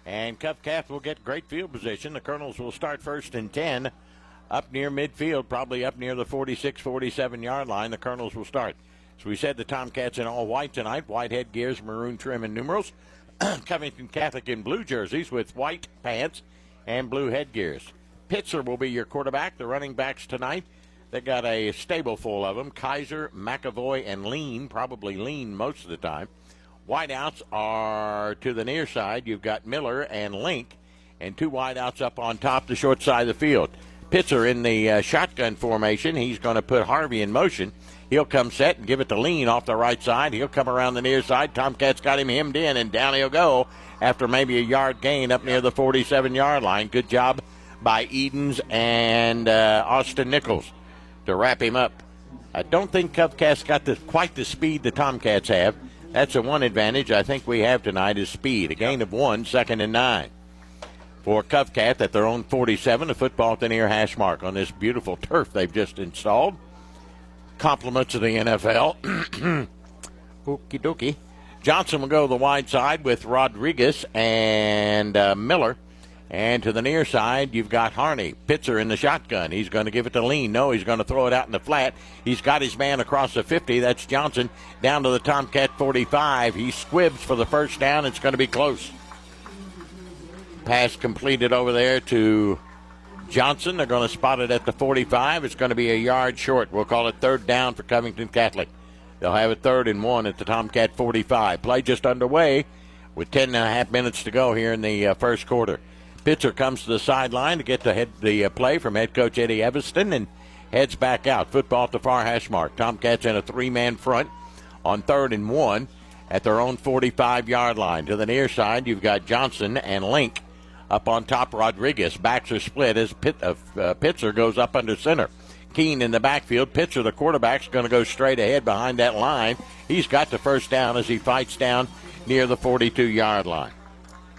And Covington will get great field position. The Colonels will start 1st and 10 up near midfield, probably up near the 46, 47-yard line. The Colonels will start. So we said the Tomcats in all white tonight, white headgears, maroon trim and numerals. Covington Catholic in blue jerseys with white pants and blue headgears. Pitzer will be your quarterback. The running backs tonight, they got a stable full of them. Kaiser, McAvoy, and Lean, probably Lean most of the time. Wideouts are to the near side. You've got Miller and Link, and two wideouts up on top, the short side of the field. Pitzer in the shotgun formation. He's going to put Harvey in motion. He'll come set and give it to Lean off the right side. He'll come around the near side. Tomcats got him hemmed in, and down he'll go after maybe a yard gain up near the 47-yard line. Good job by Edens and Austin Nichols to wrap him up. I don't think Covcats got quite the speed the Tomcats have. That's the one advantage I think we have tonight is speed. A gain of 1, 2nd and 9. For Covcat at their own 47, a football at the near hash mark on this beautiful turf they've just installed. Compliments of the NFL. Okie dokie. Johnson will go the wide side with Rodriguez and Miller. And to the near side, you've got Harney. Pitzer in the shotgun. He's going to give it to Lean. No, he's going to throw it out in the flat. He's got his man across the 50. That's Johnson down to the Tomcat 45. He squibs for the first down. It's going to be close. Pass completed over there to Johnson. They're going to spot it at the 45. It's going to be a yard short. We'll call it 3rd down for Covington Catholic. They'll have it 3rd and 1 at the Tomcat 45. Play just underway with 10 and a half minutes to go here in the first quarter. Pitzer comes to the sideline to get the play from head coach Eddie Evanston and heads back out. Football at the far hash mark. Tomcats in a 3-man front on 3rd and 1 at their own 45-yard line. To the near side, you've got Johnson and Link. Up on top, Rodriguez. Backs are split as Pitzer goes up under center. Keene in the backfield. Pitzer, the quarterback's going to go straight ahead behind that line. He's got the first down as he fights down near the 42-yard line.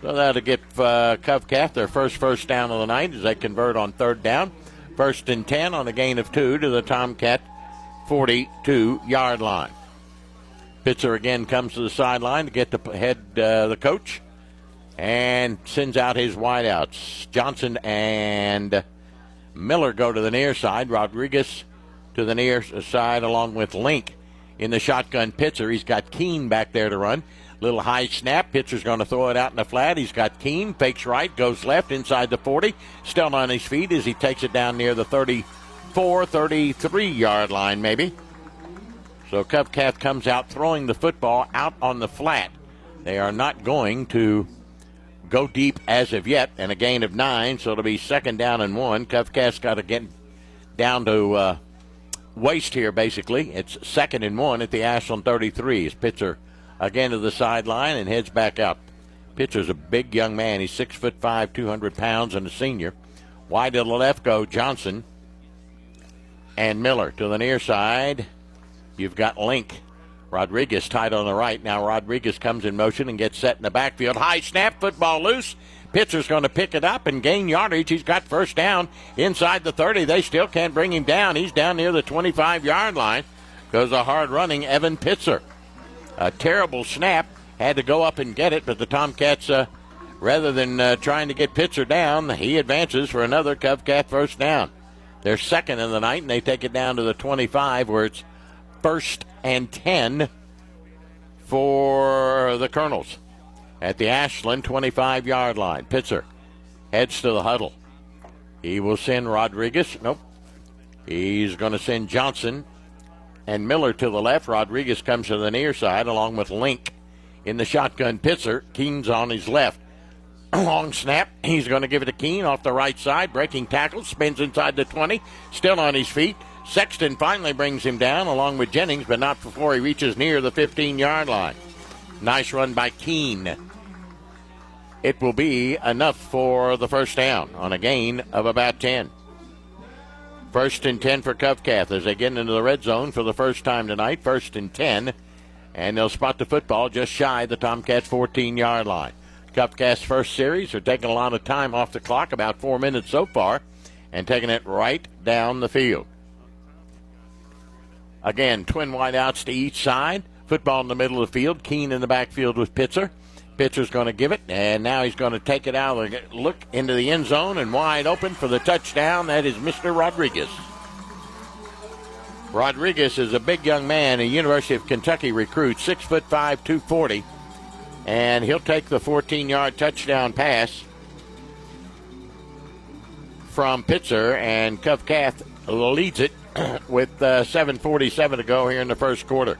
So that'll get Covcat their first down of the night as they convert on 3rd down. 1st and 10 on a gain of 2 to the Tomcat 42-yard line. Pitzer again comes to the sideline to get the coach and sends out his wideouts. Johnson and Miller go to the near side. Rodriguez to the near side along with Link in the shotgun. Pitzer. He's got Keene back there to run. Little high snap. Pitcher's going to throw it out in the flat. He's got Keene. Fakes right. Goes left inside the 40. Still on his feet as he takes it down near the 34, 33-yard line maybe. So Covcat comes out throwing the football out on the flat. They are not going to go deep as of yet, and a gain of 9, so it'll be 2nd down and 1. Covcat's got to get down to waste here, basically. It's 2nd and 1 at the Ashland 33. As Pitzer again to the sideline and heads back out. Pitcher's a big young man. He's 6'5", 200 pounds, and a senior. Wide to the left go Johnson and Miller. To the near side, you've got Link. Rodriguez tight on the right. Now Rodriguez comes in motion and gets set in the backfield. High snap, football loose. Pitcher's going to pick it up and gain yardage. He's got first down inside the 30. They still can't bring him down. He's down near the 25-yard line. Goes a hard-running Evan Pitzer. A terrible snap. Had to go up and get it, but the Tomcats, rather than trying to get Pitzer down, he advances for another Covcat first down. They're 2nd in the night, and they take it down to the 25, where it's 1st and 10 for the Colonels at the Ashland 25-yard line. Pitzer heads to the huddle. He will send Rodriguez. Nope. He's going to send Johnson and Miller to the left. Rodriguez comes to the near side along with Link in the shotgun. Pitzer. Keene's on his left. Long snap. He's going to give it to Keene off the right side. Breaking tackle. Spins inside the 20. Still on his feet. Sexton finally brings him down along with Jennings, but not before he reaches near the 15-yard line. Nice run by Keene. It will be enough for the first down on a gain of about 10. 1st and 10 for Covcat as they get into the red zone for the first time tonight. 1st and 10, and they'll spot the football just shy of the Tomcats' 14-yard line. Covcat's first series are taking a lot of time off the clock, about 4 minutes so far, and taking it right down the field. Again, twin wideouts to each side. Football in the middle of the field. Keene in the backfield with Pitzer. Pitcher's going to give it, and now he's going to take it out and look into the end zone, and wide open for the touchdown. That is Mr. Rodriguez. Rodriguez is a big young man, a University of Kentucky recruit, 6'5", 240, and he'll take the 14-yard touchdown pass from Pitzer, and Covington leads it with 7:47 to go here in the first quarter.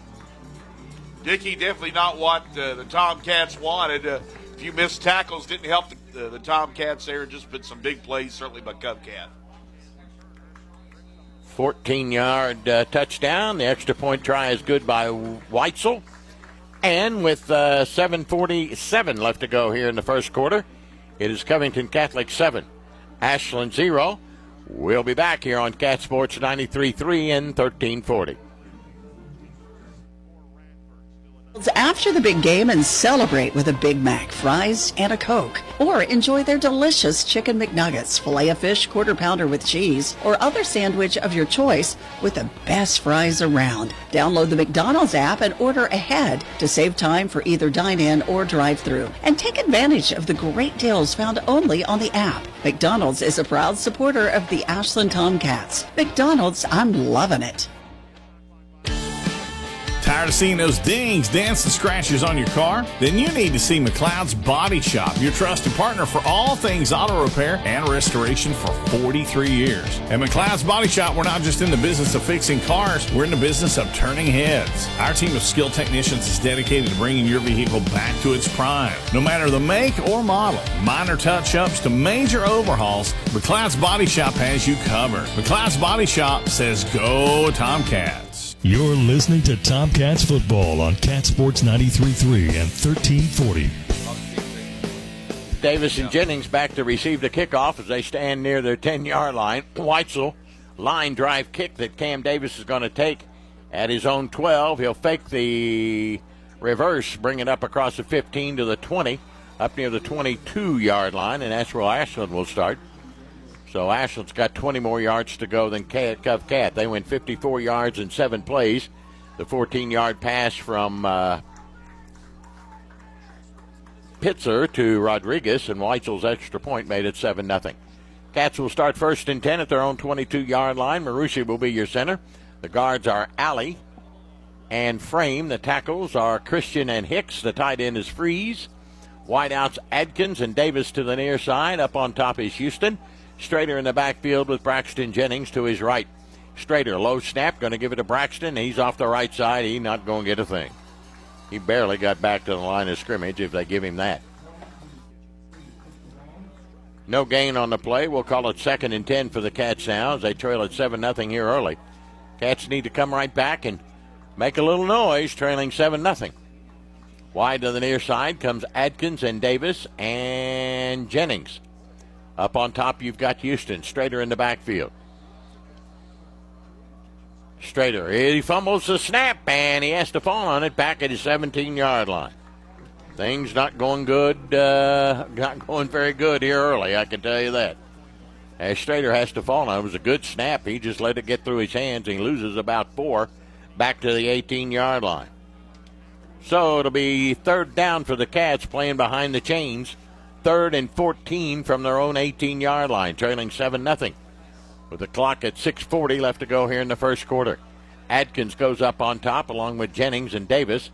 Dickey, definitely not what the Tomcats wanted. A few missed tackles didn't help the Tomcats there. Just been some big plays, certainly by Covington. 14-yard touchdown. The extra point try is good by Weitzel. And with 7:47 left to go here in the first quarter, it is Covington Catholic 7, Ashland 0. We'll be back here on Cat Sports 93.3 and 1340. After the big game and celebrate with a Big Mac, fries, and a Coke. Or enjoy their delicious Chicken McNuggets, Filet-O-Fish, Quarter Pounder with cheese, or other sandwich of your choice with the best fries around. Download the McDonald's app and order ahead to save time for either dine-in or drive-thru. And take advantage of the great deals found only on the app. McDonald's is a proud supporter of the Ashland Tomcats. McDonald's, I'm loving it. Tired of seeing those dings, dents, and scratches on your car? Then you need to see McLeod's Body Shop, your trusted partner for all things auto repair and restoration for 43 years. At McLeod's Body Shop, we're not just in the business of fixing cars, we're in the business of turning heads. Our team of skilled technicians is dedicated to bringing your vehicle back to its prime. No matter the make or model, minor touch-ups to major overhauls, McLeod's Body Shop has you covered. McLeod's Body Shop says go Tomcats. You're listening to Tomcats football on Cat Sports 93.3 and 1340. Davis and Jennings back to receive the kickoff as they stand near their 10-yard line. Weitzel, line drive kick that Cam Davis is going to take at his own 12. He'll fake the reverse, bring it up across the 15 to the 20, up near the 22-yard line, and that's where Ashland will start. So Ashland's got 20 more yards to go than Covcat. They went 54 yards in 7 plays. The 14-yard pass from Pitzer to Rodriguez, and Weitzel's extra point made it 7-0. Cats will start 1st and 10 at their own 22-yard line. Marucci will be your center. The guards are Alley and Frame. The tackles are Christian and Hicks. The tight end is Freeze. Wideouts Adkins and Davis to the near side. Up on top is Houston. Strader in the backfield with Braxton Jennings to his right. Strader, low snap, going to give it to Braxton. He's off the right side. He's not going to get a thing. He barely got back to the line of scrimmage if they give him that. No gain on the play. We'll call it 2nd and 10 for the Cats now as they trail at 7-0 here early. Cats need to come right back and make a little noise, trailing 7-0. Wide to the near side comes Adkins and Davis and Jennings. Up on top, you've got Houston. Strader in the backfield. Strader, he fumbles the snap, and he has to fall on it back at his 17-yard line. Things not going good, not going very good here early, I can tell you that. As Strader has to fall on it. It was a good snap. He just let it get through his hands. He loses about 4 back to the 18-yard line. So it'll be 3rd down for the Cats playing behind the chains. 3rd and 14 from their own 18-yard line, trailing 7-0. With the clock at 6:40 left to go here in the first quarter. Adkins goes up on top along with Jennings and Davis.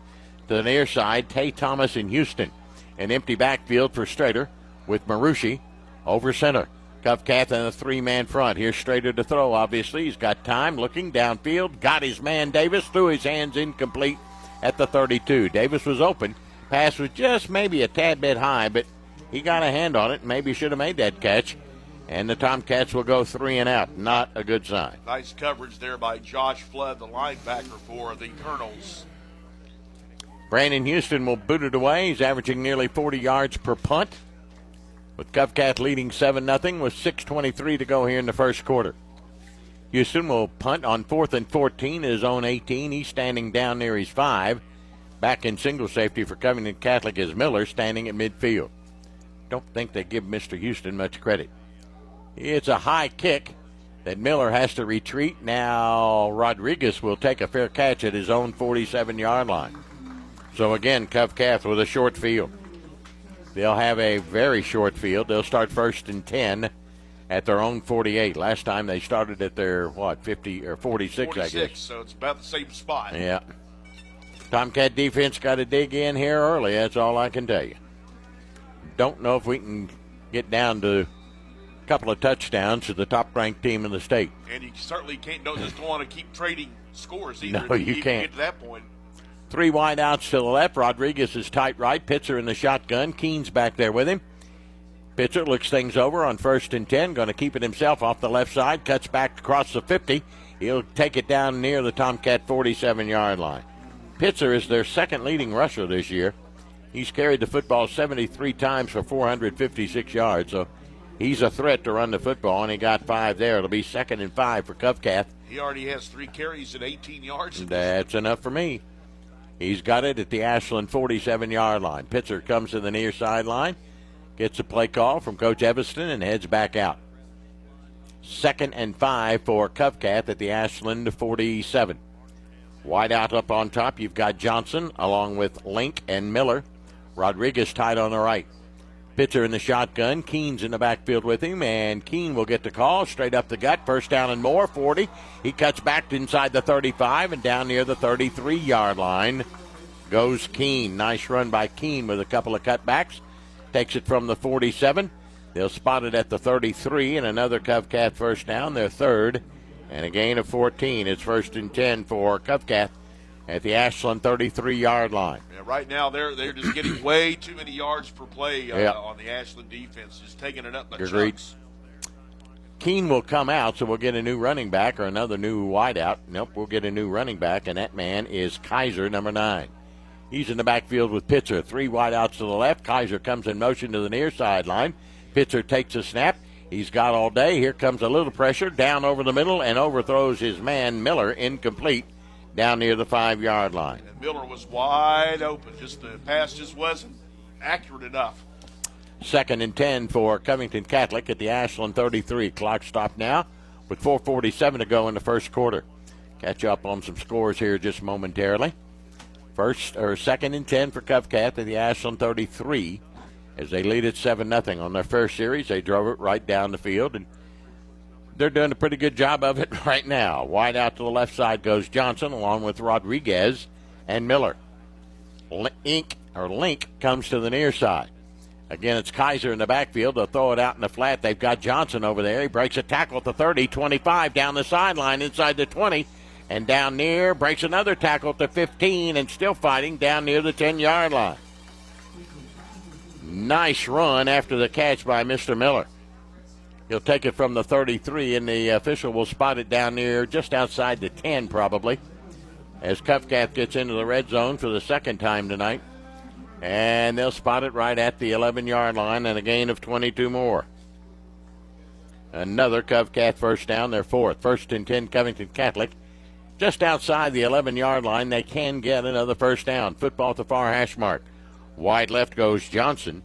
To the near side, Tay Thomas and Houston. An empty backfield for Strader with Marucci over center. Covcat in a 3-man front. Here's Strader to throw, obviously. He's got time, looking downfield. Got his man Davis, threw his hands incomplete at the 32. Davis was open. Pass was just maybe a tad bit high, but he got a hand on it and maybe should have made that catch. And the Tomcats will go 3 and out. Not a good sign. Nice coverage there by Josh Flood, the linebacker for the Colonels. Brandon Houston will boot it away. He's averaging nearly 40 yards per punt. With Covcat leading 7-0 with 6:23 to go here in the first quarter. Houston will punt on 4th and 14 at his own 18. He's standing down near his 5. Back in single safety for Covington Catholic is Miller, standing at midfield. Don't think they give Mr. Houston much credit. It's a high kick that Miller has to retreat. Now Rodriguez will take a fair catch at his own 47-yard line. So again, Covcath with a short field. They'll have a very short field. They'll start 1st and 10 at their own 48. Last time they started at their, 50 or 46, I guess. So it's about the same spot. Yeah. Tomcat defense got to dig in here early. That's all I can tell you. Don't know if we can get down to a couple of touchdowns to the top-ranked team in the state. And you certainly don't just want to keep trading scores either. No, you can't. Get to that point. 3 wide outs to the left. Rodriguez is tight right. Pitzer in the shotgun. Keene's back there with him. Pitzer looks things over on 1st and 10. Going to keep it himself off the left side. Cuts back across the 50. He'll take it down near the Tomcat 47-yard line. Pitzer is their second leading rusher this year. He's carried the football 73 times for 456 yards. So he's a threat to run the football, and he got 5 there. It'll be 2nd and 5 for Covcat. He already has 3 carries and 18 yards. That's enough for me. He's got it at the Ashland 47-yard line. Pitzer comes to the near sideline, gets a play call from Coach Evanston, and heads back out. 2nd and 5 for Covcat at the Ashland 47. Wide out up on top, you've got Johnson along with Link and Miller. Rodriguez tied on the right. Pitzer in the shotgun. Keene's in the backfield with him, and Keene will get the call straight up the gut. 1st down and more, 40. He cuts back inside the 35 and down near the 33-yard line goes Keene. Nice run by Keene with a couple of cutbacks. Takes it from the 47. They'll spot it at the 33, and another Covcat 1st down, their 3rd, and a gain of 14. It's 1st and 10 for Covcat at the Ashland 33-yard line. Yeah, right now they're just getting way too many yards per play on the Ashland defense, just taking it up by chunks. Keene will come out, so we'll get a new running back or another new wideout. Nope, we'll get a new running back, and that man is Kaiser, number 9. He's in the backfield with Pitzer. 3 wideouts to the left. Kaiser comes in motion to the near sideline. Pitzer takes a snap. He's got all day. Here comes a little pressure down over the middle and overthrows his man, Miller, incomplete. Down near the 5-yard line. And Miller was wide open. Just the pass just wasn't accurate enough. 2nd and 10 for Covington Catholic at the Ashland 33. Clock stopped now with 4:47 to go in the first quarter. Catch up on some scores here just momentarily. 2nd and 10 for Covcat at the Ashland 33 as they lead it 7-0 on their first series. They drove it right down the field, and they're doing a pretty good job of it right now. Wide out to the left side goes Johnson along with Rodriguez and Miller. Link comes to the near side. Again, it's Kaiser in the backfield. They'll throw it out in the flat. They've got Johnson over there. He breaks a tackle at the 30, 25 down the sideline inside the 20, and down near, breaks another tackle at the 15, and still fighting down near the 10-yard line. Nice run after the catch by Mr. Miller. He'll take it from the 33, and the official will spot it down near just outside the 10 probably as Covcat gets into the red zone for the 2nd time tonight. And they'll spot it right at the 11-yard line and a gain of 22 more. Another Covcat 1st down, their 4th. 1st and 10 Covington Catholic. Just outside the 11-yard line, they can get another 1st down. Football at the far hash mark. Wide left goes Johnson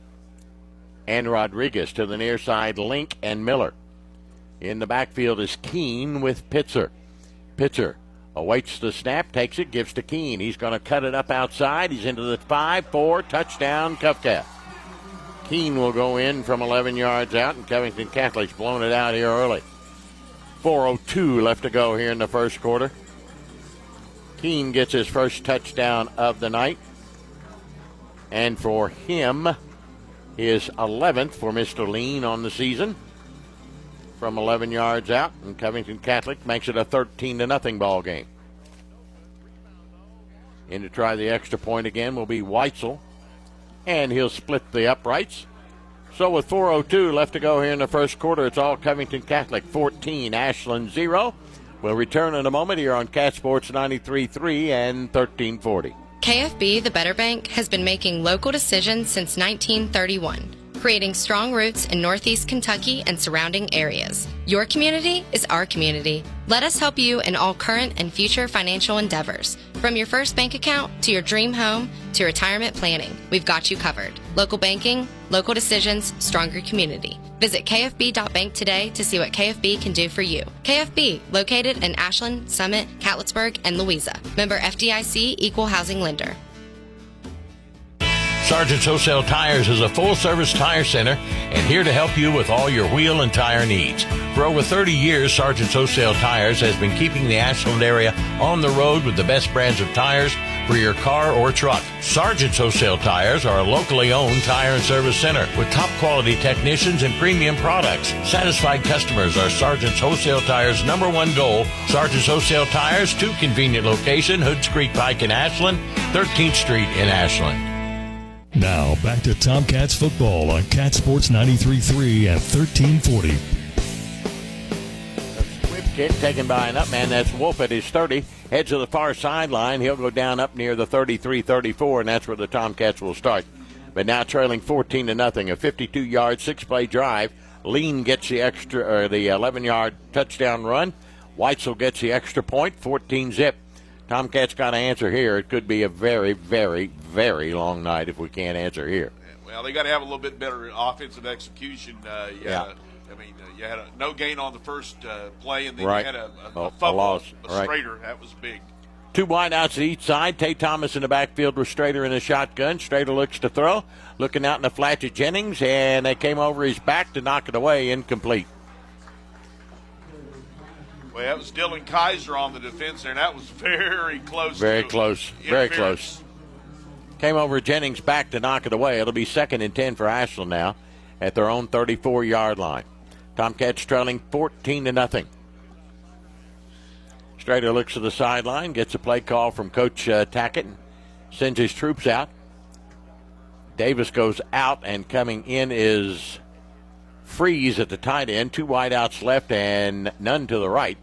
and Rodriguez to the near side, Link and Miller. In the backfield is Keene with Pitzer. Pitzer awaits the snap, takes it, gives to Keene. He's going to cut it up outside. He's into the 5-4, touchdown, Covcat. Keene will go in from 11 yards out, and Covington Catholic's blown it out here early. 4:02 left to go here in the first quarter. Keene gets his first touchdown of the night. And for him, his 11th for Mr. Lean on the season from 11 yards out, and Covington Catholic makes it a 13-0 ball game. In to try the extra point again will be Weitzel, and he'll split the uprights. So with 4:02 left to go here in the first quarter, it's all Covington Catholic 14, Ashland 0. We'll return in a moment here on Cat Sports 93.3 and 1340. KFB, the Better Bank, has been making local decisions since 1931, creating strong roots in Northeast Kentucky and surrounding areas. Your community is our community. Let us help you in all current and future financial endeavors. From your first bank account to your dream home to retirement planning, we've got you covered. Local banking, local decisions, stronger community. Visit kfb.bank today to see what KFB can do for you. KFB, located in Ashland, Summit, Catlettsburg, and Louisa. Member FDIC, Equal Housing Lender. Sargent's Wholesale Tires is a full-service tire center and here to help you with all your wheel and tire needs. For over 30 years, Sargent's Wholesale Tires has been keeping the Ashland area on the road with the best brands of tires for your car or truck. Sargent's Wholesale Tires are a locally owned tire and service center with top-quality technicians and premium products. Satisfied customers are Sargent's Wholesale Tires' #1 goal. Sargent's Wholesale Tires, 2 convenient locations, Hoods Creek Pike in Ashland, 13th Street in Ashland. Now, back to Tomcats football on Cat Sports 93.3 and 1340. Whip kick taken by an up man. That's Wolf at his 30. Heads to the far sideline. He'll go down up near the 33-34, and that's where the Tomcats will start. But now trailing 14-0, a 52-yard, 6-play drive. Lean gets the extra, or the 11-yard touchdown run. Weitzel gets the extra point, 14-zip. Tomcats got to answer here. It could be a very, very, very long night if we can't answer here. Well, they got to have a little bit better offensive execution. You had no gain on the first play, and then you had a fumble, loss. A straighter. That was big. 2 wideouts to each side. Tate Thomas in the backfield with Strader in the shotgun. Strader looks to throw. Looking out in the flat to Jennings, and they came over his back to knock it away. Incomplete. Well, that was Dylan Kaiser on the defense there, and that was very close. Very close. Very close. Came over Jennings' back to knock it away. It'll be 2nd and 10 for Ashland now at their own 34-yard line. Tomcats trailing 14-0. Strader looks to the sideline, gets a play call from Coach Tackett, sends his troops out. Davis goes out, and coming in is Freeze at the tight end. 2 wideouts left and none to the right.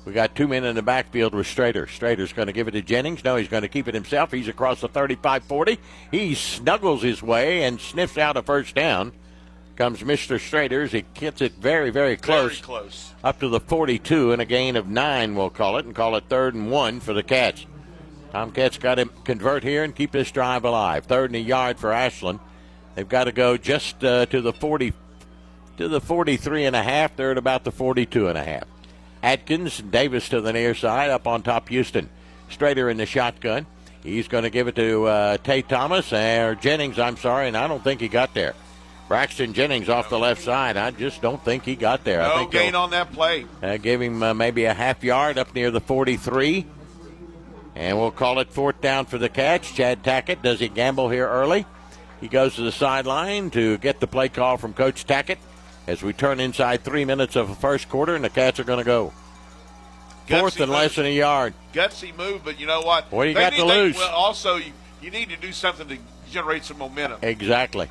We got 2 men in the backfield with Strader. Strader's going to give it to Jennings. No, he's going to keep it himself. He's across the 35-40. He snuggles his way and sniffs out a first down. Comes Mr. Strader. He gets it very, very close. Very close. Up to the 42 and a gain of 9, we'll call it, and call it 3rd and 1 for the Cats. Tomcats got to convert here and keep this drive alive. 3rd and a yard for Ashland. They've got to go just to the 40. To the 43 and a half. They're at about the 42 and a half. Atkins, Davis to the near side, up on top Houston. Strader in the shotgun. He's going to give it to Tate Thomas, or Jennings, I'm sorry, and I don't think he got there. Braxton Jennings off the left side. I just don't think he got there. No I think gain on that play. Give him maybe a half yard up near the 43. And we'll call it 4th down for the Cats. Chad Tackett, does he gamble here early? He goes to the sideline to get the play call from Coach Tackett. As we turn inside 3 minutes of the first quarter, and the Cats are going to go. 4th and less than a yard. Gutsy move, but you know what? What do you got to lose? Well, also, you need to do something to generate some momentum. Exactly.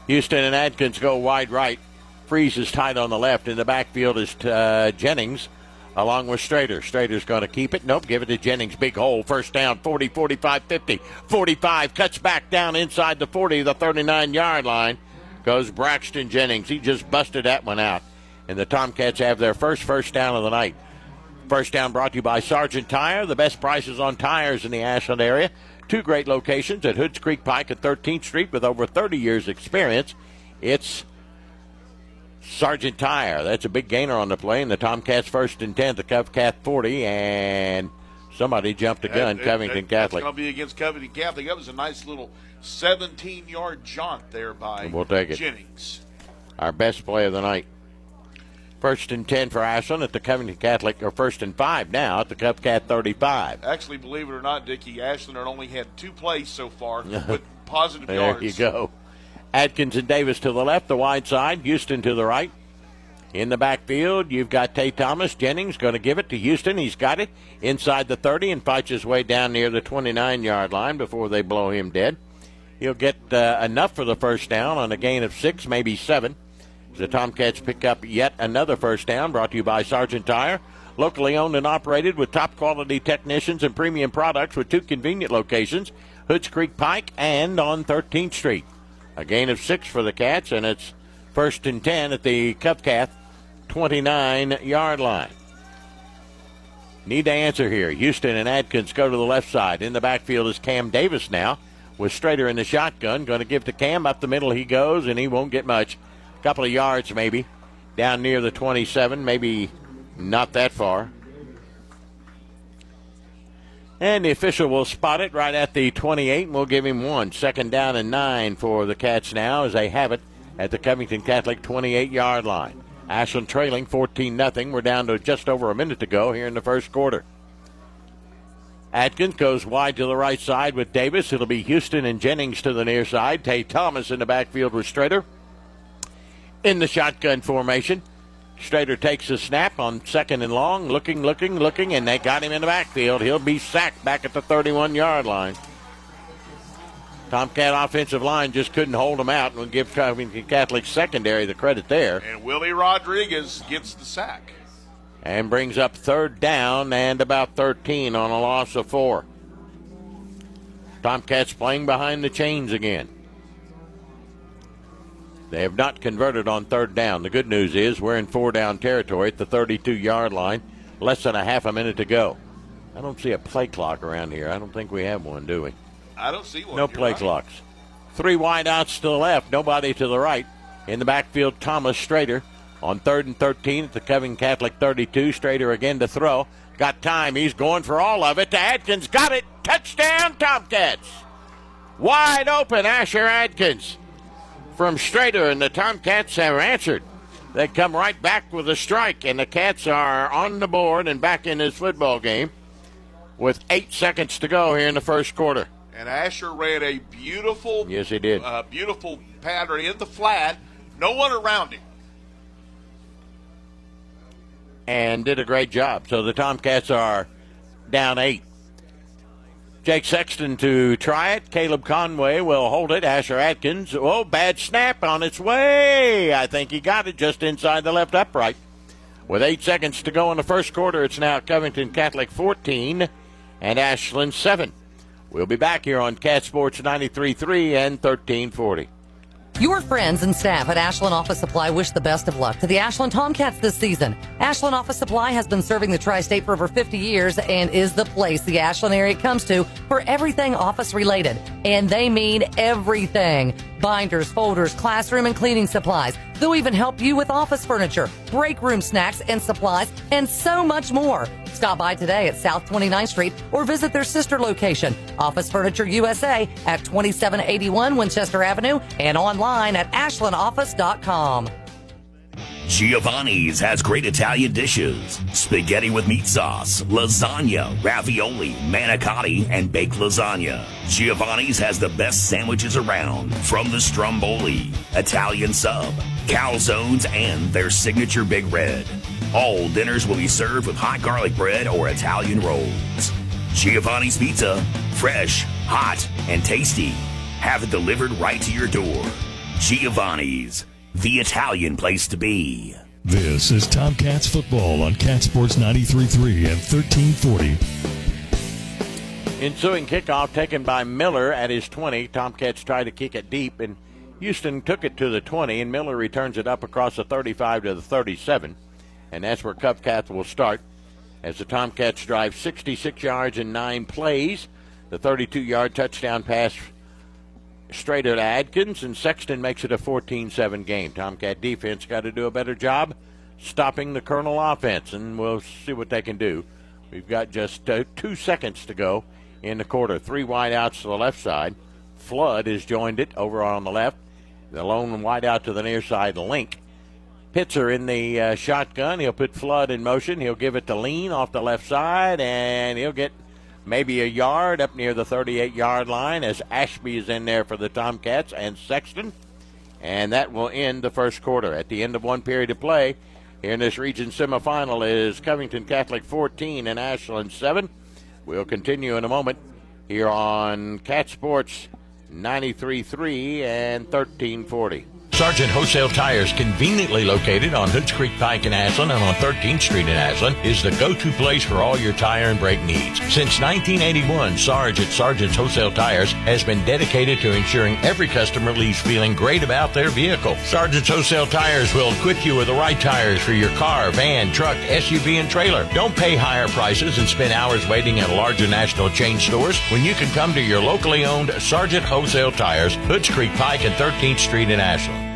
Houston and Adkins go wide right. Freeze is tight on the left. In the backfield is Jennings along with Strader. Strader's going to keep it. Nope, give it to Jennings. Big hole. First down, 40, 45, 50. 45 cuts back down inside the 40, the 39-yard line. Goes Braxton Jennings. He just busted that one out. And the Tomcats have their first down of the night. First down brought to you by Sargent Tire, the best prices on tires in the Ashland area. 2 great locations at Hoods Creek Pike at 13th Street with over 30 years experience. It's Sargent Tire. That's a big gainer on the play. And the Tomcats 1st and 10, the Covcat 40, and somebody jumped the gun, Covington Catholic. That's going to be against Covington Catholic. That was a nice little 17-yard jaunt there by we'll take it. Jennings. Our best play of the night. 1st and 10 for Ashland at the Covington Catholic, or 1st and 5 now at the Covcat 35. Actually, believe it or not, Dickie, Ashland had only had 2 plays so far with positive yards. There you go. Atkins and Davis to the left, the wide side. Houston to the right. In the backfield, you've got Tate Thomas. Jennings going to give it to Houston. He's got it inside the 30 and fights his way down near the 29-yard line before they blow him dead. He'll get enough for the first down on a gain of 6, maybe 7. The Tomcats pick up yet another first down, brought to you by Sargent Tire. Locally owned and operated with top-quality technicians and premium products with 2 convenient locations, Hoods Creek Pike and on 13th Street. A gain of 6 for the Cats, and it's 1st and 10 at the Covcat 29-yard line. Need to answer here. Houston and Adkins go to the left side. In the backfield is Cam Davis now with Strader in the shotgun. Going to give to Cam. Up the middle he goes, and he won't get much. A couple of yards maybe. Down near the 27, maybe not that far. And the official will spot it right at the 28, and we'll give him 1. 2nd down and 9 for the Cats now as they have it at the Covington Catholic 28-yard line. Ashland trailing 14-0. We're down to just over a minute to go here in the first quarter. Atkins goes wide to the right side with Davis. It'll be Houston and Jennings to the near side. Tay Thomas in the backfield with Strader. In the shotgun formation, Strader takes a snap on 2nd and long, looking, and they got him in the backfield. He'll be sacked back at the 31-yard line. Tomcat offensive line just couldn't hold him out, and we'll give Covington Catholic secondary the credit there. And Willie Rodriguez gets the sack. And brings up 3rd down and about 13 on a loss of 4. Tomcats playing behind the chains again. They have not converted on 3rd down. The good news is we're in 4-down territory at the 32-yard line. Less than a half a minute to go. I don't see a play clock around here. I don't think we have one, do we? I don't see one. No play clocks. 3 wide outs to the left, nobody to the right. In the backfield, Thomas Strader on 3rd and 13 at the Covington Catholic 32. Strader again to throw. Got time. He's going for all of it to Adkins. Got it. Touchdown, Tomcats. Wide open, Asher Adkins from Strader, and the Tomcats have answered. They come right back with a strike, and the Cats are on the board and back in this football game with 8 seconds to go here in the first quarter. And Asher ran a beautiful, yes, he did. Beautiful pattern in the flat. No one around him. And did a great job. So the Tomcats are down 8. Jake Sexton to try it. Caleb Conway will hold it. Asher Atkins. Oh, bad snap on its way. I think he got it just inside the left upright. With 8 seconds to go in the first quarter, it's now Covington Catholic 14 and Ashland 7. We'll be back here on Cat Sports 93.3 and 1340. Your friends and staff at Ashland Office Supply wish the best of luck to the Ashland Tomcats this season. Ashland Office Supply has been serving the Tri-State for over 50 years and is the place the Ashland area comes to for everything office related. And they mean everything. Binders, folders, classroom and cleaning supplies. They'll even help you with office furniture, break room snacks and supplies, and so much more. Stop by today at South 29th Street or visit their sister location, Office Furniture USA at 2781 Winchester Avenue and online at ashlandoffice.com. Giovanni's has great Italian dishes. Spaghetti with meat sauce, lasagna, ravioli, manicotti, and baked lasagna. Giovanni's has the best sandwiches around, from the stromboli, Italian sub, calzones, and their signature Big Red. All dinners will be served with hot garlic bread or Italian rolls. Giovanni's Pizza, fresh, hot, and tasty. Have it delivered right to your door. Giovanni's, the Italian place to be. This is Tomcats football on Cat Sports 93.3 and 1340. Ensuing kickoff taken by Miller at his 20. Tomcats try to kick it deep, and Houston took it to the 20, and Miller returns it up across the 35 to the 37. And that's where Covcats will start as the Tomcats drive 66 yards in 9 plays. The 32-yard touchdown pass straight at Adkins, and Sexton makes it a 14-7 game. Tomcat defense got to do a better job stopping the Colonel offense, and we'll see what they can do. We've got just 2 seconds to go in the quarter. 3 wide outs to the left side. Flood has joined it over on the left. The lone wide out to the near side, Link. Pitzer in the shotgun. He'll put Flood in motion. He'll give it to Lean off the left side, and he'll get maybe a yard up near the 38-yard line as Ashby is in there for the Tomcats and Sexton. And that will end the first quarter. At the end of one period of play here in this region semifinal is Covington Catholic 14 and Ashland 7. We'll continue in a moment here on Cat Sports 93.3 and 1340. Sargent Wholesale Tires, conveniently located on Hoods Creek Pike in Ashland and on 13th Street in Ashland, is the go-to place for all your tire and brake needs. Since 1981, Sarge at Sargent's Wholesale Tires has been dedicated to ensuring every customer leaves feeling great about their vehicle. Sargent's Wholesale Tires will equip you with the right tires for your car, van, truck, SUV, and trailer. Don't pay higher prices and spend hours waiting at larger national chain stores when you can come to your locally owned Sargent Wholesale Tires, Hoods Creek Pike and 13th Street in Ashland.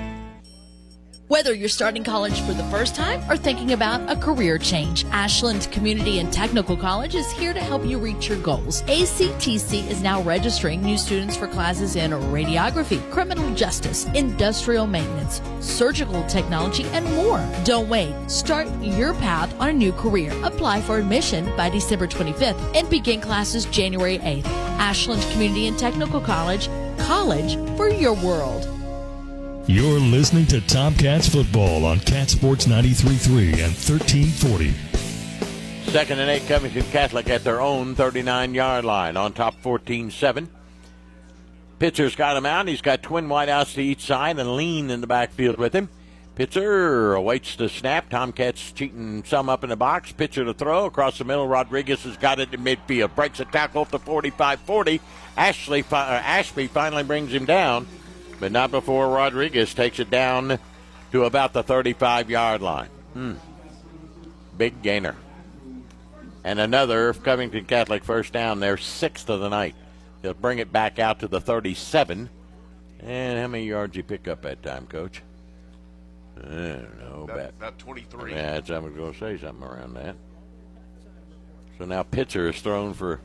Whether you're starting college for the first time or thinking about a career change, Ashland Community and Technical College is here to help you reach your goals. ACTC is now registering new students for classes in radiography, criminal justice, industrial maintenance, surgical technology, and more. Don't wait. Start your path on a new career. Apply for admission by December 25th and begin classes January 8th. Ashland Community and Technical College for your world. You're listening to Tomcats football on Cat Sports 93.3 and 1340. 2nd and 8, Covington Catholic at their own 39-yard line on top 14-7. Pitcher's got him out. He's got twin wideouts to each side and Lean in the backfield with him. Pitcher awaits the snap. Tomcats cheating some up in the box. Pitcher to throw across the middle. Rodriguez has got it in midfield. Breaks a tackle up to 45-40. Ashby finally brings him down, but not before Rodriguez takes it down to about the 35-yard line. Big gainer. And another Covington Catholic first down, their 6th of the night. They'll bring it back out to the 37. And how many yards you pick up that time, Coach? I don't know. About 23. Yeah, I was going to say something around that. So now Pitcher is thrown for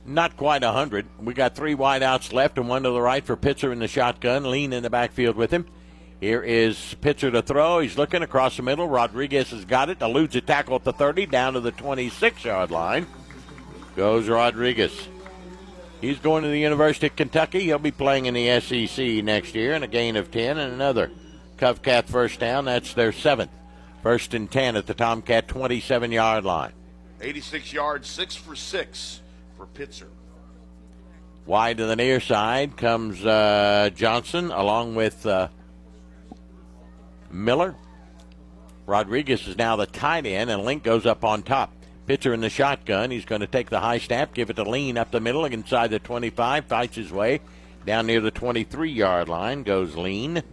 not quite 100. We got 3 wideouts left and 1 to the right for Pitcher in the shotgun. Lean in the backfield with him. Here is Pitcher to throw. He's looking across the middle. Rodriguez has got it. Eludes a tackle at the 30 down to the 26-yard line. Goes Rodriguez. He's going to the University of Kentucky. He'll be playing in the SEC next year, and a gain of 10 and another Covcat first down. That's their 7th. 1st and 10 at the Tomcat 27-yard line. 86 yards, 6 for 6 for Pitzer. Wide to the near side comes Johnson along with Miller. Rodriguez is now the tight end, and Link goes up on top. Pitcher in the shotgun. He's going to take the high snap, give it to Lean up the middle inside the 25, fights his way down near the 23-yard line. Goes Lean.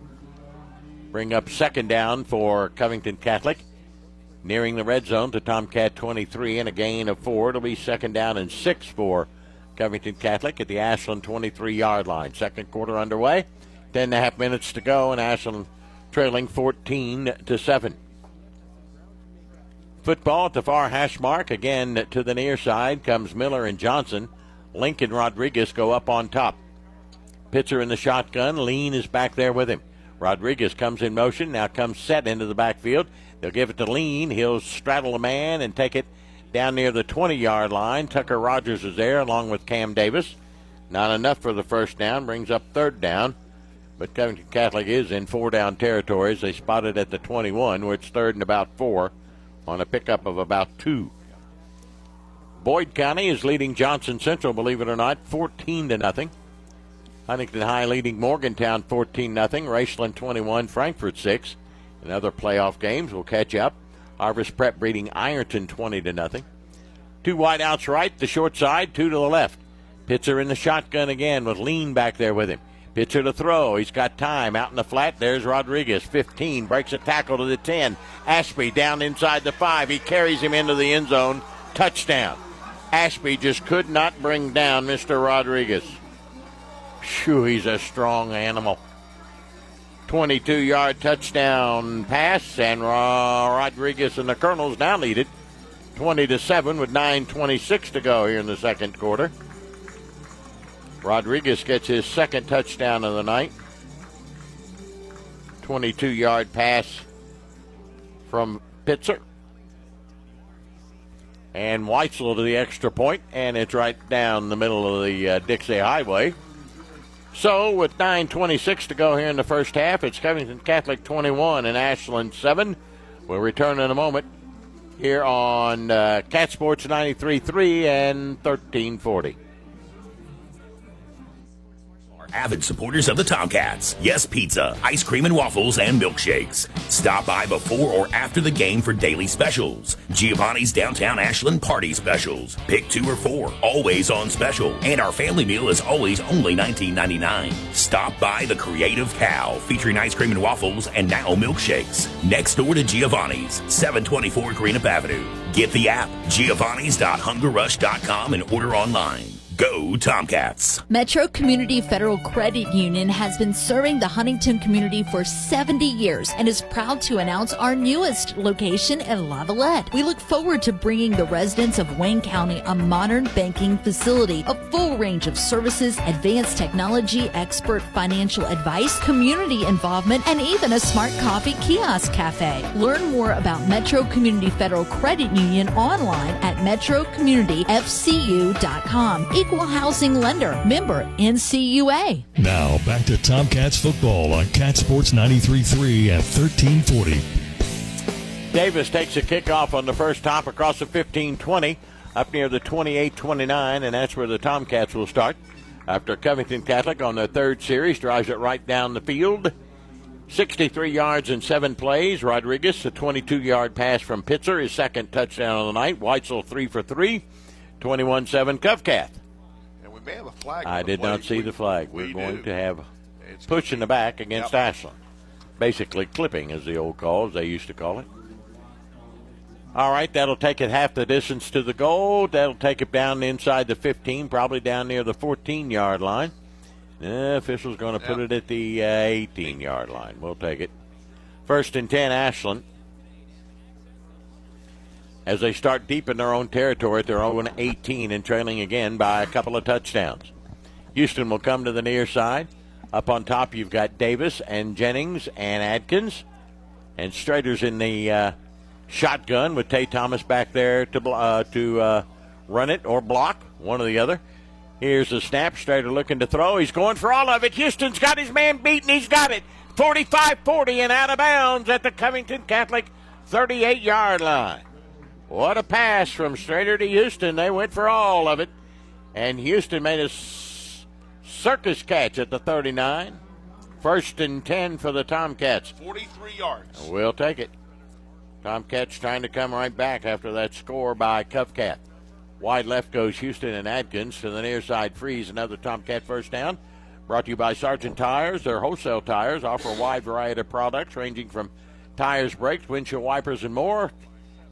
Bring up 2nd down for Covington Catholic. Nearing the red zone to Tomcat 23 and a gain of 4. It'll be 2nd down and 6 for Covington Catholic at the Ashland 23-yard line. Second quarter underway. 10.5 minutes to go, and Ashland trailing 14-7. Football at the far hash mark. Again to the near side comes Miller and Johnson. Lincoln Rodriguez go up on top. Pitcher in the shotgun. Lean is back there with him. Rodriguez comes in motion. Now comes set into the backfield. They'll give it to Lean. He'll straddle a man and take it down near the 20-yard line. Tucker Rogers is there along with Cam Davis. Not enough for the first down. Brings up 3rd down. But Covington Catholic is in 4-down territories. They spot it at the 21, where it's 3rd and about 4 on a pickup of about 2. Boyd County is leading Johnson Central, believe it or not, 14-0. Huntington High leading Morgantown 14-0. Raceland 21, Frankfort 6. In other playoff games, we'll catch up. Harvest Prep beating Ironton 20-0. 2 wideouts right, the short side, 2 to the left. Pitcher in the shotgun again with Lean back there with him. Pitcher to throw. He's got time. Out in the flat, there's Rodriguez. 15, breaks a tackle to the 10. Ashby down inside the 5. He carries him into the end zone. Touchdown. Ashby just could not bring down Mr. Rodriguez. Phew, he's a strong animal. 22-yard touchdown pass, and Rodriguez and the Colonels now lead it 20-7 with 9:26 to go here in the second quarter. Rodriguez gets his 2nd touchdown of the night. 22-yard pass from Pitzer. And Weitzel to the extra point, and it's right down the middle of the Dixie Highway. So, with 9:26 to go here in the first half, it's Covington Catholic 21 and Ashland 7. We'll return in a moment here on Cat Sports 93.3 and 1340. Avid supporters of the Tomcats. Yes Pizza, ice cream and waffles, and milkshakes. Stop by before or after the game for daily specials. Giovanni's Downtown Ashland Party Specials. Pick 2 or 4, always on special. And our family meal is always only $19.99. Stop by the Creative Cow, featuring ice cream and waffles and now milkshakes. Next door to Giovanni's, 724 Greenup Avenue. Get the app, giovannis.hungerrush.com, and order online. Go Tomcats! Metro Community Federal Credit Union has been serving the Huntington community for 70 years and is proud to announce our newest location in Lavallette. We look forward to bringing the residents of Wayne County a modern banking facility, a full range of services, advanced technology, expert financial advice, community involvement, and even a smart coffee kiosk cafe. Learn more about Metro Community Federal Credit Union online at metrocommunityfcu.com. Equal housing lender. Member NCUA. Now back to Tomcats football on Cat Sports 93.3 and 1340. Davis takes a kickoff on the first top across the 15-20 up near the 28-29, and that's where the Tomcats will start. After Covington Catholic on their third series drives it right down the field. 63 yards in 7 plays. Rodriguez, a 22-yard pass from Pitzer, his second touchdown of the night. Weitzel 3 for 3, 21-7 Covcat. And we may have a flag. I did not see the flag. We're going to have It's push in the back against Ashland. Basically clipping, as the old calls they used to call it. All right, that'll take it half the distance to the goal. That'll take it down inside the 15, probably down near the 14-yard line. The official's going to put it at the 18-yard line. We'll take it. 1st and 10, Ashland. As they start deep in their own territory at their own 18 and trailing again by a couple of touchdowns. Houston will come to the near side. Up on top, you've got Davis and Jennings and Adkins. And Strader's in the shotgun with Tay Thomas back there to run it or block, one or the other. Here's the snap. Strader looking to throw. He's going for all of it. Houston's got his man beaten. He's got it. 45-40 and out of bounds at the Covington Catholic 38-yard line. What a pass from Strader to Houston. They went for all of it. And Houston made a circus catch at the 39. 1st and 10 for the Tomcats. 43 yards. We'll take it. Tomcats trying to come right back after that score by Covcat. Wide left goes Houston and Adkins to the near side. Freeze, another Tomcat first down. Brought to you by Sargent Tires. Their wholesale tires offer a wide variety of products ranging from tires, brakes, windshield wipers, and more.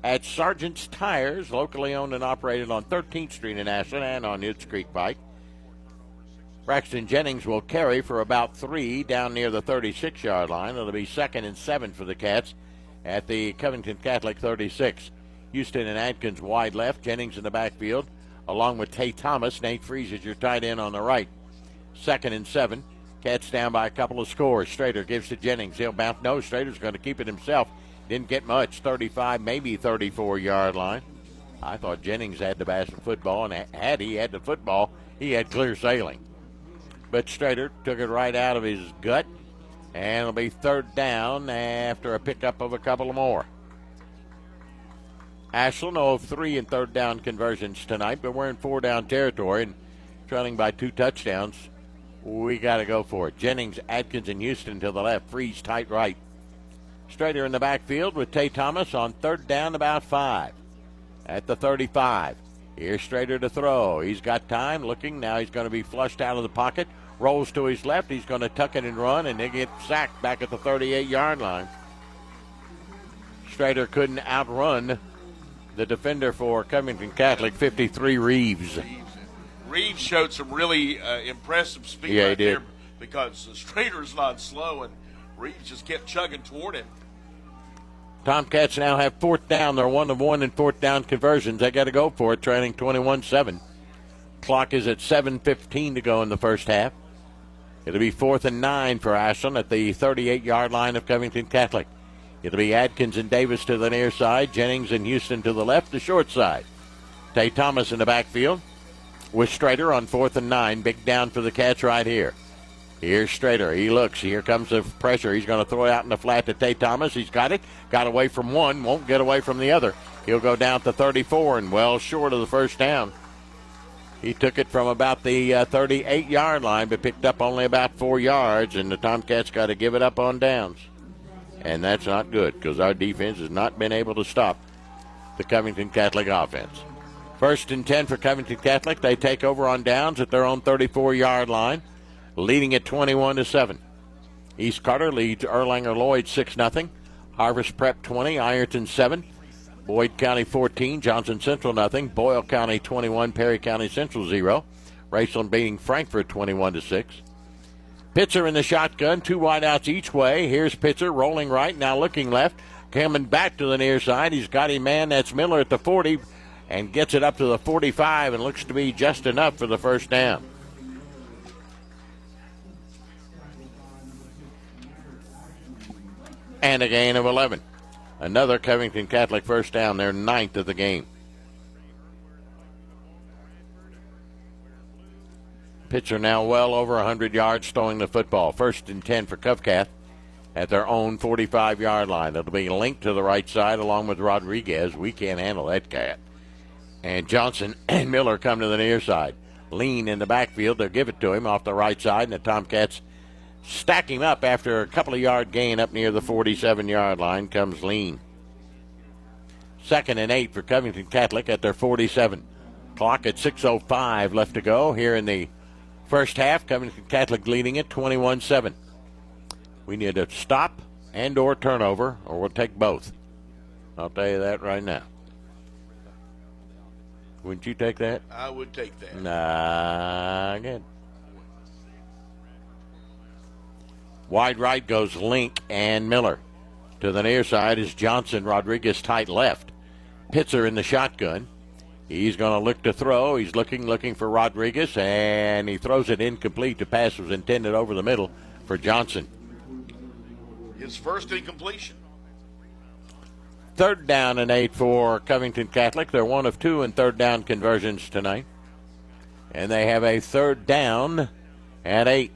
At Sargent's Tires, locally owned and operated on 13th Street in Ashland and on Utes Creek Pike. Braxton Jennings will carry for about 3 down near the 36-yard line. It'll be 2nd and 7 for the Cats at the Covington Catholic 36. Houston and Adkins wide left, Jennings in the backfield, along with Tay Thomas. Nate Freeze is your tight end on the right. 2nd and 7. Cats down by a couple of scores. Strader gives to Jennings. He'll bounce. No, Strader's going to keep it himself. Didn't get much. 35, maybe 34-yard line. I thought Jennings had the best of football, and had he had the football, he had clear sailing. But Strader took it right out of his gut, and it'll be 3rd down after a pickup of a couple more. Ashland 0-3 in 3rd down conversions tonight, but we're in 4-down territory and trailing by 2 touchdowns. We got to go for it. Jennings, Adkins, and Houston to the left. Freeze tight right. Strader in the backfield with Tay Thomas on 3rd down about 5 at the 35. Here's Strader to throw. He's got time looking. Now he's going to be flushed out of the pocket. Rolls to his left. He's going to tuck it and run, and they get sacked back at the 38-yard line. Strader couldn't outrun the defender for Covington Catholic, 53, Reeves. Reeves showed some really impressive speed there because Strader's not slow, and Reeves just kept chugging toward him. Tomcats now have 4th down. They're 1 of 1 in 4th down conversions. They got to go for it, trailing 21-7. Clock is at 7:15 to go in the first half. It'll be 4th and 9 for Ashland at the 38-yard line of Covington Catholic. It'll be Adkins and Davis to the near side, Jennings and Houston to the left, the short side. Tay Thomas in the backfield with Strader on 4th and 9. Big down for the Cats right here. Here's Strader. He looks. Here comes the pressure. He's going to throw it out in the flat to Tay Thomas. He's got it. Got away from one. Won't get away from the other. He'll go down to 34 and well short of the first down. He took it from about the 38-yard line, but picked up only about 4 yards, and the Tomcats got to give it up on downs. And that's not good because our defense has not been able to stop the Covington Catholic offense. 1st and 10 for Covington Catholic. They take over on downs at their own 34-yard line, leading at 21-7. East Carter leads Erlanger Lloyd 6-0. Harvest Prep 20, Ironton 7. Boyd County 14, Johnson Central 0. Boyle County 21, Perry County Central 0. Raceland beating Frankfort 21-6. Pitzer in the shotgun, 2 wideouts each way. Here's Pitzer rolling right, now looking left, coming back to the near side. He's got him man, that's Miller at the 40, and gets it up to the 45 and looks to be just enough for the first down. And a gain of 11. Another Covington Catholic first down, their 9th of the game. Pitcher now well over 100 yards throwing the football. 1st and 10 for Covcat at their own 45-yard line. It'll be linked to the right side along with Rodriguez. We can't handle that cat. And Johnson and Miller come to the near side. Lean in the backfield. They'll give it to him off the right side, and the Tomcats stack him up after a couple of yard gain up near the 47-yard line. Comes Lean. 2nd and 8 for Covington Catholic at their 47. Clock at 6:05 left to go here in the first half. Covington Catholic leading it 21-7. We need a stop and or turnover, or we'll take both. I'll tell you that right now. Wouldn't you take that? I would take that. Nah, good. Wide right goes Link and Miller. To the near side is Johnson. Rodriguez tight left. Pitzer in the shotgun. He's going to look to throw. He's looking for Rodriguez, and he throws it incomplete. The pass was intended over the middle for Johnson. His first incompletion. 3rd down and 8 for Covington Catholic. They're 1 of 2 in 3rd down conversions tonight. And they have a 3rd down and 8.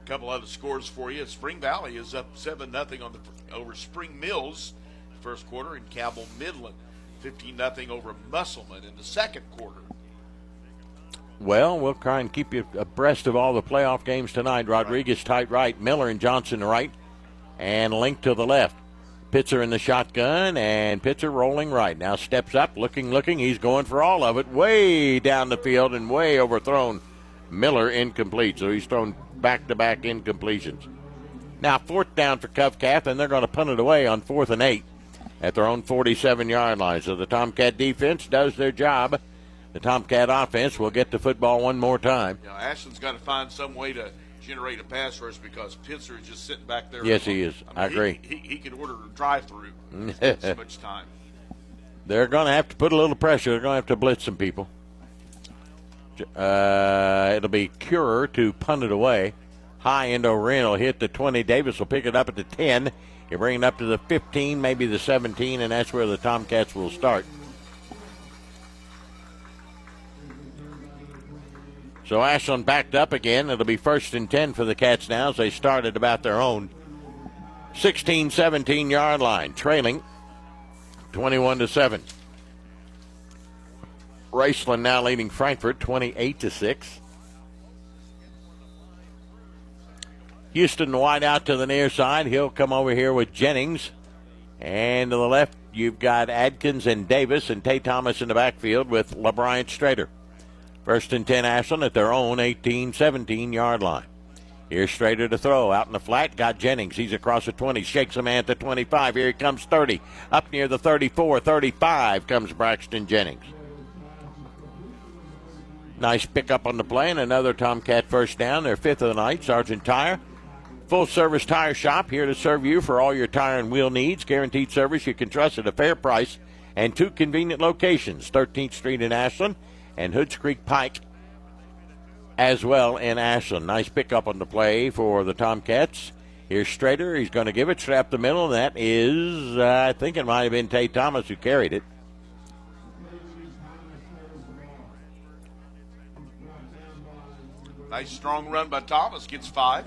A couple other scores for you. Spring Valley is up 7-0 over Spring Mills first quarter, and Cabell Midland 15-0 over Musselman in the second quarter. Well, we'll try and keep you abreast of all the playoff games tonight. Rodriguez tight right, Miller and Johnson right, and Link to the left. Pitzer in the shotgun, and Pitzer rolling right. Now steps up, looking. He's going for all of it. Way down the field and way overthrown. Miller incomplete, so he's thrown back-to-back incompletions. Now 4th down for Covcat, and they're going to punt it away on 4th and 8 at their own 47-yard line. So the Tomcat defense does their job. The Tomcat offense will get the football one more time. Yeah, Ashland's got to find some way to generate a pass rush because Pitzer is just sitting back there. Yes, he is. I agree. He could order a drive-through. Spend so much time. They're going to have to put a little pressure. They're going to have to blitz some people. It'll be Curer to punt it away. High end over in will hit the 20. Davis will pick it up at the 10. He'll bring it up to the 15, maybe the 17, and that's where the Tomcats will start. So Ashland backed up again. It'll be 1st and 10 for the Cats now as they start at about their own 16, 17-yard line, trailing 21-7. Raceland now leading Frankfort 28-6. Houston wide out to the near side. He'll come over here with Jennings. And to the left, you've got Adkins and Davis and Tay Thomas in the backfield with LeBryant Strader. 1st and 10 Ashland at their own 18, 17-yard line. Here's Strader to throw. Out in the flat, got Jennings. He's across the 20, shakes a man at the 25. Here he comes 30. Up near the 34, 35 comes Braxton Jennings. Nice pickup on the play, and another Tomcat first down. Their 5th of the night. Sergeant Tire, full-service tire shop, here to serve you for all your tire and wheel needs. Guaranteed service you can trust at a fair price. And 2 convenient locations, 13th Street in Ashland and Hoods Creek Pike as well in Ashland. Nice pickup on the play for the Tomcats. Here's Strader. He's going to give it straight up the middle. That is, I think it might have been Tay Thomas who carried it. Nice strong run by Thomas. Gets 5.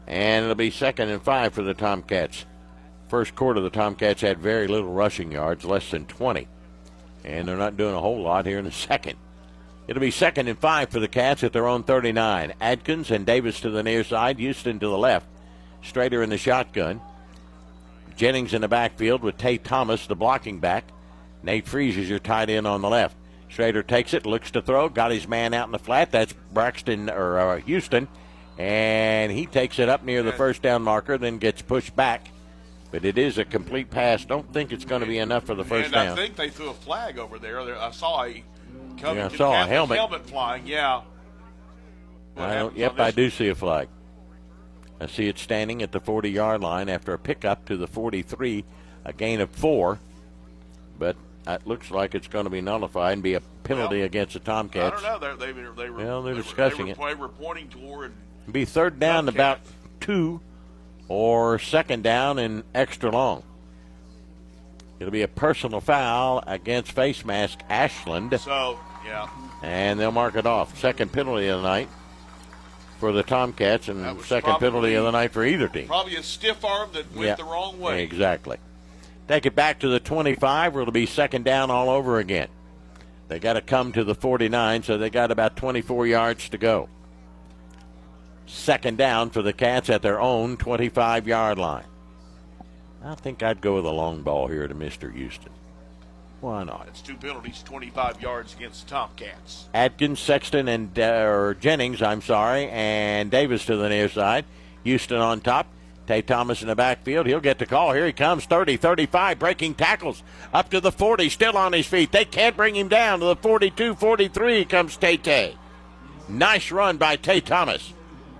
And it'll be 2nd and 5 for the Tomcats. First quarter, the Tomcats had very little rushing yards, less than 20. And they're not doing a whole lot here in the second. It'll be 2nd and 5 for the Cats at their own 39. Adkins and Davis to the near side, Houston to the left. Strader in the shotgun. Jennings in the backfield with Tay Thomas, the blocking back. Nate Freeze is your tight end on the left. Strader takes it, looks to throw, got his man out in the flat. That's Houston. And he takes it up near the first down marker, then gets pushed back. But it is a complete pass. Don't think it's going to be enough for the first down. I think they threw a flag over there. I saw a Covington I saw a Catholic helmet. flying, yeah. I do see a flag. I see it standing at the 40-yard line after a pickup to the 43, a gain of 4. But it looks like it's going to be nullified and be a penalty against the Tomcats. I don't know. They're discussing it. They were pointing toward. Be third down about 2 or second down and extra long. It'll be a personal foul against face mask Ashland. So, yeah. And they'll mark it off. Second penalty of the night for the Tomcats, and second penalty of the night for either team. Probably a stiff arm that went the wrong way. Exactly. Take it back to the 25, where it'll be second down all over again. They got to come to the 49, so they got about 24 yards to go. Second down for the Cats at their own 25-yard line. I think I'd go with a long ball here to Mr. Houston. Why not? It's 2 penalties, 25 yards against the Tomcats. Adkins, Sexton, and Jennings, and Davis to the near side. Houston on top. Tay Thomas in the backfield. He'll get the call. Here he comes, 30, 35, breaking tackles. Up to the 40, still on his feet. They can't bring him down. To the 42, 43 comes Tay. Nice run by Tay Thomas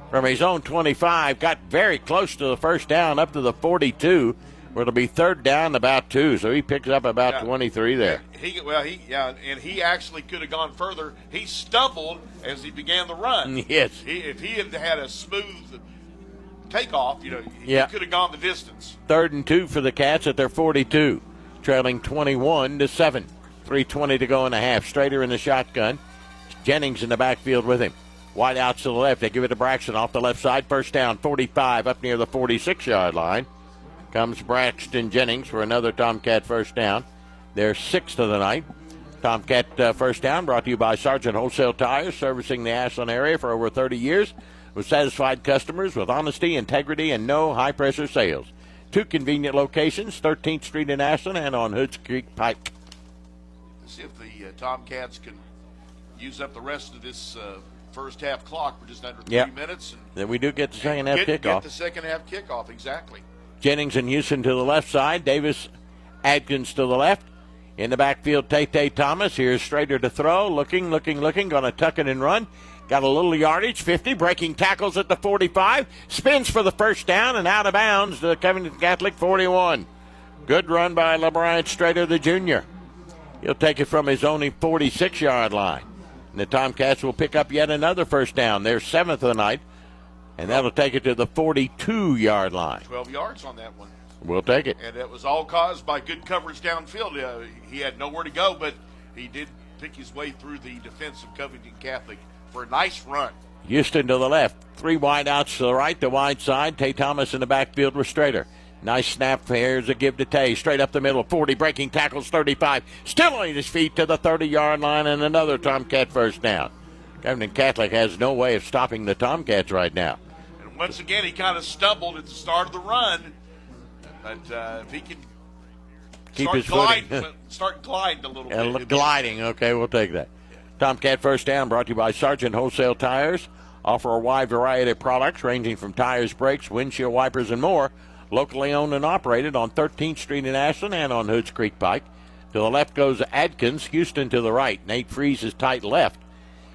from his own 25. Got very close to the first down, up to the 42, where it'll be third down about 2. So he picks up about 23 there. And he actually could have gone further. He stumbled as he began the run. Yes. If he had had a smooth takeoff, he could have gone the distance. 3rd and 2 for the Cats at their 42, trailing 21-7. 3:20 to go in the half. Strader in the shotgun. Jennings in the backfield with him. Wide out to the left. They give it to Braxton off the left side. First down, 45, up near the 46-yard line. Comes Braxton Jennings for another Tomcat first down. Their 6th of the night. Tomcat first down brought to you by Sargent Wholesale Tires, servicing the Ashland area for over 30 years with satisfied customers with honesty, integrity, and no high-pressure sales. 2 convenient locations, 13th Street in Ashland and on Hoods Creek Pike. Let's see if the Tomcats can use up the rest of this first half clock for just under 3 minutes. And then we do get the second half kickoff. Get the second half kickoff, exactly. Jennings and Houston to the left side. Davis, Adkins to the left. In the backfield, Tay Thomas. Here's Strader to throw. Looking. Going to tuck it and run. Got a little yardage, 50. Breaking tackles at the 45. Spins for the first down and out of bounds to the Covington Catholic 41. Good run by LeBryant Strader, the junior. He'll take it from his only 46-yard line. And the Tomcats will pick up yet another first down. Their 7th of the night. And that'll take it to the 42-yard line. 12 yards on that one. We'll take it. And it was all caused by good coverage downfield. He had nowhere to go, but he did pick his way through the defense of Covington Catholic for a nice run. Houston to the left. 3 wide outs to the right, the wide side. Tay Thomas in the backfield with Strader. Nice snap. Here's a give to Tay. Straight up the middle. 40 breaking tackles, 35. Still on his feet to the 30-yard line and another Tomcat first down. Covington Catholic has no way of stopping the Tomcats right now. And once again, he kind of stumbled at the start of the run. But if he can keep his footing. Start gliding a little bit. Gliding, okay, we'll take that. Tomcat first down brought to you by Sargent Wholesale Tires. Offer a wide variety of products ranging from tires, brakes, windshield wipers, and more. Locally owned and operated on 13th Street in Ashland and on Hoods Creek Pike. To the left goes Adkins, Houston to the right. Nate Freeze is tight left.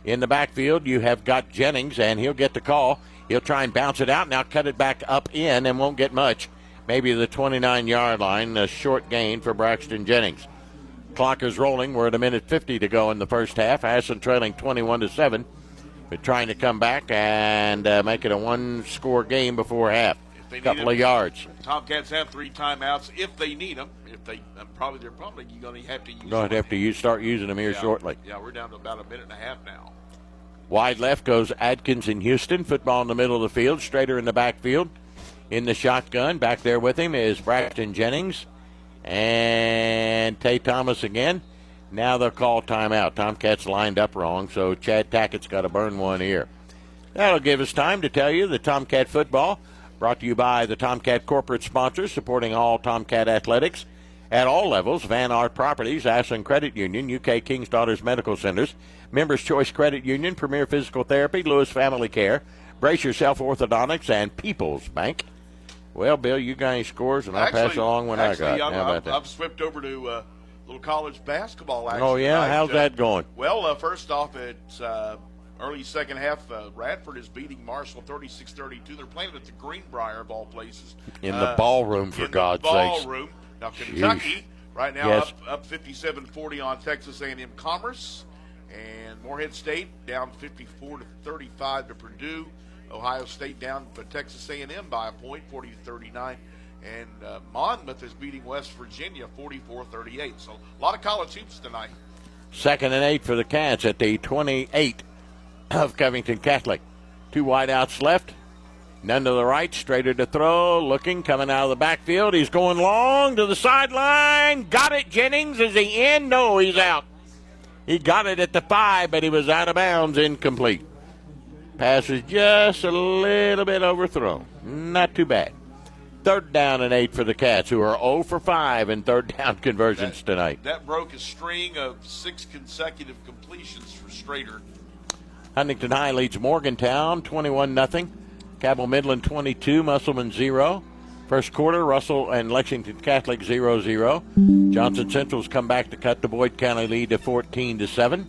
In the backfield, you have got Jennings, and he'll get the call. He'll try and bounce it out, now cut it back up in and won't get much. Maybe the 29-yard line, a short gain for Braxton Jennings. Clock is rolling. We're at 1:50 to go in the first half. Ashland trailing 21-7. But trying to come back and make it a one-score game before half. A couple of yards. Tomcats have 3 timeouts if they need them. If they, they're probably going to have to use them. Going to have to start using them here shortly. Yeah, we're down to about 1.5 minutes now. Wide left goes Adkins in Houston. Football in the middle of the field. Strader in the backfield. In the shotgun, back there with him is Braxton Jennings and Tay Thomas again. Now they'll call timeout. Tomcats lined up wrong, so Chad Tackett's got to burn one here. That'll give us time to tell you the Tomcat football, brought to you by the Tomcat corporate sponsors, supporting all Tomcat athletics at all levels. Van Art Properties, Ashland Credit Union, UK King's Daughters Medical Centers, Members Choice Credit Union, Premier Physical Therapy, Lewis Family Care, Brace Yourself Orthodontics, and People's Bank. Well, Bill, you got any scores, and I'll pass along when I got. I've swept over to little college basketball action. Oh, yeah? tonight. How's that going? Well, first off, it's early second half. Radford is beating Marshall 36-32. They're playing at the Greenbrier, of all places. In the ballroom, for God's sakes. In the ballroom. Now, Kentucky, right now, Yes. up 57-40 on Texas A&M Commerce. And Morehead State down 54-35 to Purdue. Ohio State down to Texas A&M by a point, 40-39. And Monmouth is beating West Virginia 44-38. So a lot of college hoops tonight. 2nd and 8 for the Cats at the 28 of Covington Catholic. 2 wideouts left. None to the right. Straighter to throw. Looking, coming out of the backfield. He's going long to the sideline. Got it, Jennings. Is he in? No, he's out. He got it at the 5, but he was out of bounds, incomplete. Pass is just a little bit overthrown. Not too bad. 3rd down and 8 for the Cats, who are 0 for 5 in 3rd down conversions tonight. That broke a string of 6 consecutive completions for Strader. Huntington High leads Morgantown 21-0. Cabell Midland 22, Musselman 0. First quarter, Russell and Lexington Catholic 0-0. Johnson Central's come back to cut the Boyd County lead to 14-7.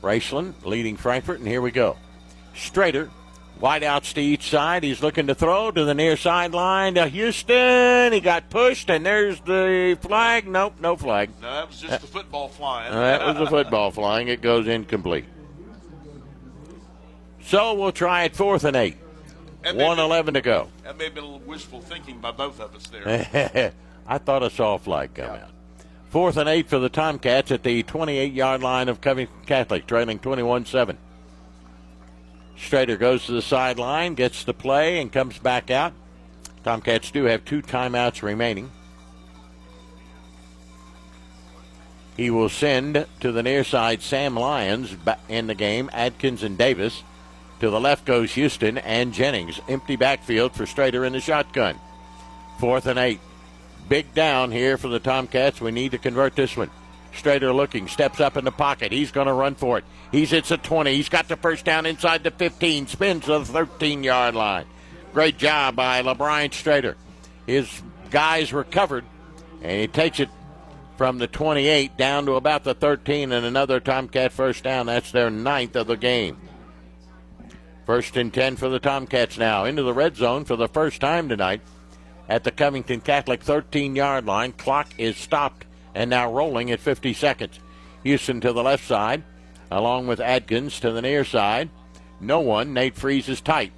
Raceland leading Frankfort, and here we go. Strader, wideouts to each side. He's looking to throw to the near sideline to Houston. He got pushed, and there's the flag. Nope, no flag. No, that was just the football flying. That was the football flying. It goes incomplete. So we'll try it 4th and 8. 1:11 to go. That may have been a little wishful thinking by both of us there. I thought I saw a flag come out. 4th and 8 for the Tomcats at the 28-yard line of Covington Catholic, trailing 21-7. Strader goes to the sideline, gets the play, and comes back out. Tomcats do have 2 timeouts remaining. He will send to the near side Sam Lyons in the game, Adkins and Davis. To the left goes Houston and Jennings. Empty backfield for Strader in the shotgun. 4th and 8. Big down here for the Tomcats. We need to convert this one. Strader looking, steps up in the pocket. He's going to run for it. He's at the 20. He's got the first down inside the 15. Spins to the 13-yard line. Great job by LeBron Strader. His guys recovered, and he takes it from the 28 down to about the 13, and another Tomcat first down. That's their 9th of the game. 1st and 10 for the Tomcats now. Into the red zone for the first time tonight at the Covington Catholic 13-yard line. Clock is stopped and now rolling at 50 seconds. Houston to the left side, along with Adkins to the near side. No one. Nate Freeze is tight.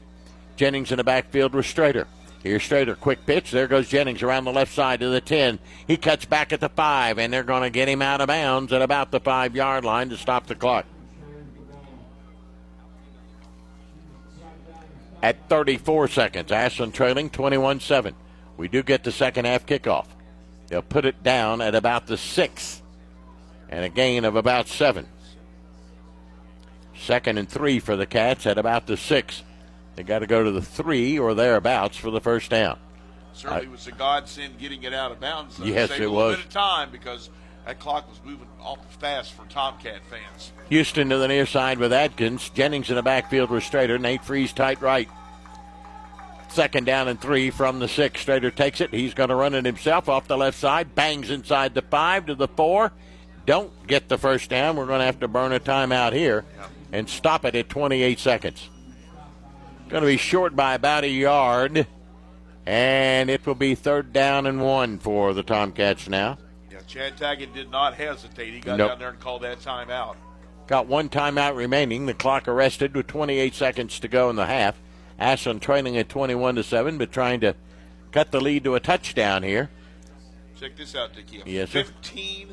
Jennings in the backfield with Strader. Here's Strader. Quick pitch. There goes Jennings around the left side to the 10. He cuts back at the 5, and they're going to get him out of bounds at about the 5-yard line to stop the clock. At 34 seconds, Ashland trailing 21-7. We do get the second half kickoff. They'll put it down at about the 6 and a gain of about 7. 2nd and 3 for the Cats at about the 6. They got to go to the 3 or thereabouts for the first down. Certainly was a godsend getting it out of bounds. Yes, saved it a little was. bit of time because that clock was moving awful fast for Tomcat fans. Houston to the near side with Adkins. Jennings in the backfield with Strader. Nate Freeze tight right. 2nd down and 3 from the 6. Strader takes it. He's going to run it himself off the left side. Bangs inside the 5 to the 4. Don't get the first down. We're going to have to burn a timeout here and stop it at 28 seconds. Going to be short by about a yard, and it will be 3rd down and 1 for the Tomcats now. Yeah, Chad Taggett did not hesitate. He got Nope. down there and called that timeout. Got 1 timeout remaining. The clock arrested with 28 seconds to go in the half. Ashland trailing at 21-7, but trying to cut the lead to a touchdown here. Check this out, Dickie. Yes, sir. 15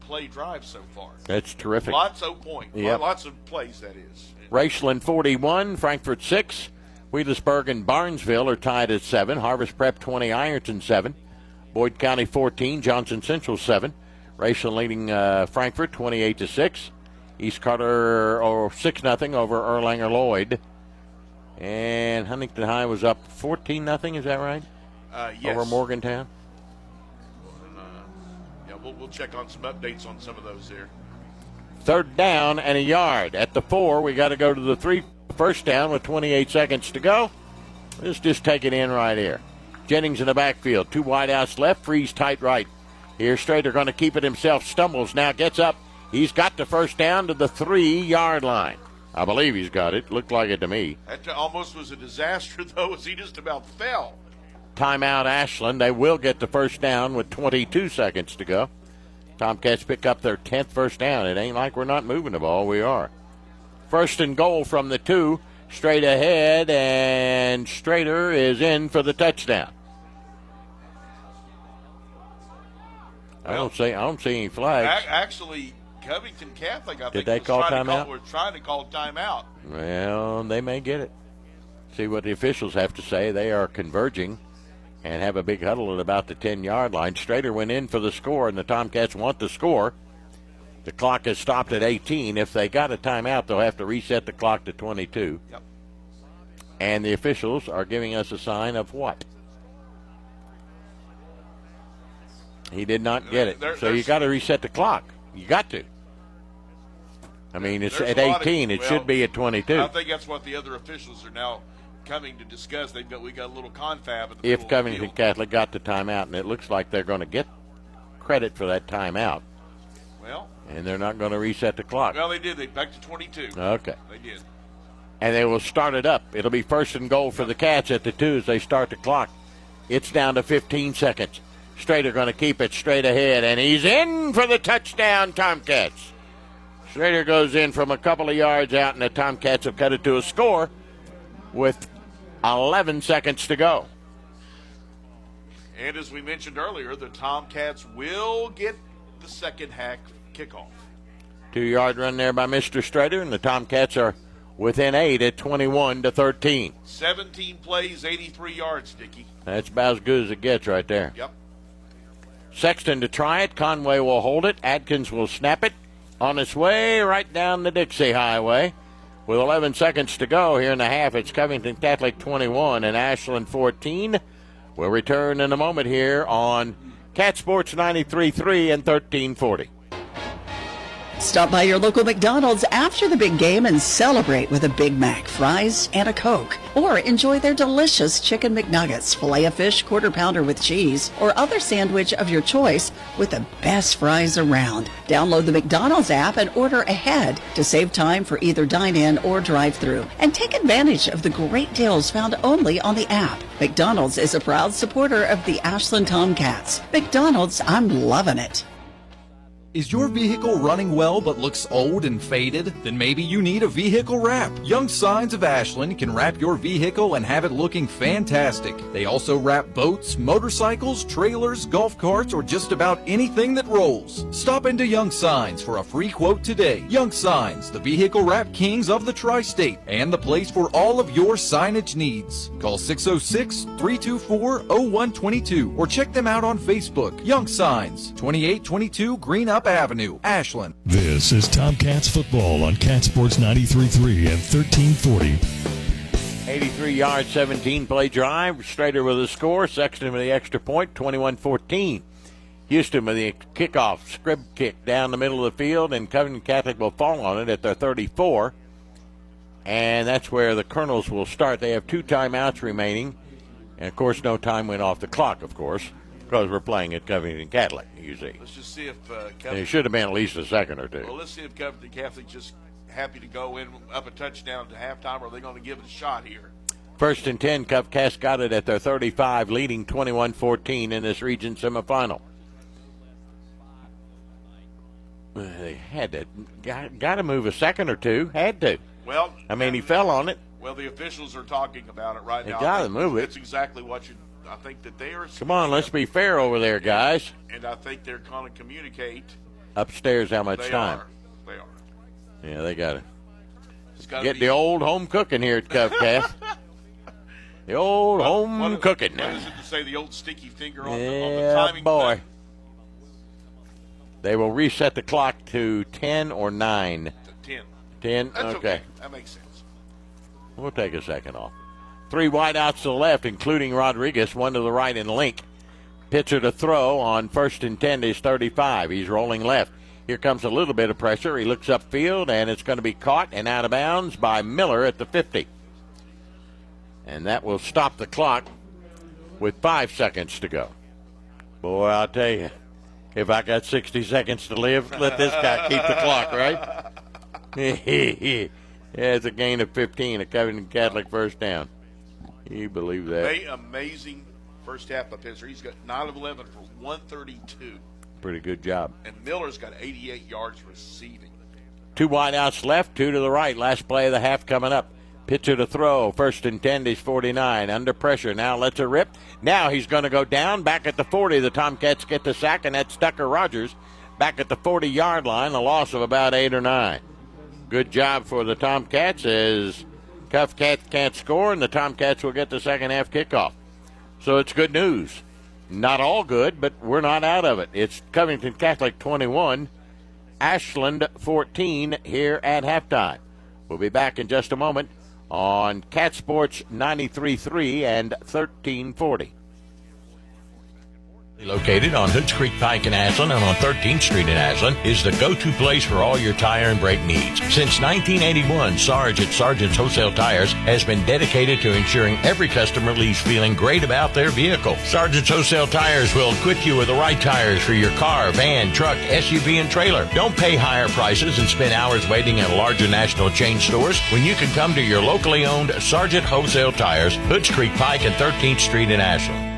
play drives so far. That's terrific. Lots of points. Yep. Lots of plays, that is. Raceland 41, Frankfort 6. Wheelersburg and Barnesville are tied at 7. Harvest Prep 20, Ironton 7. Boyd County 14, Johnson Central 7. Raceland leading Frankfort 28-6. East Carter 6-0 over Erlanger Lloyd. And Huntington High was up 14-0, is that right? Yes. Over Morgantown. Yeah, we'll check on some updates on some of those there. 3rd down and a yard. At the 4, we got to go to the 3. First down with 28 seconds to go. Let's just take it in right here. Jennings in the backfield. 2 wideouts left. Freeze tight right. Here's Strader going to keep it himself. Stumbles now, gets up. He's got the first down to the 3-yard line. I believe he's got it. Looked like it to me. That almost was a disaster, though, as he just about fell. Timeout Ashland. They will get the first down with 22 seconds to go. Tomcats pick up their 10th first down. It ain't like we're not moving the ball. We are. First and goal from the 2. Straight ahead, and Strader is in for the touchdown. I don't see any flags. Actually, Covington Catholic, I think, they call timeout? We're trying to call timeout. Well, they may get it. See what the officials have to say. They are converging and have a big huddle at about the 10-yard line. Strader went in for the score, and the Tomcats want the score. The clock is stopped at 18. If they got a timeout, they'll have to reset the clock to 22. Yep. And the officials are giving us a sign of what? He did not get it. So you got to reset the clock. You got to. I mean, it's at 18. It should be at 22. I think that's what the other officials are now coming to discuss. We got a little confab at the if Covington Catholic got the timeout, and it looks like they're going to get credit for that timeout. Well. And they're not going to reset the clock. Well, they did. They back to 22. Okay. They did. And they will start it up. It'll be first and goal for the Cats at the 2 as they start the clock. It's down to 15 seconds. Strader going to keep it straight ahead, and he's in for the touchdown, Tomcats. Strader goes in from a couple of yards out, and the Tomcats have cut it to a score with 11 seconds to go. And as we mentioned earlier, the Tomcats will get the second half kickoff. 2-yard run there by Mr. Strader, and the Tomcats are within 8 at 21-13. 17 plays, 83 yards, Dickie. That's about as good as it gets right there. Yep. Sexton to try it. Conway will hold it. Adkins will snap it. On its way right down the Dixie Highway. With 11 seconds to go here in the half, it's Covington Catholic 21 and Ashland 14. We'll return in a moment here on Cat Sports 93.3 and 1340. Stop by your local McDonald's after the big game and celebrate with a Big Mac, fries, and a Coke. Or enjoy their delicious chicken McNuggets, Filet-O-Fish, Quarter Pounder with cheese, or other sandwich of your choice with the best fries around. Download the McDonald's app and order ahead to save time for either dine-in or drive-thru. And take advantage of the great deals found only on the app. McDonald's is a proud supporter of the Ashland Tomcats. McDonald's, I'm loving it. Is your vehicle running well but looks old and faded? Then maybe you need a vehicle wrap. Young Signs of Ashland can wrap your vehicle and have it looking fantastic. They also wrap boats, motorcycles, trailers, golf carts, or just about anything that rolls. Stop into Young Signs for a free quote today. Young Signs, the vehicle wrap kings of the tri-state and the place for all of your signage needs. Call 606-324-0122 or check them out on Facebook. Young Signs, 2822 Green Up Avenue, Ashland. This is Tomcats football on Cat Sports 93.3 and 1340. 83-yard, 17-play drive. Strader with a score. Sexton with the extra point, 21-14. Houston with the kickoff, scrib kick down the middle of the field, and Covington Catholic will fall on it at their 34. And that's where the Colonels will start. They have 2 timeouts remaining. And, of course, no time went off the clock, of course, because we're playing at Covington Catholic, you see. Let's just see if it should have been at least a second or two. Well, let's see if Covington Catholic just happy to go in up a touchdown to halftime, or are they going to give it a shot here? First and 10, Covcats got it at their 35, leading 21-14 in this region semifinal. They had to, got to move a second or two, had to. Well, I mean, he fell on it. Well, the officials are talking about it right now. They got to move it. That's exactly what I think that they are. Come on, let's be fair over there, guys. And I think they're going to communicate. Upstairs, how much time? They are. Yeah, they got to get the old home cooking here at Covcats. The old home cooking. What is it to say, the old sticky finger on the timing? Boy. Thing? They will reset the clock to 10 or 9. 10. 10? That's okay. That makes sense. We'll take a second off. 3 wideouts to the left, including Rodriguez, 1 to the right and Link. Pitcher to throw on first and 10 is 35. He's rolling left. Here comes a little bit of pressure. He looks upfield, and it's going to be caught and out of bounds by Miller at the 50. And that will stop the clock with 5 seconds to go. Boy, I'll tell you, If I got 60 seconds to live, let this guy keep the clock, right? Yeah, it's a gain of 15, a Covington Catholic first down. You believe that? Amazing first half of history. He's got 9 of 11 for 132. Pretty good job. And Miller's got 88 yards receiving. 2 wideouts left, 2 to the right. Last play of the half coming up. Pitcher to throw. First and 10, he's 49. Under pressure. Now lets it rip. Now he's going to go down. Back at the 40. The Tomcats get the sack, and that's Tucker Rogers back at the 40-yard line. A loss of about 8 or 9. Good job for the Tomcats as Covington can't score, and the Tomcats will get the second half kickoff. So it's good news. Not all good, but we're not out of it. It's Covington Catholic 21, Ashland 14 here at halftime. We'll be back in just a moment on Cat Sports 93.3 and 1340. Located on Hoods Creek Pike in Ashland and on 13th Street in Ashland is the go-to place for all your tire and brake needs. Since 1981, Sarge at Sargent's Wholesale Tires has been dedicated to ensuring every customer leaves feeling great about their vehicle. Sargent's Wholesale Tires will equip you with the right tires for your car, van, truck, SUV, and trailer. Don't pay higher prices and spend hours waiting at larger national chain stores when you can come to your locally owned Sargent Wholesale Tires, Hoods Creek Pike and 13th Street in Ashland.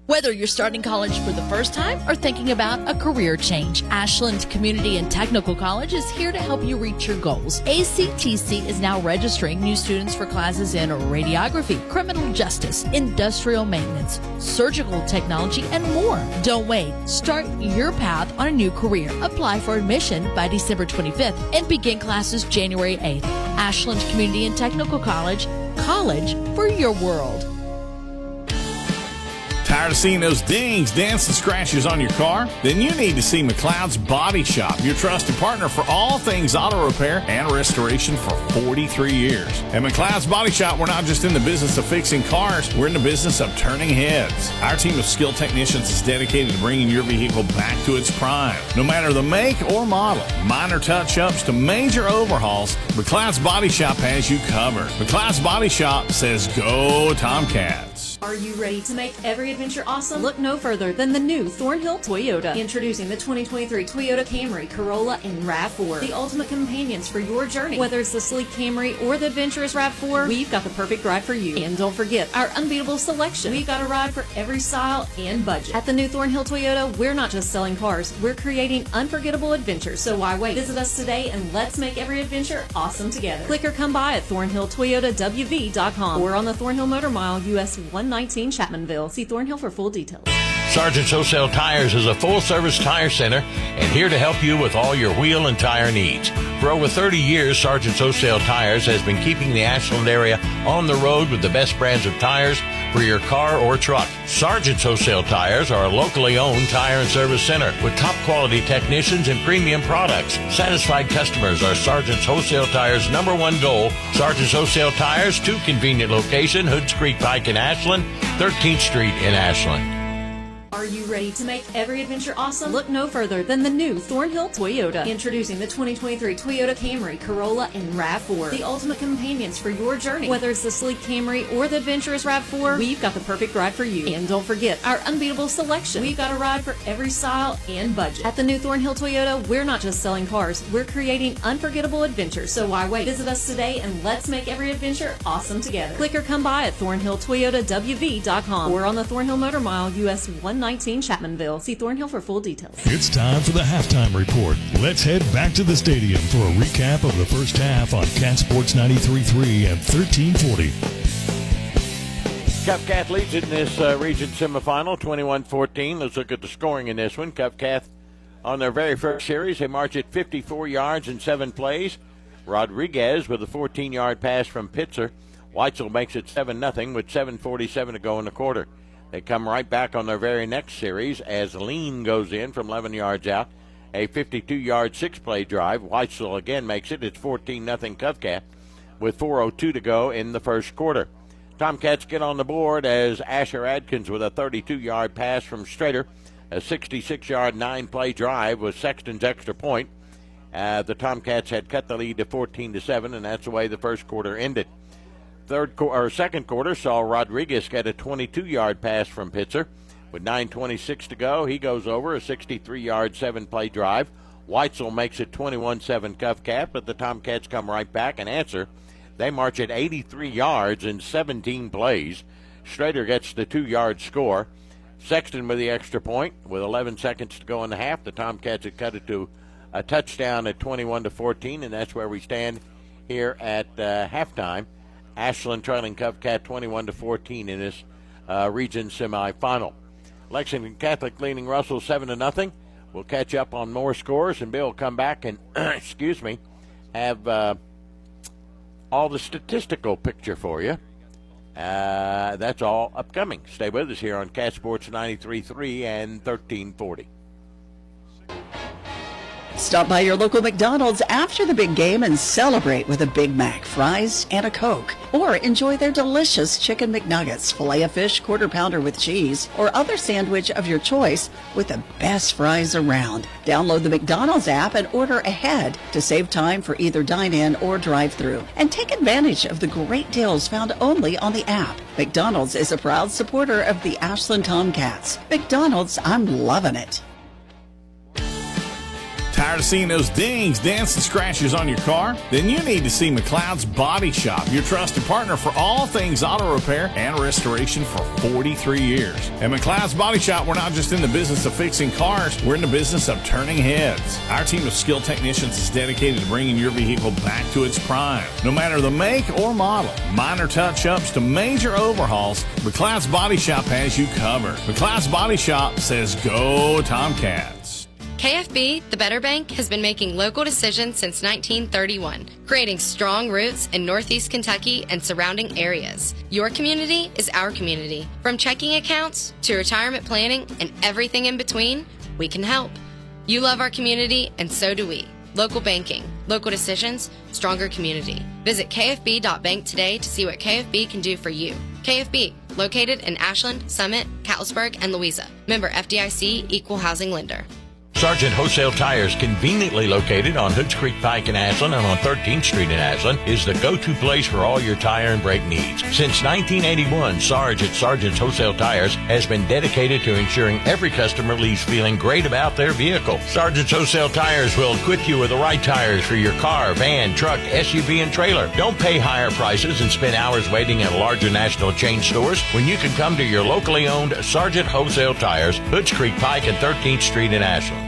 Whether you're starting college for the first time or thinking about a career change, Ashland Community and Technical College is here to help you reach your goals. ACTC is now registering new students for classes in radiography, criminal justice, industrial maintenance, surgical technology, and more. Don't wait. Start your path on a new career. Apply for admission by December 25th and begin classes January 8th. Ashland Community and Technical College for your world. Tired of seeing those dings, dents, and scratches on your car? Then you need to see McLeod's Body Shop, your trusted partner for all things auto repair and restoration for 43 years. At McLeod's Body Shop, we're not just in the business of fixing cars, we're in the business of turning heads. Our team of skilled technicians is dedicated to bringing your vehicle back to its prime. No matter the make or model, minor touch-ups to major overhauls, McLeod's Body Shop has you covered. McLeod's Body Shop says go Tomcats. Are you ready to make every adventure awesome? Look no further than the new Thornhill Toyota. Introducing the 2023 Toyota Camry, Corolla, and RAV4. The ultimate companions for your journey. Whether it's the sleek Camry or the adventurous RAV4, we've got the perfect ride for you. And don't forget our unbeatable selection. We've got a ride for every style and budget. At the new Thornhill Toyota, we're not just selling cars, we're creating unforgettable adventures. So why wait? Visit us today and let's make every adventure awesome together. Click or come by at ThornhillToyotaWV.com or on the Thornhill Motor Mile, US 119 Chapmanville. See Thornhill for full details. Sargent's Wholesale Tires is a full-service tire center and here to help you with all your wheel and tire needs. For over 30 years, Sargent's Wholesale Tires has been keeping the Ashland area on the road with the best brands of tires for your car or truck. Sargent's Wholesale Tires are a locally owned tire and service center with top-quality technicians and premium products. Satisfied customers are Sargent's Wholesale Tires' #1 goal. Sargent's Wholesale Tires, 2 convenient locations, Hoods Creek Pike in Ashland, 13th Street in Ashland. Are you ready to make every adventure awesome? Look no further than the new Thornhill Toyota. Introducing the 2023 Toyota Camry, Corolla, and RAV4. The ultimate companions for your journey. Whether it's the sleek Camry or the adventurous RAV4, we've got the perfect ride for you. And don't forget our unbeatable selection. We've got a ride for every style and budget. At the new Thornhill Toyota, we're not just selling cars, we're creating unforgettable adventures. So why wait? Visit us today and let's make every adventure awesome together. Click or come by at ThornhillToyotaWV.com or on the Thornhill Motor Mile, US 119 Chapmanville. See Thornhill for full details. It's time for the halftime report. Let's head back to the stadium for a recap of the first half on Cat Sports 93.3 and 1340. Covington leads in this region semifinal, 21-14. Let's look at the scoring in this one. Covington on their very first series, they march at 54 yards in 7 plays. Rodriguez with a 14-yard pass from Pitzer. Weitzel makes it 7-0 with 7:47 to go in the quarter. They come right back on their very next series as Lean goes in from 11 yards out. A 52-yard 6-play drive. Weitzel again makes it. It's 14-0 Covington with 4:02 to go in the first quarter. Tomcats get on the board as Asher Adkins with a 32-yard pass from Strader. A 66-yard 9-play drive was Sexton's extra point. The Tomcats had cut the lead to 14-7, and that's the way the first quarter ended. Second quarter saw Rodriguez get a 22-yard pass from Pitzer. With 9:26 to go, he goes over a 63-yard, 7-play drive. Weitzel makes it 21-7 Covcat, but the Tomcats come right back and answer. They march at 83 yards in 17 plays. Strader gets the 2-yard score. Sexton with the extra point. With 11 seconds to go in the half, the Tomcats had cut it to a touchdown at 21-14, and that's where we stand here at halftime. Ashland trailing Covcat 21-14 in this region semifinal. Lexington Catholic leading Russell 7-0. We'll catch up on more scores, and Bill will come back and, have all the statistical picture for you. That's all upcoming. Stay with us here on Cat Sports 93.3 and 1340. Stop by your local McDonald's after the big game and celebrate with a Big Mac, fries, and a Coke. Or enjoy their delicious Chicken McNuggets, Filet-O-Fish, Quarter Pounder with cheese, or other sandwich of your choice with the best fries around. Download the McDonald's app and order ahead to save time for either dine-in or drive-thru. And take advantage of the great deals found only on the app. McDonald's is a proud supporter of the Ashland Tomcats. McDonald's, I'm loving it. Tired of seeing those dings, dents, and scratches on your car? Then you need to see McLeod's Body Shop, your trusted partner for all things auto repair and restoration for 43 years. At McLeod's Body Shop, we're not just in the business of fixing cars, we're in the business of turning heads. Our team of skilled technicians is dedicated to bringing your vehicle back to its prime. No matter the make or model, minor touch-ups to major overhauls, McLeod's Body Shop has you covered. McLeod's Body Shop says go Tomcats. KFB, the Better Bank, has been making local decisions since 1931, creating strong roots in Northeast Kentucky and surrounding areas. Your community is our community. From checking accounts to retirement planning and everything in between, we can help. You love our community, and so do we. Local banking, local decisions, stronger community. Visit kfb.bank today to see what KFB can do for you. KFB, located in Ashland, Summit, Catlettsburg, and Louisa. Member FDIC, Equal Housing Lender. Sargent Wholesale Tires, conveniently located on Hoods Creek Pike in Ashland and on 13th Street in Ashland, is the go-to place for all your tire and brake needs. Since 1981, Sarge at Sargent's Wholesale Tires has been dedicated to ensuring every customer leaves feeling great about their vehicle. Sargent's Wholesale Tires will equip you with the right tires for your car, van, truck, SUV, and trailer. Don't pay higher prices and spend hours waiting at larger national chain stores when you can come to your locally owned Sargent Wholesale Tires, Hoods Creek Pike and 13th Street in Ashland.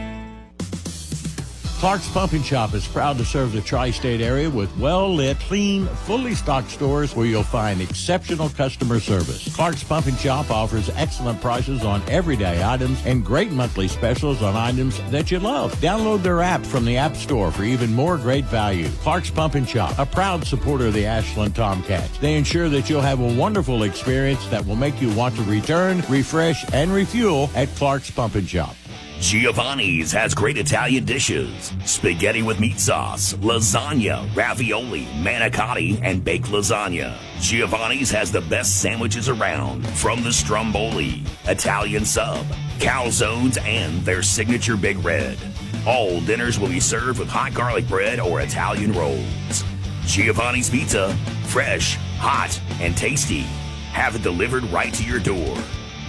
Clark's Pumping Shop is proud to serve the tri-state area with well-lit, clean, fully stocked stores where you'll find exceptional customer service. Clark's Pumping Shop offers excellent prices on everyday items and great monthly specials on items that you love. Download their app from the App Store for even more great value. Clark's Pumping Shop, a proud supporter of the Ashland Tomcats. They ensure that you'll have a wonderful experience that will make you want to return, refresh, and refuel at Clark's Pumping Shop. Giovanni's has great Italian dishes. Spaghetti with meat sauce, lasagna, ravioli, manicotti, and baked lasagna. Giovanni's has the best sandwiches around, from the stromboli, Italian sub, calzones, and their signature Big Red. All dinners will be served with hot garlic bread or Italian rolls. Giovanni's Pizza, fresh, hot, and tasty. Have it delivered right to your door.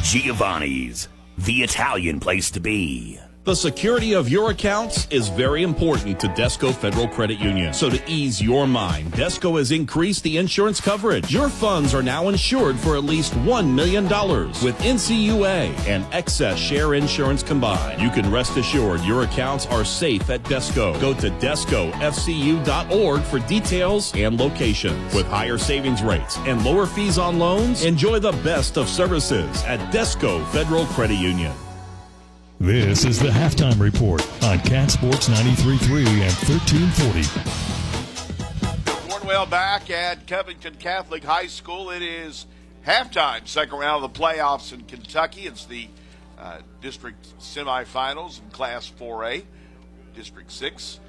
Giovanni's, the Italian place to be. The security of your accounts is very important to Desco Federal Credit Union. So to ease your mind, Desco has increased the insurance coverage. Your funds are now insured for at least $1 million with NCUA and excess share insurance combined. You can rest assured your accounts are safe at Desco. Go to DescoFCU.org for details and locations. With higher savings rates and lower fees on loans, enjoy the best of services at Desco Federal Credit Union. This is the Halftime Report on Cat Sports 93.3 and 1340. Cornwell back at Covington Catholic High School. It is halftime, second round of the playoffs in Kentucky. It's the district semifinals in Class 4A, District 6.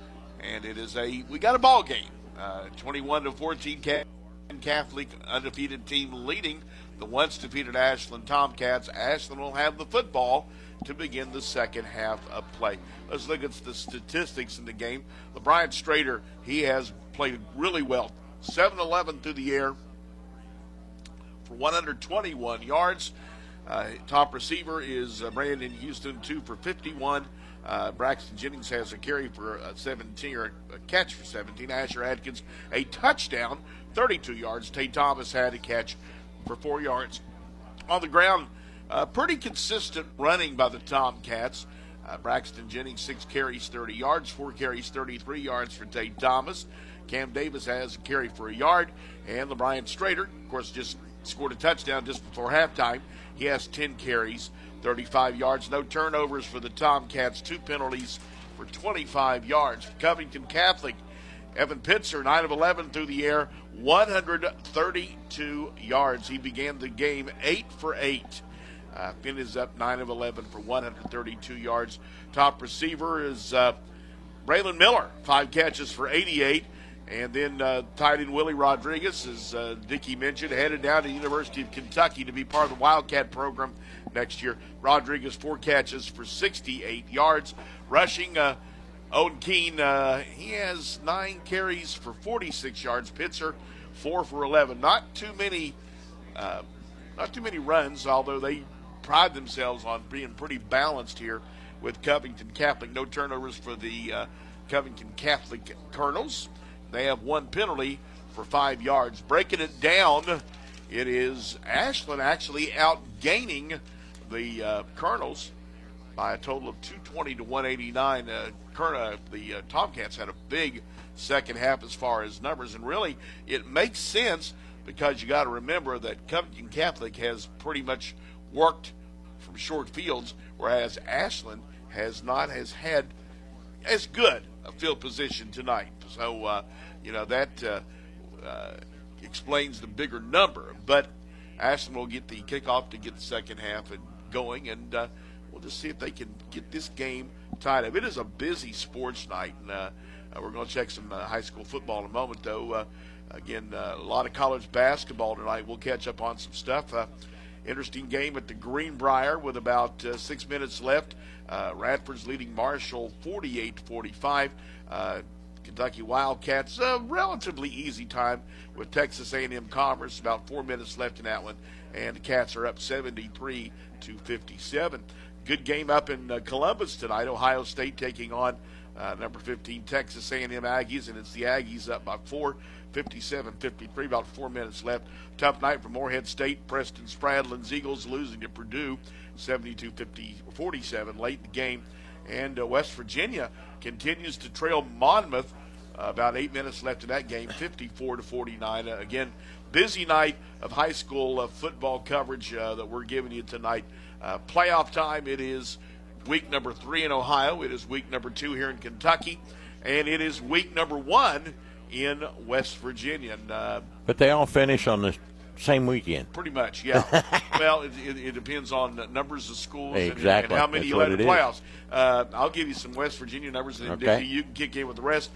And it is we got a ball game. 21-14 Catholic undefeated team leading the once defeated Ashland Tomcats. Ashland will have the football to begin the second half of play. Let's look at the statistics in the game. LeBron Strader, he has played really well. 7-11 through the air for 121 yards. Top receiver is Brandon Houston, 2 for 51. Braxton Jennings has a carry for 17, or a catch for 17. Asher Adkins, a touchdown, 32 yards. Tate Thomas had a catch for 4 yards. On the ground, pretty consistent running by the Tomcats. Braxton Jennings, 6 carries, 30 yards, 4 carries, 33 yards for Tate Thomas. Cam Davis has a carry for a yard, and LeBrian Strader, of course, just scored a touchdown just before halftime. He has 10 carries, 35 yards. No turnovers for the Tomcats, 2 penalties for 25 yards. For Covington Catholic, Evan Pitzer, 9 of 11 through the air, 132 yards. He began the game 8 for 8. Finishes up 9 of 11 for 132 yards. Top receiver is Braylon Miller, 5 catches for 88. And then tight end Willie Rodriguez, as Dickie mentioned, headed down to the University of Kentucky to be part of the Wildcat program next year. Rodriguez, 4 catches for 68 yards. Rushing, Owen Keene, he has 9 carries for 46 yards. Pitzer, 4 for 11. Not too many runs, although they pride themselves on being pretty balanced here with Covington Catholic. No turnovers for the Covington Catholic Colonels. They have 1 penalty for 5 yards. Breaking it down, it is Ashland actually outgaining the Colonels by a total of 220 to 189. The Tomcats had a big second half as far as numbers, and really it makes sense because you got to remember that Covington Catholic has pretty much worked from short fields, whereas Ashland has had as good a field position tonight. So, that explains the bigger number. But Ashland will get the kickoff to get the second half going, and we'll just see if they can get this game tied up. It is a busy sports night, and we're going to check some high school football in a moment, though. Again, a lot of college basketball tonight. We'll catch up on some stuff. Interesting game at the Greenbrier with about 6 minutes left. Radford's leading Marshall 48-45. Kentucky Wildcats, a relatively easy time with Texas A&M Commerce. About 4 minutes left in that one, and the Cats are up 73-57. Good game up in Columbus tonight. Ohio State taking on number 15 Texas A&M Aggies, and it's the Aggies up by 4, 57-53. About 4 minutes left. Tough night for Morehead State. Preston Stradlin's Eagles losing to Purdue 72-47 late in the game. And West Virginia continues to trail Monmouth. About 8 minutes left in that game, 54-49. Again, busy night of high school football coverage that we're giving you tonight. Playoff time, it is week number 3 in Ohio. It is week number 2 here in Kentucky. And it is week number 1 in West Virginia. And, but they all finish on the same weekend. Pretty much, yeah. Well, it depends on the numbers of schools exactly. and how many you let in the playoffs. I'll give you some West Virginia numbers, and okay. You can kick in with the rest.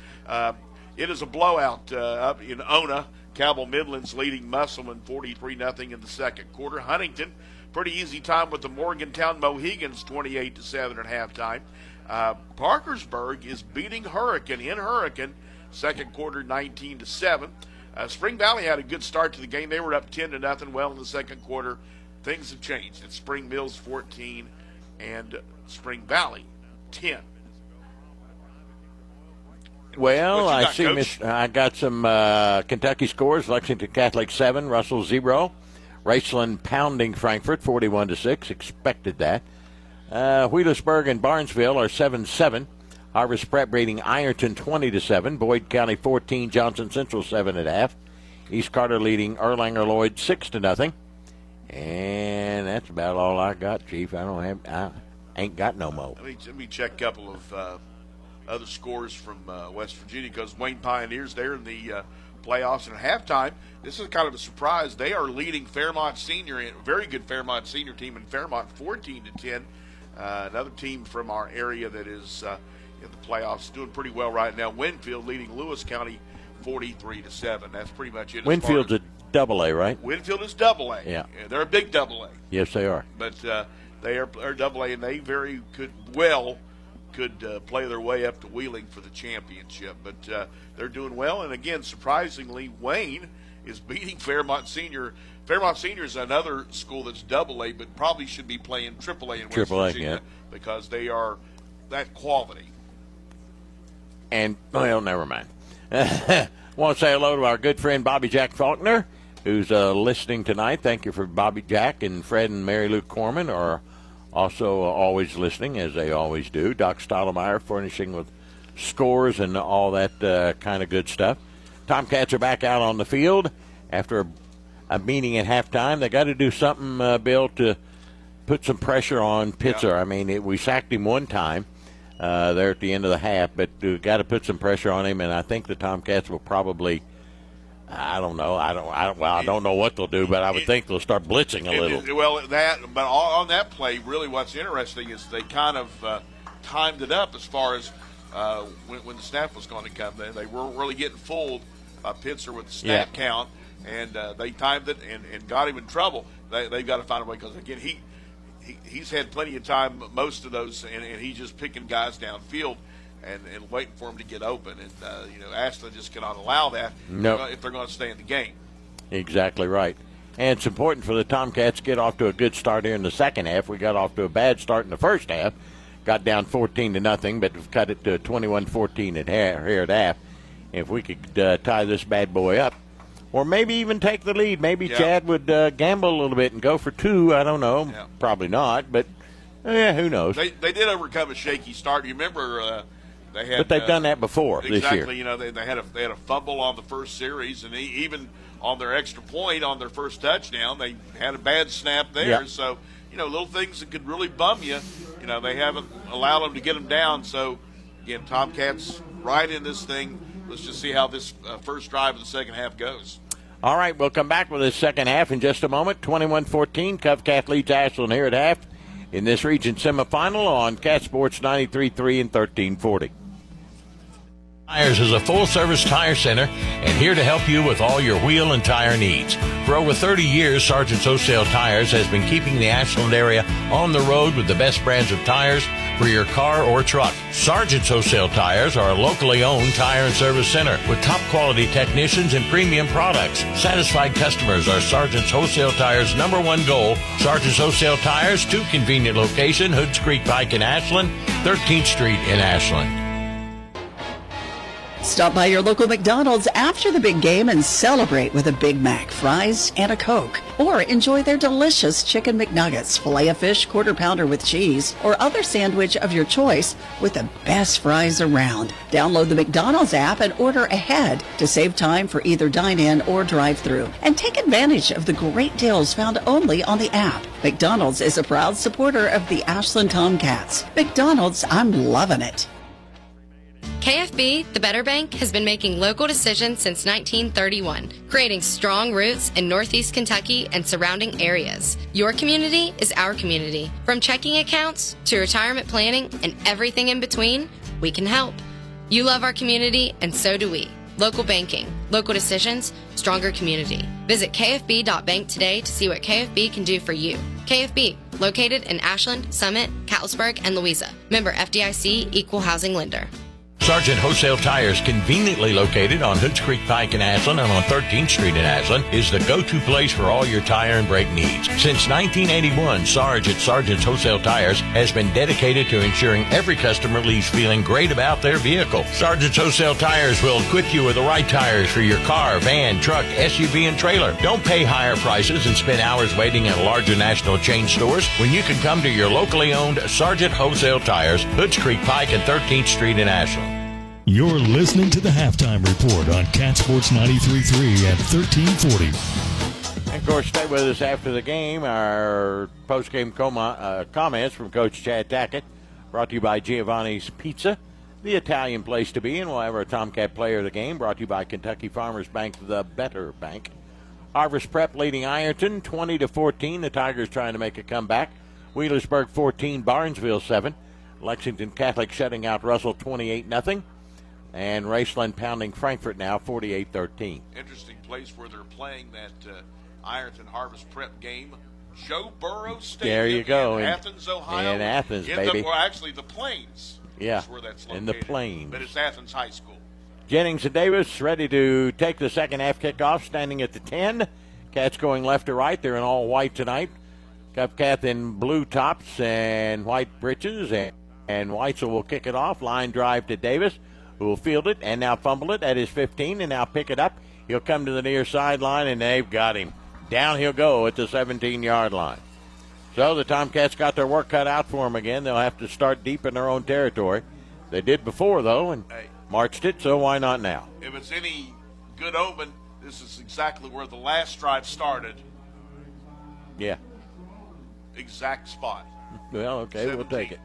It is a blowout up in Ona. Cabell Midland's leading Musselman 43-0 in the second quarter. Huntington, pretty easy time with the Morgantown Mohegans 28-7 at halftime. Parkersburg is beating Hurricane in Hurricane, second quarter 19-7. Spring Valley had a good start to the game. They were up 10-0. Well, in the second quarter, things have changed. It's Spring Mills 14 and Spring Valley 10. Well, I got some Kentucky scores. Lexington Catholic 7, Russell 0. Raceland pounding Frankfort 41-6. Expected that. Wheelersburg and Barnesville are 7-7. Harvest Prep beating Ironton 20-7. Boyd County 14, Johnson Central 7.5. East Carter leading Erlanger Lloyd 6-0. And that's about all I got, Chief. I ain't got no more. Let me check a couple of other scores from West Virginia, because Wayne Pioneers, they're in the playoffs, and at halftime, this is kind of a surprise. They are leading Fairmont Senior, a very good Fairmont Senior team in Fairmont 14-10. Another team from our area that is in the playoffs, doing pretty well right now. Winfield leading Lewis County 43-7. That's pretty much it. Winfield's a double-A, right? Winfield is double-A. Yeah. They're a big double-A. Yes, they are. But they are double-A, and they could play their way up to Wheeling for the championship. But they're doing well. And, again, surprisingly, Wayne is beating Fairmont Senior Fairmont Senior is another school that's AA, but probably should be playing AAA in West Virginia because they are that quality. And, well, never mind. Want to say hello to our good friend Bobby Jack Faulkner, who's listening tonight. Thank you for Bobby Jack, and Fred and Mary Lou Corman are also always listening, as they always do. Doc Stottlemyre furnishing with scores and all that kind of good stuff. Tomcats are back out on the field after a meeting at halftime. They got to do something, Bill, to put some pressure on Pitzer. Yeah. I mean, we sacked him one time there at the end of the half, but we got to put some pressure on him, and I think the Tomcats will probably, I don't know. I don't know what they'll do, but I would think they'll start blitzing a little. But on that play, really what's interesting is they kind of timed it up as far as when the snap was going to come. They weren't really getting fooled by Pitzer with the snap count, and they timed it and got him in trouble. They've got to find a way because, again, he's had plenty of time, most of those, and he's just picking guys downfield and waiting for him to get open. And, Ashland just cannot allow that if they're going to stay in the game. Exactly right. And it's important for the Tomcats to get off to a good start here in the second half. We got off to a bad start in the first half, got down 14-0, but we've cut it to 21-14 here at half. If we could tie this bad boy up, or maybe even take the lead. Maybe Chad would gamble a little bit and go for two. I don't know. Yeah. Probably not, but who knows? They did overcome a shaky start. You remember they had. But they've done that before this year. Exactly. They had a fumble on the first series, and even on their extra point on their first touchdown, they had a bad snap there. Yep. So little things that could really bum you. They haven't allowed them to get them down. So again, Tomcats right in this thing. Let's just see how this first drive of the second half goes. All right, we'll come back with this second half in just a moment. 21-14, Covcat leads Ashland here at half in this region semifinal on Cat Sports 93.3 and 1340. Tires is a full-service tire center and here to help you with all your wheel and tire needs. For over 30 years, Sargent's Wholesale Tires has been keeping the Ashland area on the road with the best brands of tires for your car or truck. Sargent's Wholesale Tires are a locally owned tire and service center with top-quality technicians and premium products. Satisfied customers are Sargent's Wholesale Tires' #1 goal. Sargent's Wholesale Tires, 2 convenient locations, Hoods Creek Pike in Ashland, 13th Street in Ashland. Stop by your local McDonald's after the big game and celebrate with a Big Mac, fries, and a Coke. Or enjoy their delicious Chicken McNuggets, Filet-O-Fish, Quarter Pounder with cheese, or other sandwich of your choice with the best fries around. Download the McDonald's app and order ahead to save time for either dine-in or drive-thru. And take advantage of the great deals found only on the app. McDonald's is a proud supporter of the Ashland Tomcats. McDonald's, I'm loving it. KFB, the Better Bank, has been making local decisions since 1931, creating strong roots in Northeast Kentucky and surrounding areas. Your community is our community. From checking accounts to retirement planning and everything in between, we can help. You love our community, and so do we. Local banking, local decisions, stronger community. Visit kfb.bank today to see what KFB can do for you. KFB, located in Ashland, Summit, Catlettsburg, and Louisa. Member FDIC, Equal Housing Lender. Sargent Wholesale Tires, conveniently located on Hoods Creek Pike in Ashland and on 13th Street in Ashland, is the go-to place for all your tire and brake needs. Since 1981, Sargent's Wholesale Tires has been dedicated to ensuring every customer leaves feeling great about their vehicle. Sargent's Wholesale Tires will equip you with the right tires for your car, van, truck, SUV, and trailer. Don't pay higher prices and spend hours waiting at larger national chain stores when you can come to your locally owned Sargent Wholesale Tires, Hoods Creek Pike and 13th Street in Ashland. You're listening to the Halftime Report on Cat Sports 93.3 and 1340. And of course, stay with us after the game. Our post-game comments from Coach Chad Tackett, brought to you by Giovanni's Pizza, the Italian place to be, and we'll have our Tomcat Player of the Game, brought to you by Kentucky Farmers Bank, the Better Bank. Harvest Prep leading Ironton 20-14. The Tigers trying to make a comeback. Wheelersburg 14, Barnesville 7. Lexington Catholic shutting out Russell 28-0. And Raceland pounding Frankfort now 48-13. Interesting place where they're playing that Ironton Harvest Prep game. Joe Burrow Stadium. There you go. In Athens, Ohio. In Athens, baby. Well, actually, the Plains. Yeah, is where that's located. in the Plains. But it's Athens High School. Jennings and Davis ready to take the second half kickoff, standing at the 10. Cats going left to right. They're in all white tonight. Covington in blue tops and white breeches. And Weitzel will kick it off. Line drive to Davis, who will field it and now fumble it at his 15 and now pick it up. He'll come to the near sideline, and they've got him. Down he'll go at the 17-yard line. So the Tomcats got their work cut out for them again. They'll have to start deep in their own territory. They did before, though, and marched it, so why not now? If it's any good omen, this is exactly where the last drive started. Yeah. Exact spot. Well, okay, 17. we'll take it.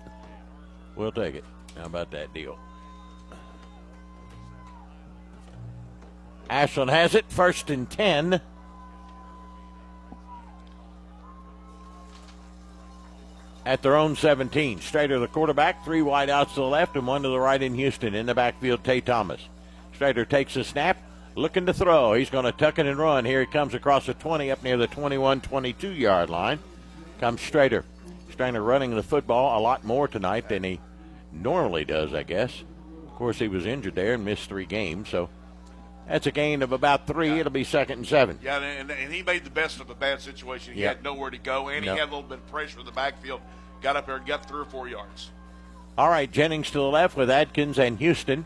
We'll take it. How about that deal? Ashland has it, 1st and 10. At their own 17. Strader, the quarterback, 3 wide outs to the left and 1 to the right in Houston. In the backfield, Tay Thomas. Strader takes a snap, looking to throw. He's going to tuck it and run. Here he comes across the 20 up near the 21, 22-yard line. Comes Strader. Strader running the football a lot more tonight than he normally does, I guess. Of course, he was injured there and missed 3 games, so that's a gain of about 3. Yeah. It'll be 2nd and 7. Yeah, and he made the best of a bad situation. He had nowhere to go, and he had a little bit of pressure in the backfield. Got up there and got 3 or 4 yards. All right, Jennings to the left with Adkins and Houston.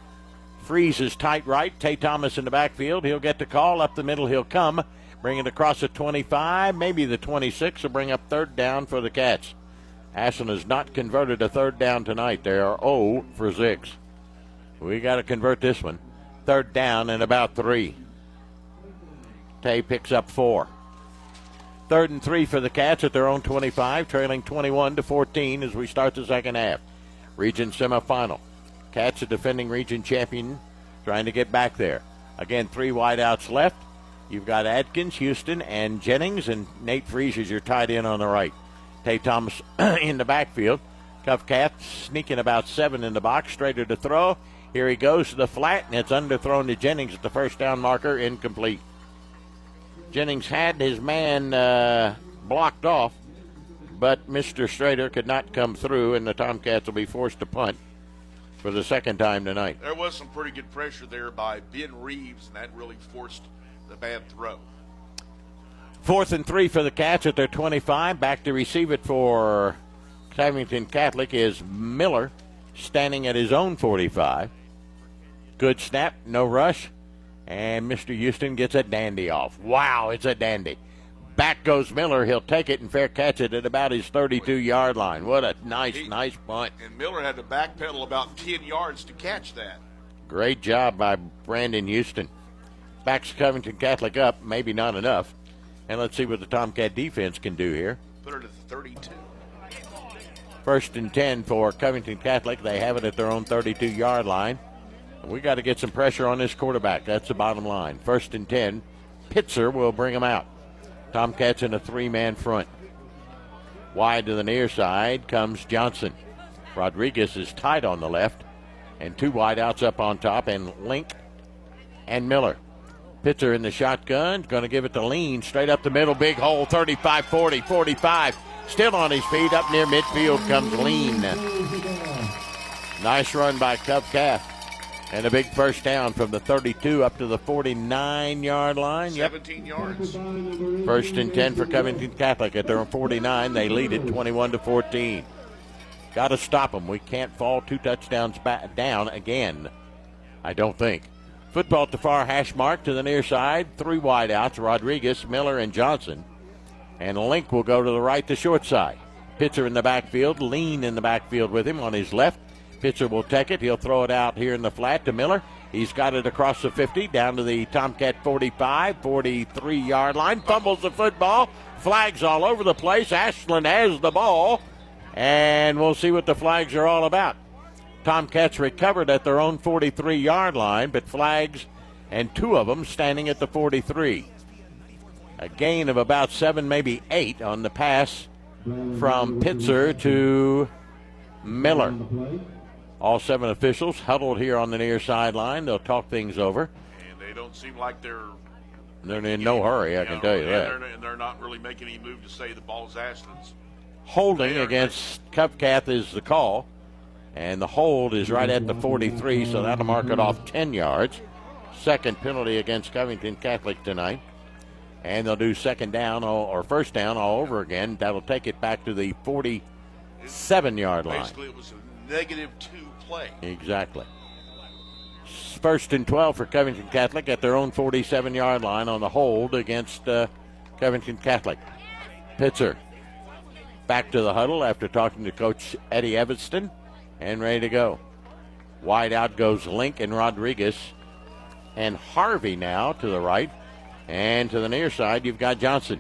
Freeze is tight right. Tay Thomas in the backfield. He'll get the call. Up the middle he'll come. Bring it across the 25, maybe the 26. Will bring up 3rd down for the Cats. Ashland has not converted a 3rd down tonight. They are 0 for 6. We got to convert this one. 3rd down and about 3. Tay picks up 4. 3rd and 3 for the Cats at their own 25, trailing 21-14 as we start the second half. Region semifinal. Cats, a defending region champion, trying to get back there. Again, 3 wideouts left. You've got Adkins, Houston, and Jennings, and Nate Freeze is your tight end on the right. Tay Thomas in the backfield. Covington sneaking about 7 in the box, straighter to throw. Here he goes to the flat, and it's underthrown to Jennings at the 1st down marker, incomplete. Jennings had his man blocked off, but Mr. Strader could not come through, and the Tomcats will be forced to punt for the 2nd time tonight. There was some pretty good pressure there by Ben Reeves, and that really forced the bad throw. 4th and 3 for the Cats at their 25. Back to receive it for Covington Catholic is Miller, standing at his own 45. Good snap, no rush. And Mr. Houston gets a dandy off. Wow, it's a dandy. Back goes Miller. He'll take it and fair catch it at about his 32-yard line. What a nice punt. And Miller had to backpedal about 10 yards to catch that. Great job by Brandon Houston. Backs Covington Catholic up, maybe not enough. And let's see what the Tomcat defense can do here. Put her to 32. 1st and 10 for Covington Catholic. They have it at their own 32-yard line. We got to get some pressure on this quarterback. That's the bottom line. 1st and 10. Pitzer will bring him out. Tomcats in a 3-man front. Wide to the near side comes Johnson. Rodriguez is tight on the left. And 2 wideouts up on top, and Link and Miller. Pitzer in the shotgun. Going to give it to Lean. Straight up the middle. Big hole. 35, 40, 45. Still on his feet. Up near midfield comes Lean. Nice run by Covington. And a big 1st down from the 32 up to the 49-yard line. 17 yards. 1st and 10 for Covington Catholic. At their 49, they lead it 21-14. Got to stop them. We can't fall 2 touchdowns back down again, I don't think. Football at the far hash mark to the near side. 3 wideouts, Rodriguez, Miller, and Johnson. And Link will go to the right, the short side. Pitzer in the backfield, Lean in the backfield with him on his left. Pitzer will take it. He'll throw it out here in the flat to Miller. He's got it across the 50, down to the Tomcat 45, 43-yard line. Fumbles the football. Flags all over the place. Ashland has the ball. And we'll see what the flags are all about. Tomcats recovered at their own 43-yard line, but flags, and 2 of them standing at the 43. A gain of about 7, maybe 8 on the pass from Pitzer to Miller. All 7 officials huddled here on the near sideline. They'll talk things over. And they don't seem like they're in no hurry, I can tell you that. And they're not really making any move to say the ball's Ashland's. Holding against Covington is the call. And the hold is right at the 43, so that'll mark it off 10 yards. 2nd penalty against Covington Catholic tonight. And they'll do second down or first down all over again. That'll take it back to the 47-yard line. Basically, it was a -2 play. Exactly. First and 12 for Covington Catholic at their own 47-yard line on the hold against Covington Catholic. Pitzer back to the huddle after talking to Coach Eddie Evanston and ready to go. Wide out goes Link and Rodriguez. And Harvey now to the right. And to the near side, you've got Johnson.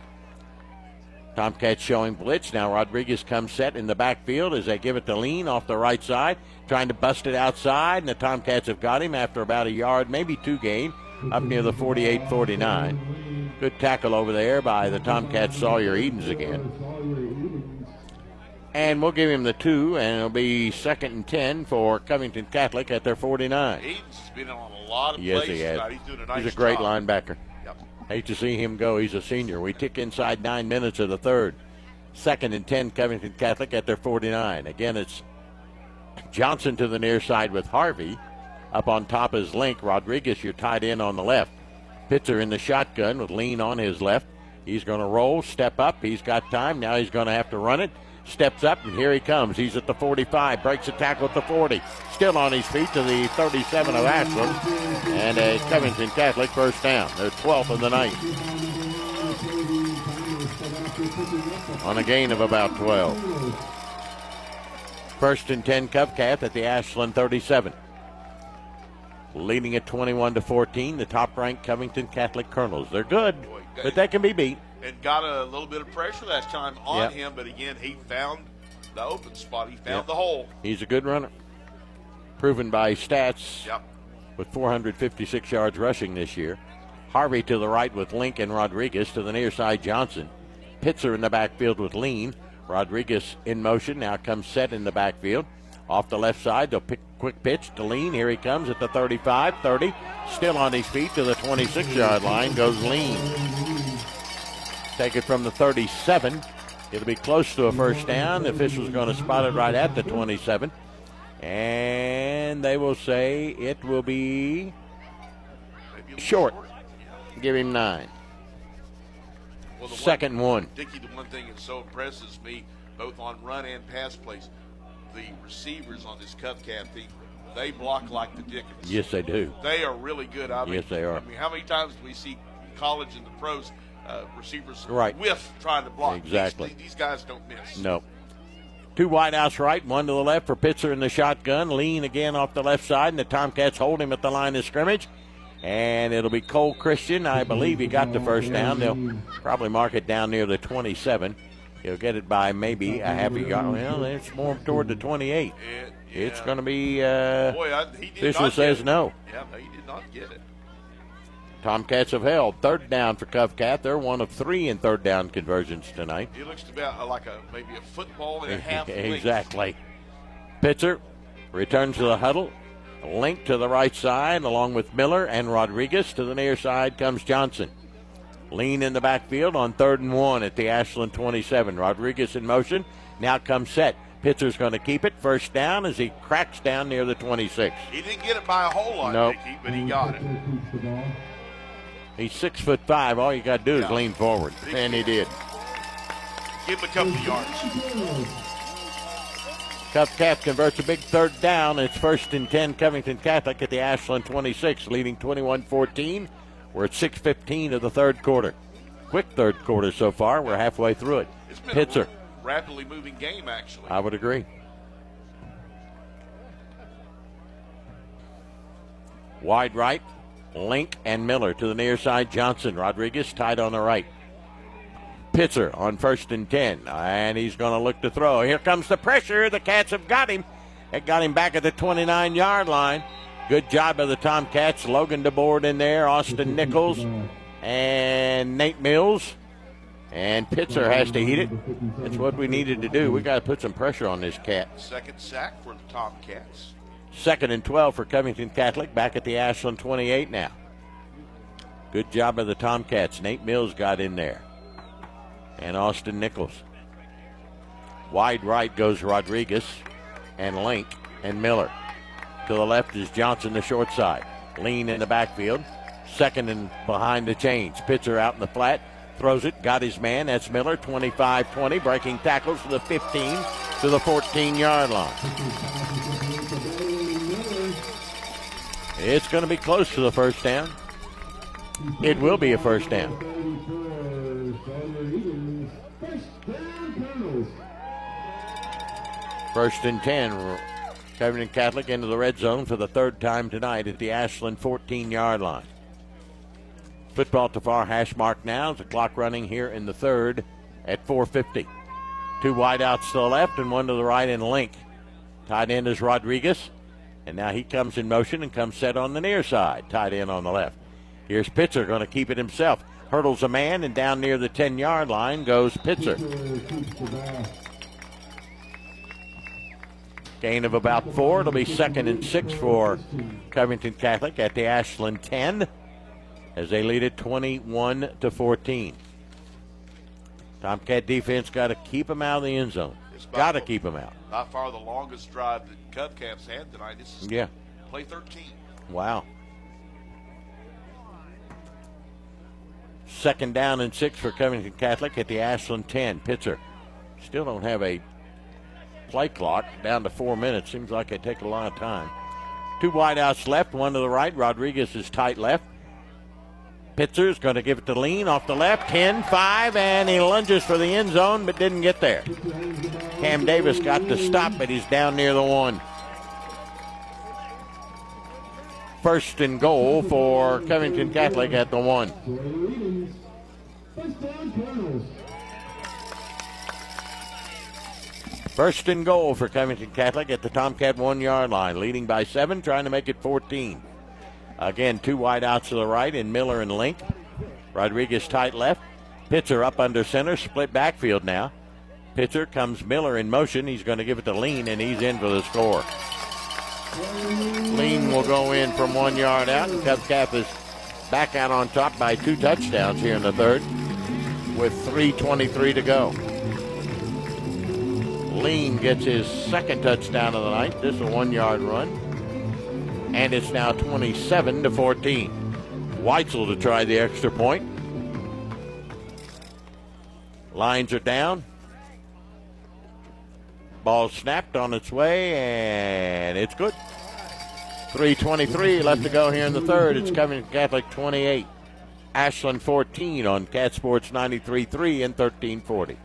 Tomcats showing blitz. Now Rodriguez comes set in the backfield as they give it to Lean off the right side, trying to bust it outside, and the Tomcats have got him after about a yard, maybe 2 gain, up near the 48-49. Good tackle over there by the Tomcats, Sawyer Edens again. And we'll give him the 2, and it'll be 2nd and 10 for Covington Catholic at their 49. Edens has been on a lot of yes, plays he has. tonight. He's doing a nice He's a great job. linebacker. Yep. Hate to see him go. He's a senior. We tick inside 9 minutes of the third. 2nd and 10, Covington Catholic at their 49. Again, it's Johnson to the near side with Harvey. Up on top is Link. Rodriguez, your tight end on the left. Pitzer in the shotgun with Lean on his left. He's going to roll, step up. He's got time. Now he's going to have to run it. Steps up, and here he comes. He's at the 45. Breaks a tackle at the 40. Still on his feet to the 37 of Ashland. And a Covington Catholic first down. Their 12th of the night. On a gain of about 12. 1st and 10 Covcat at the Ashland 37. Leading at 21-14, the top-ranked Covington Catholic Colonels. They're good, but they can be beat. And got a little bit of pressure that time on him, but again, he found the open spot. He found the hole. He's a good runner. Proven by stats with 456 yards rushing this year. Harvey to the right with Link and Rodriguez. To the near side, Johnson. Pitzer in the backfield with Lean. Rodriguez in motion. Now comes set in the backfield. Off the left side, they'll pick quick pitch to Lean. Here he comes at the 35, 30. Still on his feet to the 26-yard line goes Lean. Take it from the 37. It'll be close to a first down. The official's going to spot it right at the 27. And they will say it will be short. Give him 9. Well, 2nd and 1. Dickie, the one thing that so impresses me, both on run and pass plays, the receivers on this Covcat team, they block like the Dickens. Yes, they do. They are really good. I mean, yes, they are. I mean, how many times do we see college and the pros receivers right. whiff trying to block? Exactly. These guys don't miss. No. 2 wideouts right, 1 to the left for Pitzer in the shotgun. Lean again off the left side, and the Tomcats hold him at the line of scrimmage. And it'll be Cole Christian. I believe he got the first down. They'll probably mark it down near the 27. He'll get it by maybe a half a yard. Well, it's more toward the 28. It's going to be, official says no. Yeah, no, he did not get it. Tomcats have held. 3rd down for Covcat. They're 1 of 3 in 3rd down conversions tonight. It looks about like maybe a football and a half. Exactly. Pitzer returns to the huddle. Link to the right side along with Miller and Rodriguez. To the near side comes Johnson. Lean in the backfield on 3rd and 1 at the Ashland 27. Rodriguez in motion. Now comes set. Pitzer's going to keep it. First down as he cracks down near the 26. He didn't get it by a whole lot, Dickie, but he got it. He's 6'5". All you got to do is lean forward. And he did. Give him a couple of yards. Covcat converts a big 3rd down. It's 1st and 10 Covington Catholic at the Ashland 26, leading 21-14. We're at 6:15 of the 3rd quarter. Quick 3rd quarter so far. We're halfway through it. It's been Pitzer. a rapidly moving game, actually. I would agree. Wide right, Link and Miller to the near side. Johnson, Rodriguez tight on the right. Pitzer on 1st and 10, and he's going to look to throw. Here comes the pressure. The Cats have got him. It got him back at the 29-yard line. Good job of the Tomcats. Logan DeBoard in there, Austin Nichols, and Nate Mills. And Pitzer has to eat it. That's what we needed to do. We got to put some pressure on this cat. 2nd sack for the Tomcats. 2nd and 12 for Covington Catholic, back at the Ashland 28 now. Good job of the Tomcats. Nate Mills got in there. And Austin Nichols. Wide right goes Rodriguez and Link and Miller. To the left is Johnson, the short side. Lean in the backfield. Second and behind the chains. Pitcher out in the flat. Throws it. Got his man. That's Miller. 25-20. Breaking tackles to the 15 to the 14-yard line. It's going to be close to the first down. It will be a first down. First and 10. Covington Catholic into the red zone for the third time tonight at the Ashland 14-yard line. Football to far hash mark now. The clock running here in the third at 4:50. Two wideouts to the left and one to the right in Link. Tight end is Rodriguez. And now he comes in motion and comes set on the near side. Tight end on the left. Here's Pitzer going to keep it himself. Hurdles a man, and down near the 10-yard line goes Pitzer. Gain of about 4. It'll be 2nd and 6 for Covington Catholic at the Ashland 10 as they lead it 21-14. Tomcat defense got to keep them out of the end zone. Got to keep them out. By far the longest drive that Covcats had tonight. This is play 13. Wow. 2nd down and 6 for Covington Catholic at the Ashland 10. Pitzer. Still don't have a play clock. Down to 4 minutes. Seems like they take a lot of time. Two wideouts left, one to the right. Rodriguez is tight left. Pitzer's going to give it to Lean off the left. 10-5, and he lunges for the end zone but didn't get there. Cam Davis got to stop, but he's down near the 1. First and goal for Covington Catholic at the 1. First and goal for Covington Catholic at the Tomcat 1-yard line, leading by 7, trying to make it 14. Again, two wideouts to the right in Miller and Link. Rodriguez tight left. Pitzer up under center, split backfield now. Pitzer comes Miller in motion. He's going to give it to Lean, and he's in for the score. Lean will go in from 1 yard out, and Covcat is back out on top by 2 touchdowns here in the third with 3:23 to go. Lean gets his second touchdown of the night. This is a 1-yard run. And it's now 27-14. Weitzel to try the extra point. Lines are down. Ball snapped on its way, and it's good. 3:23 left to go here in the third. It's Covington Catholic 28. Ashland 14 on Cat Sports 93.3 and 1340.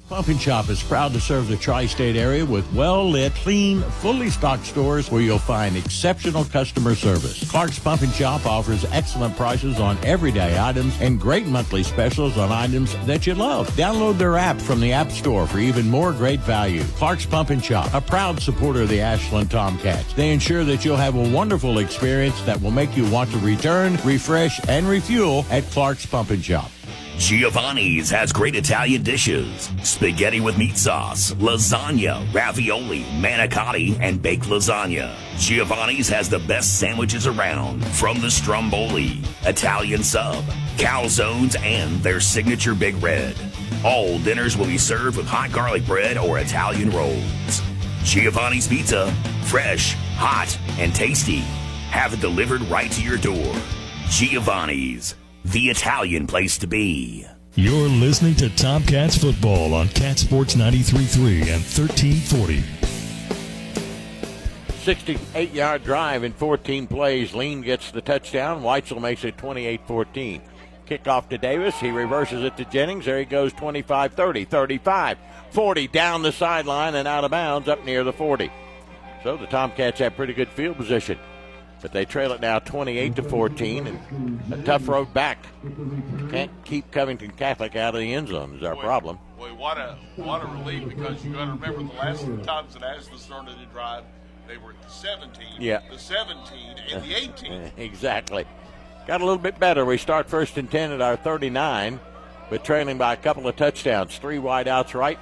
Pump and Shop is proud to serve the tri-state area with well-lit, clean, fully stocked stores where you'll find exceptional customer service. Clark's Pump and Shop offers excellent prices on everyday items and great monthly specials on items that you love. Download their app from the App Store for even more great value. Clark's Pump and Shop, a proud supporter of the Ashland Tomcats. They ensure that you'll have a wonderful experience that will make you want to return, refresh, and refuel at Clark's Pump and Shop. Giovanni's has great Italian dishes. Spaghetti with meat sauce, lasagna, ravioli, manicotti, and baked lasagna. Giovanni's has the best sandwiches around, from the stromboli, Italian sub, calzones, and their signature Big Red. All dinners will be served with hot garlic bread or Italian rolls. Giovanni's Pizza, fresh, hot, and tasty. Have it delivered right to your door. Giovanni's, the Italian place to be. You're listening to Tomcats football on Cat Sports 93.3 and 1340. 68-yard drive in 14 plays. Lean gets the touchdown. Weitzel makes it 28-14. Kickoff to Davis. He reverses it to Jennings. There he goes, 25-30, 35, 40, down the sideline and out of bounds up near the 40. So the Tomcats have pretty good field position. But they trail it now 28-14, and a tough road back. Can't keep Covington Catholic out of the end zone is our problem. Boy, what a relief, because you got to remember the last times that Ashland started the drive, they were at the 17, the 17, and the 18. Exactly. Got a little bit better. We start 1st and 10 at our 39, but trailing by a couple of touchdowns. 3 wide outs right.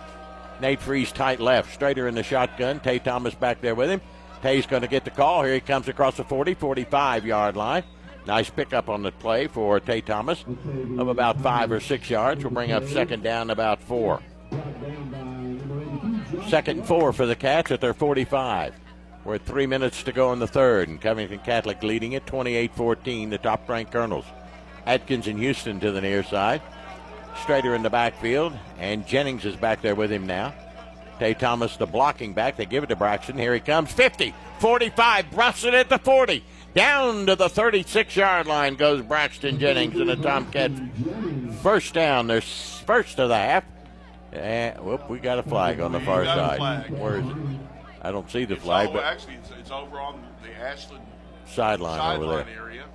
Nate Freese tight left. Strader in the shotgun. Tay Thomas back there with him. Tay's going to get the call. Here he comes across the 40, 45-yard line. Nice pickup on the play for Tay Thomas of about 5 or 6 yards. Will bring up 2nd down about 4. 2nd and 4 for the Cats at their 45. We're at 3 minutes to go in the third, and Covington Catholic leading it 28-14, the top-ranked Colonels. Atkins and Houston to the near side. Strader in the backfield, and Jennings is back there with him now. Tay Thomas, the blocking back. They give it to Braxton. Here he comes. 50, 45, brusts it at the 40. Down to the 36-yard line goes Braxton Jennings, and the Tomcats first down. They're first of the half. And, we got a flag on the far side. Where is it? I don't see the flag. But actually, it's over on the Ashland sideline over there. Area.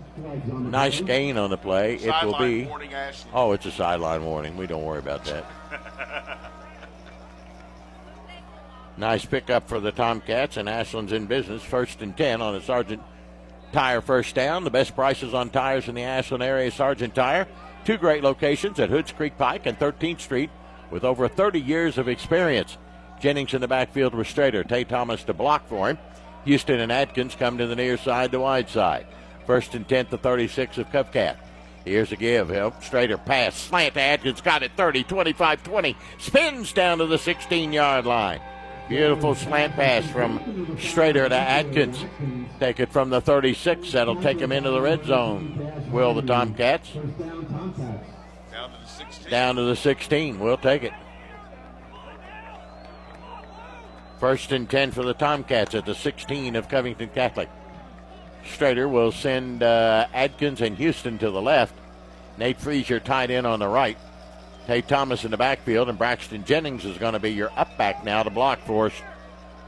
Nice gain on the play. It will be. Warning, Ashland. Oh, it's a sideline warning. We don't worry about that. Nice pickup for the Tomcats, and Ashland's in business. 1st and 10 on a Sargent Tire first down. The best prices on tires in the Ashland area, Sargent Tire. 2 great locations at Hoods Creek Pike and 13th Street with over 30 years of experience. Jennings in the backfield with Strader. Tay Thomas to block for him. Houston and Atkins come to the near side, the wide side. 1st and 10 to 36 of Covcat. Here's a give. Strader pass. Slant to Atkins. Got it 30, 25, 20. Spins down to the 16-yard line. Beautiful slant pass from Strader to Atkins. Take it from the 36. That'll take him into the red zone. Will the Tomcats? Down to the 16. Down to the 16. We'll take it. 1st and 10 for the Tomcats at the 16 of Covington Catholic. Strader will send Adkins and Houston to the left. Nate Frazier tied in on the right. Tay Thomas in the backfield, and Braxton Jennings is going to be your up back now to block for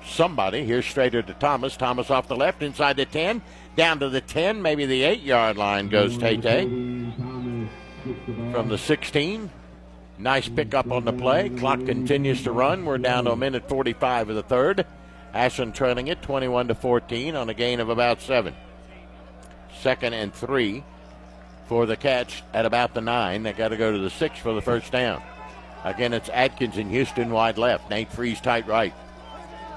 somebody. Here's Strader to Thomas. Thomas off the left, inside the 10, down to the 10, maybe the 8-yard line goes Tay-Tay. From the 16, nice pickup on the play. Clock continues to run. We're down to a minute 45 of the third. Ashland trailing it 21-14 on a gain of about 7. 2nd and 3 for the Cats at about the 9. They got to go to the 6 for the first down. Again, it's Atkins and Houston wide left. Nate Freeze tight right.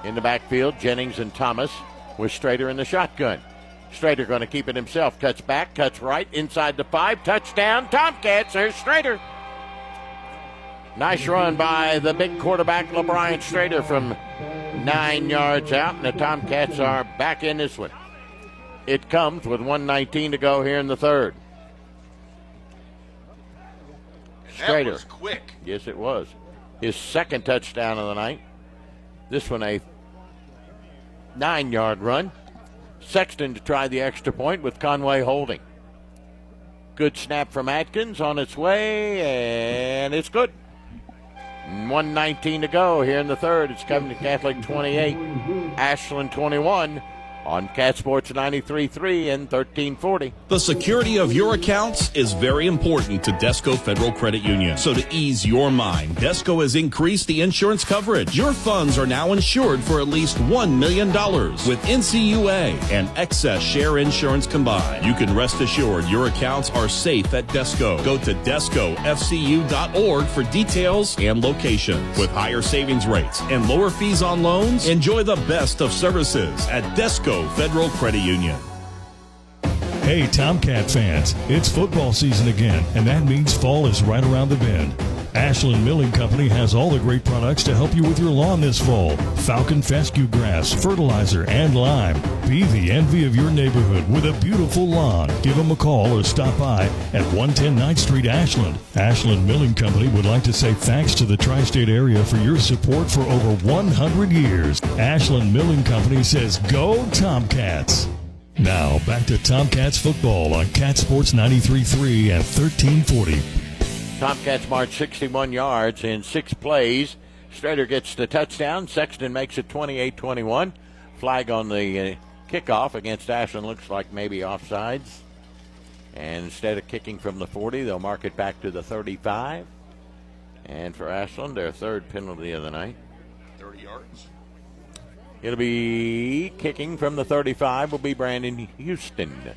In the backfield, Jennings and Thomas with Strader in the shotgun. Strader going to keep it himself. Cuts back, cuts right, inside the 5. Touchdown, Tomcats. There's Strader. Nice run by the big quarterback, LeBron Strader, from 9 yards out, and the Tomcats are back in this one. It comes with 1:19 to go here in the third. Strader. That was quick. Yes, it was. His 2nd touchdown of the night. This one a 9-yard run. Sexton to try the extra point with Conway holding. Good snap from Atkins on its way, and it's good. 1:19 to go here in the third. It's Covington Catholic 28, Ashland 21 on Cat Sports 93.3 and 1340. The security of your accounts is very important to Desco Federal Credit Union. So to ease your mind, Desco has increased the insurance coverage. Your funds are now insured for at least $1 million with NCUA and excess share insurance combined. You can rest assured your accounts are safe at Desco. Go to DescoFCU.org for details and locations. With higher savings rates and lower fees on loans, enjoy the best of services at Desco Federal Credit Union. Hey, Tomcat fans, it's football season again, and that means fall is right around the bend. Ashland Milling Company has all the great products to help you with your lawn this fall. Falcon fescue grass, fertilizer, and lime. Be the envy of your neighborhood with a beautiful lawn. Give them a call or stop by at 110 9th Street, Ashland. Ashland Milling Company would like to say thanks to the tri-state area for your support for over 100 years. Ashland Milling Company says, go Tomcats! Now, back to Tomcats football on Cat Sports 93.3 and 1340. Tomcats march 61 yards in 6 plays. Strader gets the touchdown. Sexton makes it 28-21. Flag on the kickoff against Ashland. Looks like maybe offsides. And instead of kicking from the 40, they'll mark it back to the 35. And for Ashland, their 3rd penalty of the night. 30 yards. It'll be kicking from the 35 will be Brandon Houston.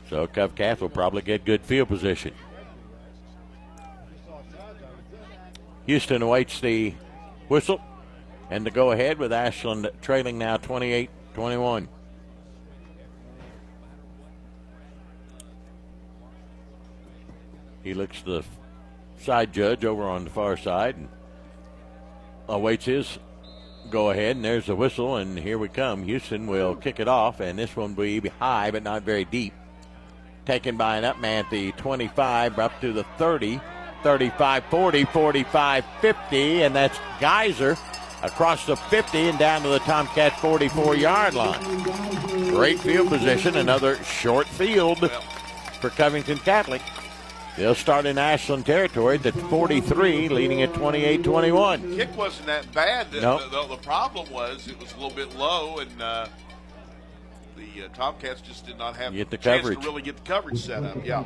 So Covcats will probably get good field position. Houston awaits the whistle and to go ahead with Ashland trailing now 28-21. He looks to the side judge over on the far side and awaits his go ahead, and there's the whistle, and here we come. Houston will kick it off, and this one will be high but not very deep. Taken by an up man at the 25, up to the 30, 35, 40, 45, 50, and that's Geyser across the 50 and down to the Tomcat 44-yard line. Great field position, another short field for Covington Catholic. They'll start in Ashland territory at 43, leading at 28-21. Kick wasn't that bad. Nope. The problem was it was a little bit low, and the Tomcats just did not have the chance coverage to really get the coverage set up. Yeah.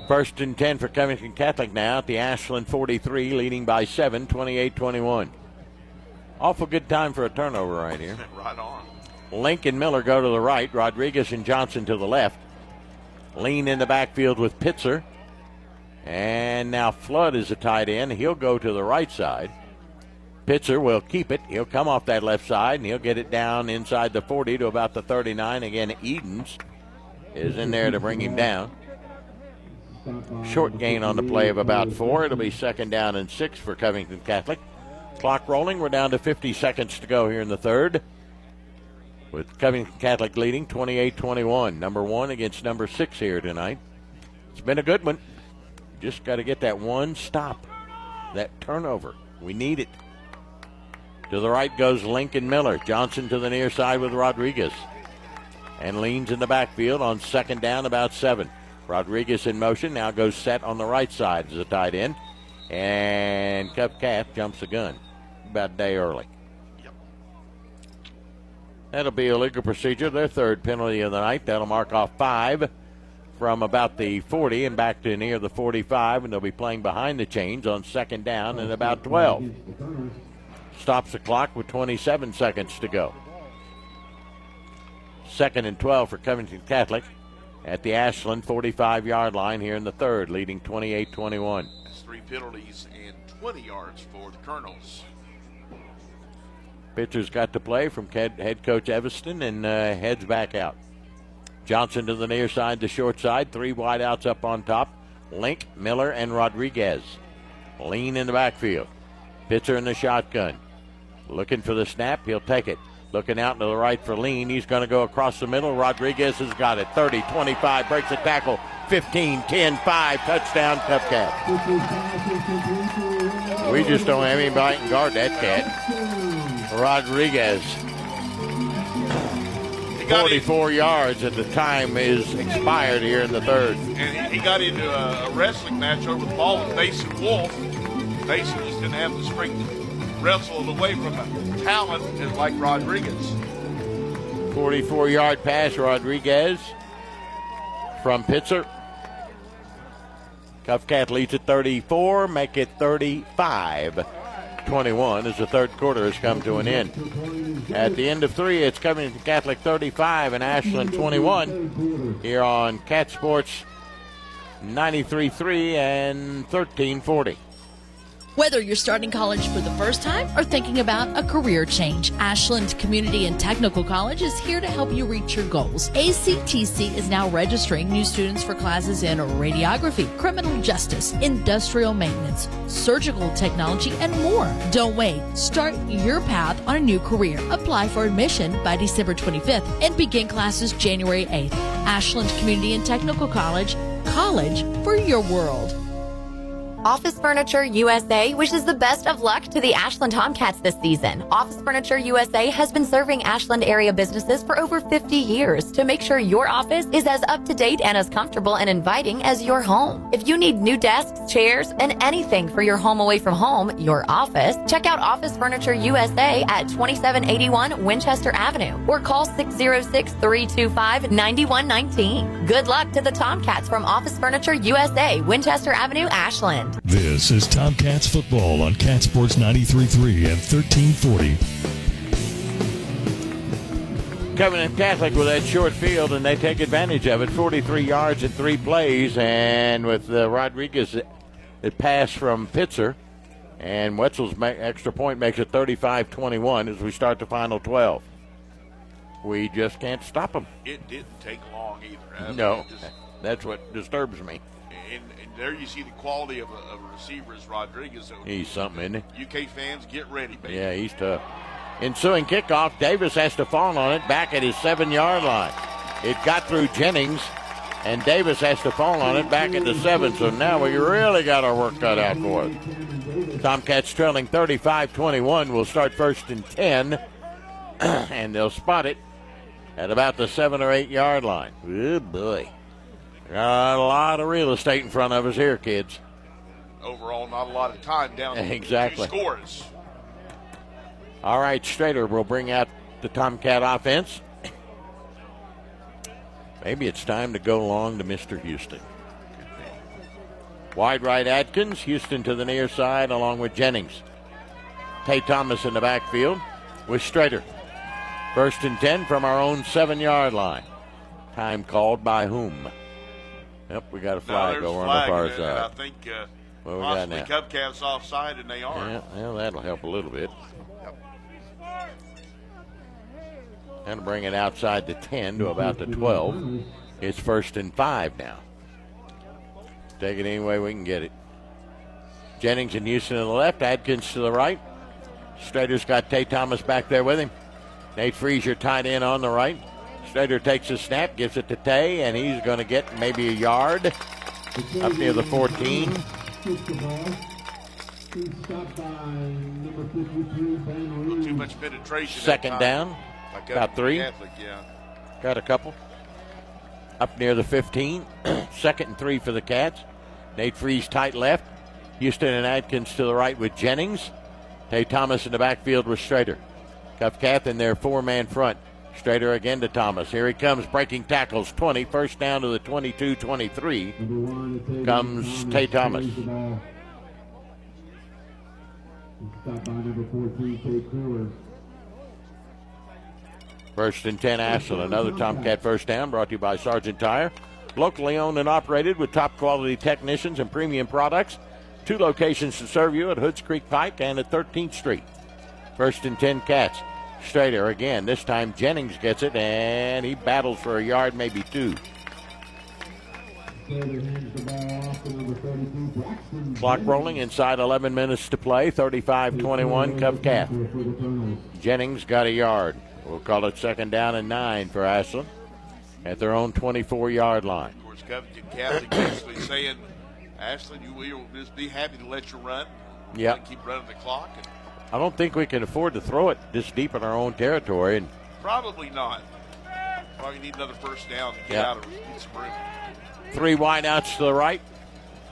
First and 10 for Covington Catholic now at the Ashland 43, leading by 7, 28-21. Awful good time for a turnover right here. Right on. Lincoln Miller go to the right, Rodriguez and Johnson to the left. Lean in the backfield with Pitzer. And now Flood is a tight end. He'll go to the right side. Pitzer will keep it. He'll come off that left side, and he'll get it down inside the 40 to about the 39. Again, Edens is in there to bring him down. Short gain on the play of about 4. It'll be second down and 6 for Covington Catholic. Clock rolling. We're down to 50 seconds to go here in the third, with Covington Catholic leading 28-21. Number 1 against number 6 here tonight. It's been a good one. Just got to get that one stop, that turnover. We need it. To the right goes Lincoln Miller. Johnson to the near side with Rodriguez. And leans in the backfield on second down, about 7. Rodriguez in motion, now goes set on the right side as a tight end. And Covcat jumps the gun about a day early. That'll be a legal procedure, their third penalty of the night. That'll mark off 5 from about the 40 and back to near the 45, and they'll be playing behind the chains on second down and about 12. Stops the clock with 27 seconds to go. Second and 12 for Covington Catholic at the Ashland 45-yard line here in the third, leading 28-21. That's 3 penalties and 20 yards for the Colonels. Pitcher's got to play from head coach Evanston and heads back out. Johnson to the near side, the short side. 3 wideouts up on top. Link, Miller, and Rodriguez. Lean in the backfield. Pitcher in the shotgun. Looking for the snap. He'll take it. Looking out to the right for Lean. He's going to go across the middle. Rodriguez has got it. 30, 25, breaks the tackle. 15, 10, 5, touchdown, Covcat. We just don't have anybody can guard that cat. Rodriguez. 44 yards at the time is expired here in the third. And he got into a wrestling match over the ball with Mason Wolf. Mason just didn't have the strength to wrestle it away from a talent like Rodriguez. 44-yard pass, Rodriguez from Pitzer. Covcat leads at 34, make it 35-21 as the third quarter has come to an end. At the end of 3, it's Covington Catholic 35 and Ashland 21 here on Cat Sports 93.3 and 1340. Whether you're starting college for the first time or thinking about a career change, Ashland Community and Technical College is here to help you reach your goals. ACTC is now registering new students for classes in radiography, criminal justice, industrial maintenance, surgical technology, and more. Don't wait. Start your path on a new career. Apply for admission by December 25th and begin classes January 8th. Ashland Community and Technical College, college for your world. Office Furniture USA wishes the best of luck to the Ashland Tomcats this season. Office Furniture USA has been serving Ashland area businesses for over 50 years to make sure your office is as up to date and as comfortable and inviting as your home. If you need new desks, chairs, and anything for your home away from home, your office, check out Office Furniture USA at 2781 Winchester Avenue or call 606-325-9119. Good luck to the Tomcats from Office Furniture USA, Winchester Avenue, Ashland. This is Tomcats football on Cat Sports 93.3 and 1340. Covington Catholic with that short field, and they take advantage of it. 43 yards in 3 plays, and with Rodriguez, it pass from Pitzer, and Wetzel's extra point makes it 35-21 as we start the final 12. We just can't stop them. It didn't take long either. No, that's what disturbs me. And there you see the quality of a receiver is Rodriguez. So He's something, isn't he? UK fans, get ready, baby. Yeah, he's tough. Ensuing kickoff, Davis has to fall on it back at his 7-yard line. It got through Jennings, and Davis has to fall on it back at the 7. So now we really got our work cut out for us. Tomcats trailing 35-21 will start first and 10, and they'll spot it at about the 7 or 8 yard line. Oh, boy. Got a lot of real estate in front of us here, kids. Overall, not a lot of time down. Exactly. 2 scores. All right, Strader will bring out the Tomcat offense. Maybe it's time to go long to Mr. Houston. Wide right Atkins, Houston to the near side along with Jennings. Tay Thomas in the backfield with Strader. First and 10 from our own 7-yard line. Time called by whom? Yep, we got a flag over on the far side. I think possibly Covington's offside, and they are. Yeah, well, that'll help a little bit. And bring it outside the 10 to about the 12. It's first and 5 now. Take it any way we can get it. Jennings and Houston to the left, Adkins to the right. Strader's got Tay Thomas back there with him. Nate Frazier tied in on the right. Strader takes a snap, gives it to Tay, and he's going to get maybe a yard up near the 14. Too much penetration. Second down. About 3. Got a couple. Up near the 15. Second and 3 for the Cats. Nate Freeze tight left. Houston and Adkins to the right with Jennings. Tay Thomas in the backfield with Strader. Covington in their 4-man front. Strader again to Thomas. Here he comes breaking tackles. 20. First down to the 22-23. Comes Tay Thomas. First and 10, Ashland. Another Tomcat first down brought to you by Sargent Tire. Locally owned and operated with top quality technicians and premium products. 2 locations to serve you at Hoods Creek Pike and at 13th Street. First and 10, Cats. Strader again. This time Jennings gets it, and he battles for a yard, maybe 2. Clock rolling inside 11 minutes to play. 35-21, Covington. Jennings got a yard. We'll call it second down and 9 for Ashland at their own 24-yard line. Of course, Covington Catholic basically saying, Ashland, we'll just be happy to let you run. Yeah. Keep running the clock. And I don't think we can afford to throw it this deep in our own territory. And probably not. Probably need another first down to get out of some room. 3 wideouts to the right.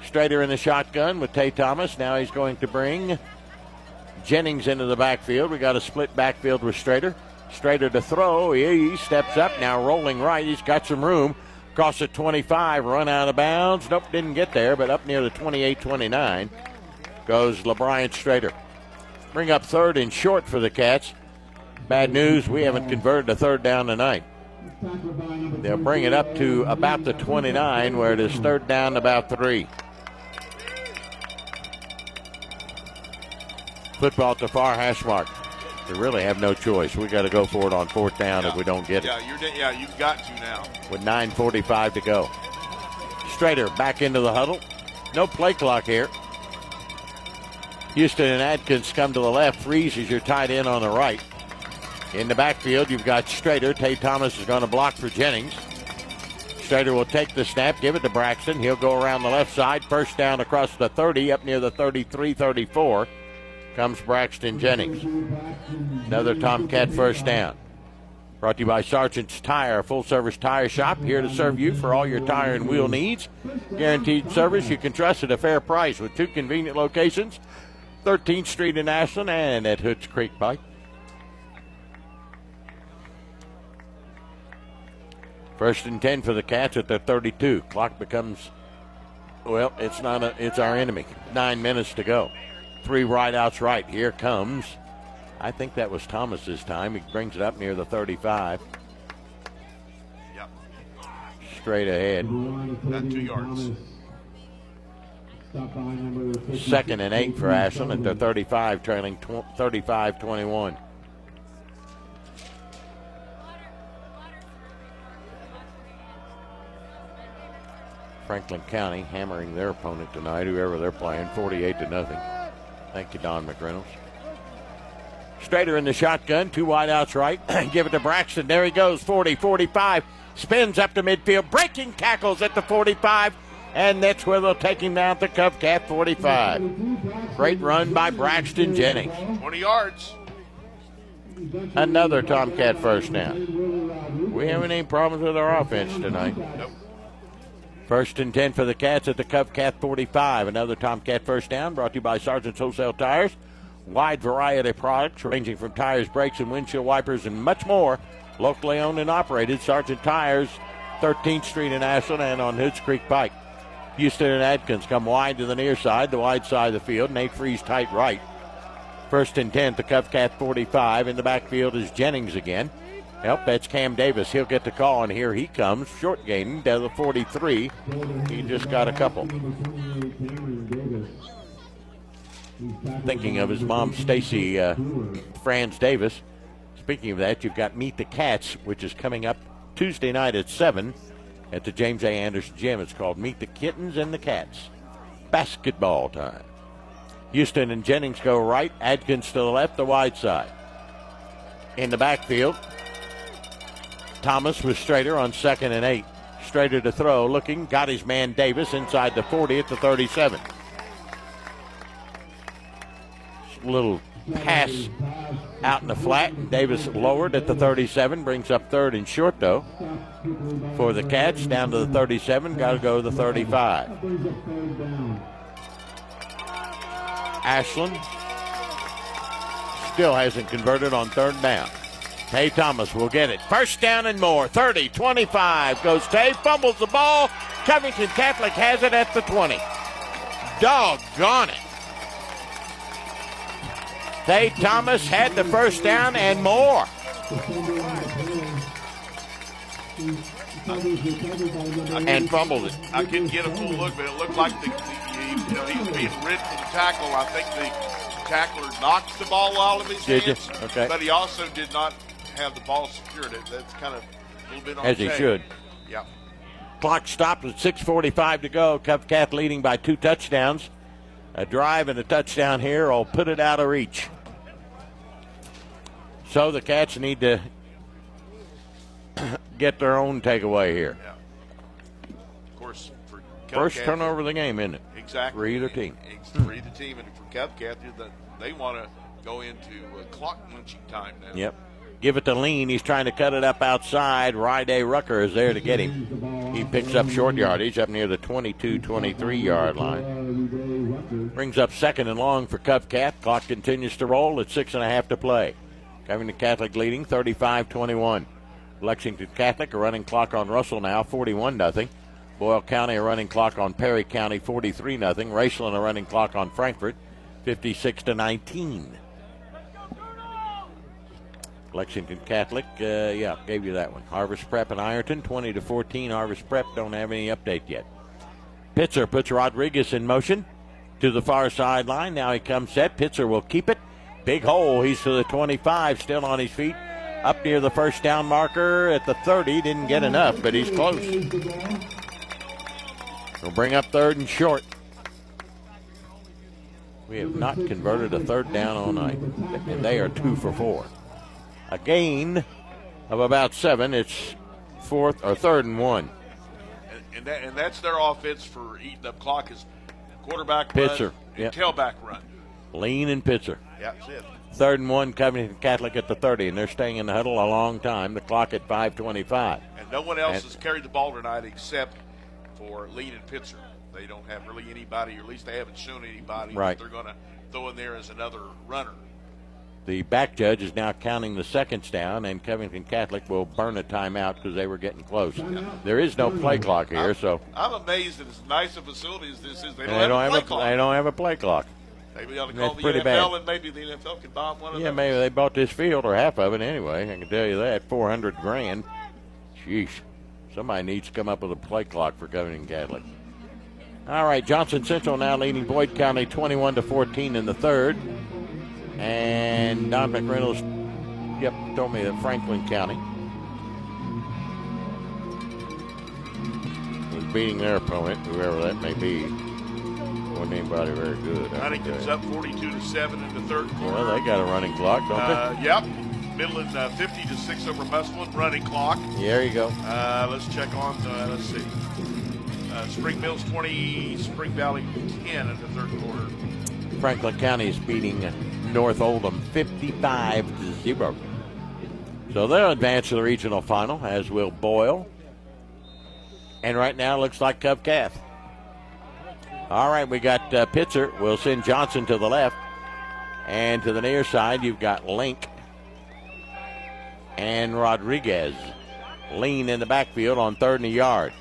Strader in the shotgun with Tay Thomas. Now he's going to bring Jennings into the backfield. We got a split backfield with Strader. Strader to throw. He steps up now, rolling right. He's got some room. Across the 25, run out of bounds. Nope, didn't get there, but up near the 28-29 goes LeBryant Strader. Bring up third and short for the Cats. Bad news, we haven't converted a third down tonight. They'll bring it up to about the 29, where it is third down about 3. Football at the far hash mark. We really have no choice. We got to go for it on fourth down if we don't get it. You've got to now. With 9:45 to go. Strader back into the huddle. No play clock here. Houston and Adkins come to the left. Freeze is your tight end on the right. In the backfield, you've got Strader. Tay Thomas is going to block for Jennings. Strader will take the snap, give it to Braxton. He'll go around the left side. First down across the 30, up near the 33-34. Comes Braxton Jennings. Another Tomcat first down. Brought to you by Sargent's Tire, full-service tire shop, here to serve you for all your tire and wheel needs. Guaranteed service you can trust at a fair price with 2 convenient locations, 13th Street in Ashland and at Hoods Creek Pike. First and 10 for the Cats at their 32. Clock becomes, well, it's our enemy. 9 minutes to go. 3 wideouts right. Here comes, I think that was Thomas's time. He brings it up near the 35. Yep. Straight ahead. Got 2 yards. Second and 8 for Ashland at their 35, trailing 35-21. Franklin County hammering their opponent tonight, whoever they're playing, 48-0. Thank you, Don McReynolds. Strader in the shotgun, 2 wideouts right. Give it to Braxton. There he goes, 40, 45. Spins up to midfield, breaking tackles at the 45. And that's where they'll take him down to Covcat 45. Great run by Braxton Jennings. 20 yards. Another Tomcat first down. We haven't any problems with our offense tonight. Nope. 1st and 10 for the Cats at the Covcat 45. Another Tomcat first down brought to you by Sargent's Wholesale Tires. Wide variety of products ranging from tires, brakes, and windshield wipers and much more. Locally owned and operated. Sargent Tires, 13th Street in Ashland and on Hoods Creek Pike. Houston and Adkins come wide to the near side, the wide side of the field. Nate Freeze tight right. 1st and 10 to Covcat 45. In the backfield is Jennings again. Yep, that's Cam Davis. He'll get the call, and here he comes. Short gain to the 43. He just got a couple. Thinking of his mom, Stacy Franz Davis. Speaking of that, you've got Meet the Cats, which is coming up Tuesday night at 7 at the James A. Anderson Gym. It's called Meet the Kittens and the Cats. Basketball time. Houston and Jennings go right. Adkins to the left, the wide side. In the backfield, Thomas with Strader on 2nd and 8. Strader to throw, looking, got his man Davis inside the 40 at the 37. Little pass out in the flat. Davis lowered at the 37, brings up 3rd and short, though. For the Cats, down to the 37, got to go to the 35. Ashland still hasn't converted on 3rd down. Tay Thomas will get it. 1st down and more. 30, 25 goes Tay, fumbles the ball. Covington Catholic has it at the 20. Doggone it. Tay Thomas had the 1st down and more. And fumbled it. I couldn't get a full look, but it looked like he was being rid from the tackle. I think the tackler knocked the ball out of his hands. Okay. But he also did not have the ball secured. That's kind of a little bit on as he should. Yeah. Clock stopped with 6:45 to go. Covcat leading by 2 touchdowns. A drive and a touchdown here will put it out of reach. So the Cats need to get their own takeaway here. Yeah. Of course, for Covcat, first turnover of the game, isn't it? Exactly. For either team. For either team, and for Covcat, they want to go into clock munching time now. Yep. Give it to Lean. He's trying to cut it up outside. Ryday Rucker is there to get him. He picks up short yardage up near the 22-23 yard line. Brings up 2nd and long for Covcat. Clock continues to roll at 6.5 to play. Covington Catholic leading 35-21. Lexington Catholic a running clock on Russell now 41-0. Boyle County a running clock on Perry County 43-0. Raceland a running clock on Frankfort 56-19. Lexington Catholic, gave you that one. Harvest Prep and Ironton, 20-14. Harvest Prep don't have any update yet. Pitzer puts Rodriguez in motion to the far sideline. Now he comes set. Pitzer will keep it. Big hole. He's to the 25, still on his feet. Up near the 1st down marker at the 30. Didn't get enough, but he's close. We'll bring up 3rd and short. We have not converted a 3rd down all night, and they are 2 for 4. A gain of about 7. It's 3rd and 1. And that's their offense for eating up clock is quarterback Pitzer, run and tailback run. Lean and Pitzer. Yeah, that's it. 3rd and 1, Covington Catholic at the 30, and they're staying in the huddle a long time. The clock at 5:25. And no one else has carried the ball tonight except for Lean and Pitzer. They don't have really anybody, or at least they haven't shown anybody Right. that they're going to throw in there as another runner. The back judge is now counting the seconds down, and Covington Catholic will burn a timeout because they were getting close. There is no play clock here, so I'm amazed at as nice a facility as this is. They don't have a play clock. They don't have a play clock. Maybe they ought to call the pretty NFL, bad. and maybe the NFL could buy one of Yeah, those. maybe they bought this field or half of it anyway. I can tell you that. $400,000. Sheesh. Somebody needs to come up with a play clock for Covington Catholic. All right, Johnson Central now leading Boyd County 21-14 in the 3rd. And Don McReynolds, told me that Franklin County was beating their opponent, whoever that may be. Wasn't anybody very good. Huntington's up 42-7 in the third quarter. Well, they got a running clock, don't they? Yep. Midland 50-6 over Musselman, running clock. There you go. Let's check on, let's see. Spring Mills 20, Spring Valley 10 in the third quarter. Franklin County is beating North Oldham 55-0. So they'll advance to the regional final, as will Boyle. And right now it looks like Covington. All right, we got Pitzer. We'll send Johnson to the left. And to the near side, you've got Link and Rodriguez. Lean in the backfield on 3rd and a yard.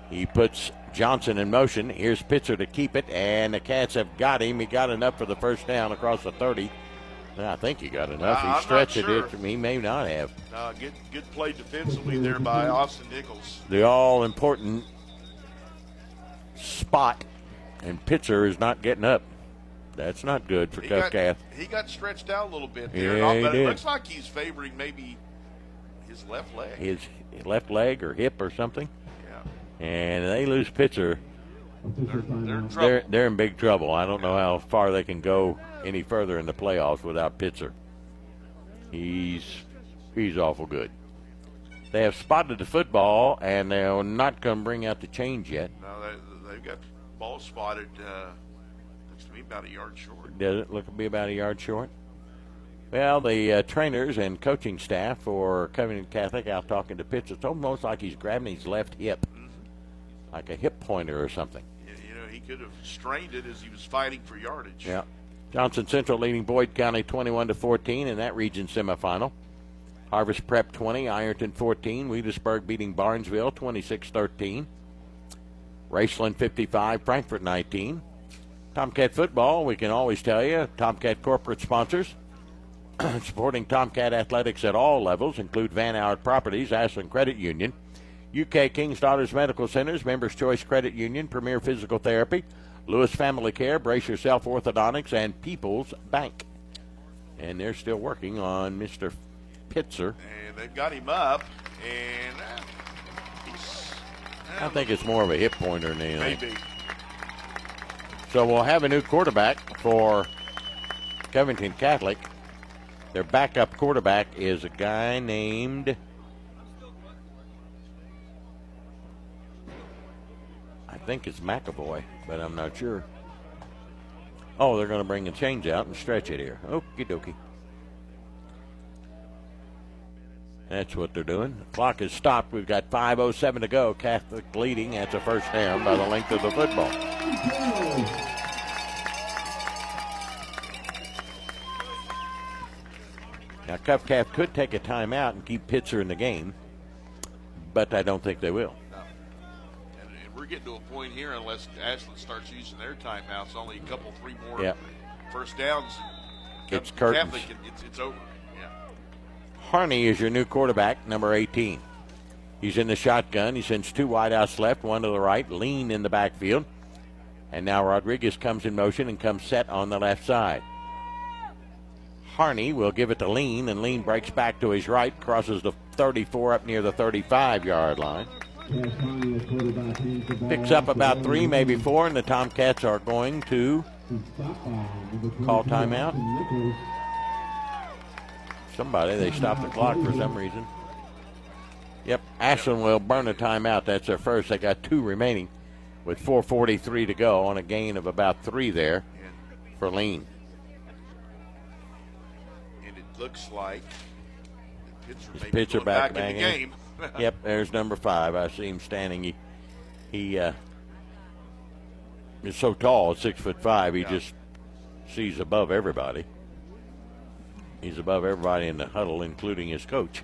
He puts Johnson in motion. Here's Pitzer to keep it, and the Cats have got him. He got enough for the first down across the 30. I think he got enough. He stretched it. He may not have. Good play defensively there by Austin Nichols. The all-important spot, and Pitzer is not getting up. That's not good for Covington. He got stretched out a little bit there, Yeah, but he it did. looks like he's favoring maybe his left leg. His left leg or hip or something. Yeah. And they lose Pitzer. They're in trouble. They're in big trouble. I don't know how far they can go any further in the playoffs without Pitzer. He's awful good. They have spotted the football, and they're not going to bring out the change yet. No, they've got the ball spotted. Looks to me about a yard short. Does it look to be about a yard short? Well, the trainers and coaching staff for Covington Catholic out talking to Pitzer. It's almost like he's grabbing his left hip, like a hip pointer or something. You know, he could have strained it as he was fighting for yardage. Yeah. Johnson Central leading Boyd County 21-14 in that region semifinal. Harvest Prep 20, Ironton 14, Wheatersburg beating Barnesville 26-13. Raceland 55, Frankfort 19. Tomcat football, we can always tell you, Tomcat corporate sponsors supporting Tomcat athletics at all levels include Van Howard Properties, Ashland Credit Union, UK King's Daughters Medical Centers, Members Choice Credit Union, Premier Physical Therapy, Lewis Family Care, Brace Yourself Orthodontics, and People's Bank. And they're still working on Mr. Pitzer. And they've got him up, and I think it's more of a hip pointer than anything. maybe. So we'll have a new quarterback for Covington Catholic. Their backup quarterback is a guy named, I think it's McAvoy, but I'm not sure. Oh, they're going to bring the change out and stretch it here. Okie dokie. That's what they're doing. The clock is stopped. We've got 5:07 to go. Catholic leading. That's a first down by the length of the football. Now, Covington could take a timeout and keep Pitzer in the game, but I don't think they will. No. And we're getting to a point here, unless Ashland starts using their timeouts, only a couple, 3 more first downs. It's curtains. Catholic, it's over. Yeah. Harney is your new quarterback, number 18. He's in the shotgun. He sends 2 wideouts left, 1 to the right, lean in the backfield. And now Rodriguez comes in motion and comes set on the left side. Harney will give it to Lean, and Lean breaks back to his right, crosses the 34 up near the 35-yard line. Picks up about 3, maybe 4, and the Tomcats are going to call timeout. They stopped the clock for some reason. Yep, Ashland will burn a timeout. That's their first. They got 2 remaining with 4:43 to go on a gain of about 3 there for Lean. Looks like Pitzer back in the game. Yep, there's number 5. I see him standing. He is so tall, 6'5". He just sees above everybody. He's above everybody in the huddle, including his coach.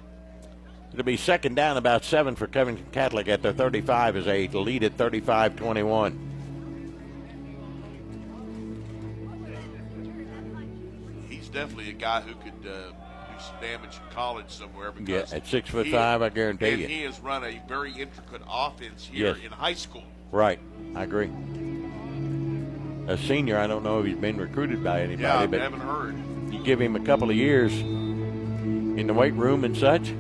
It'll be second down, about 7 for Covington Catholic at their 35 as they lead at 35-21. Definitely a guy who could do some damage in college somewhere. Because at 6'5", I guarantee you. And he has run a very intricate offense here in high school. Right, I agree. A senior, I don't know if he's been recruited by anybody, but I haven't heard. You give him a couple of years in the weight room and such,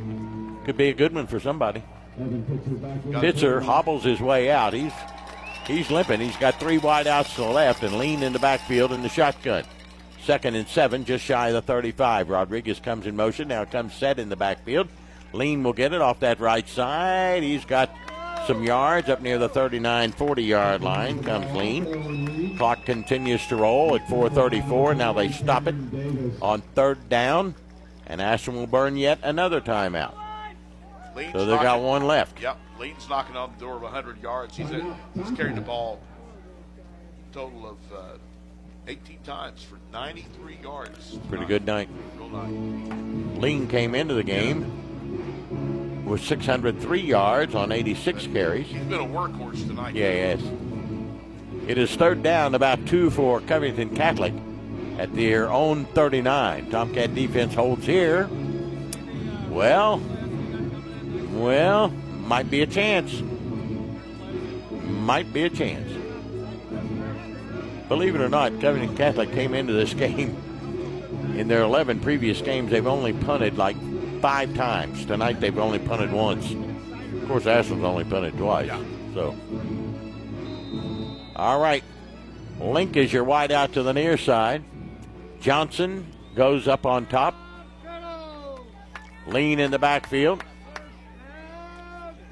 could be a good one for somebody. Pitzer hobbles his way out. He's limping. He's got 3 wide outs to the left and Lean in the backfield in the shotgun. 2nd and 7, just shy of the 35. Rodriguez comes in motion. Now comes Set in the backfield. Lean will get it off that right side. He's got some yards up near the 39-40 yard line. Comes Lean. Clock continues to roll at 4:34. Now they stop it on 3rd down, and Ashland will burn yet another timeout. So they got one left. Yep, Lean's knocking on the door of 100 yards. He's carried the ball a total of 18 times for 93 yards. Pretty good night. Real night. Lean came into the game with 603 yards on 86 carries. He's been a workhorse tonight. Yeah, yes. It is 3rd down, about 2 for Covington Catholic at their own 39. Tomcat defense holds here. Well, might be a chance. Might be a chance. Believe it or not, Covington Catholic came into this game. In their 11 previous games, they've only punted like 5 times. Tonight, they've only punted once. Of course, Ashland's only punted twice. Yeah. So, all right. Link is your wide out to the near side. Johnson goes up on top. Lean in the backfield.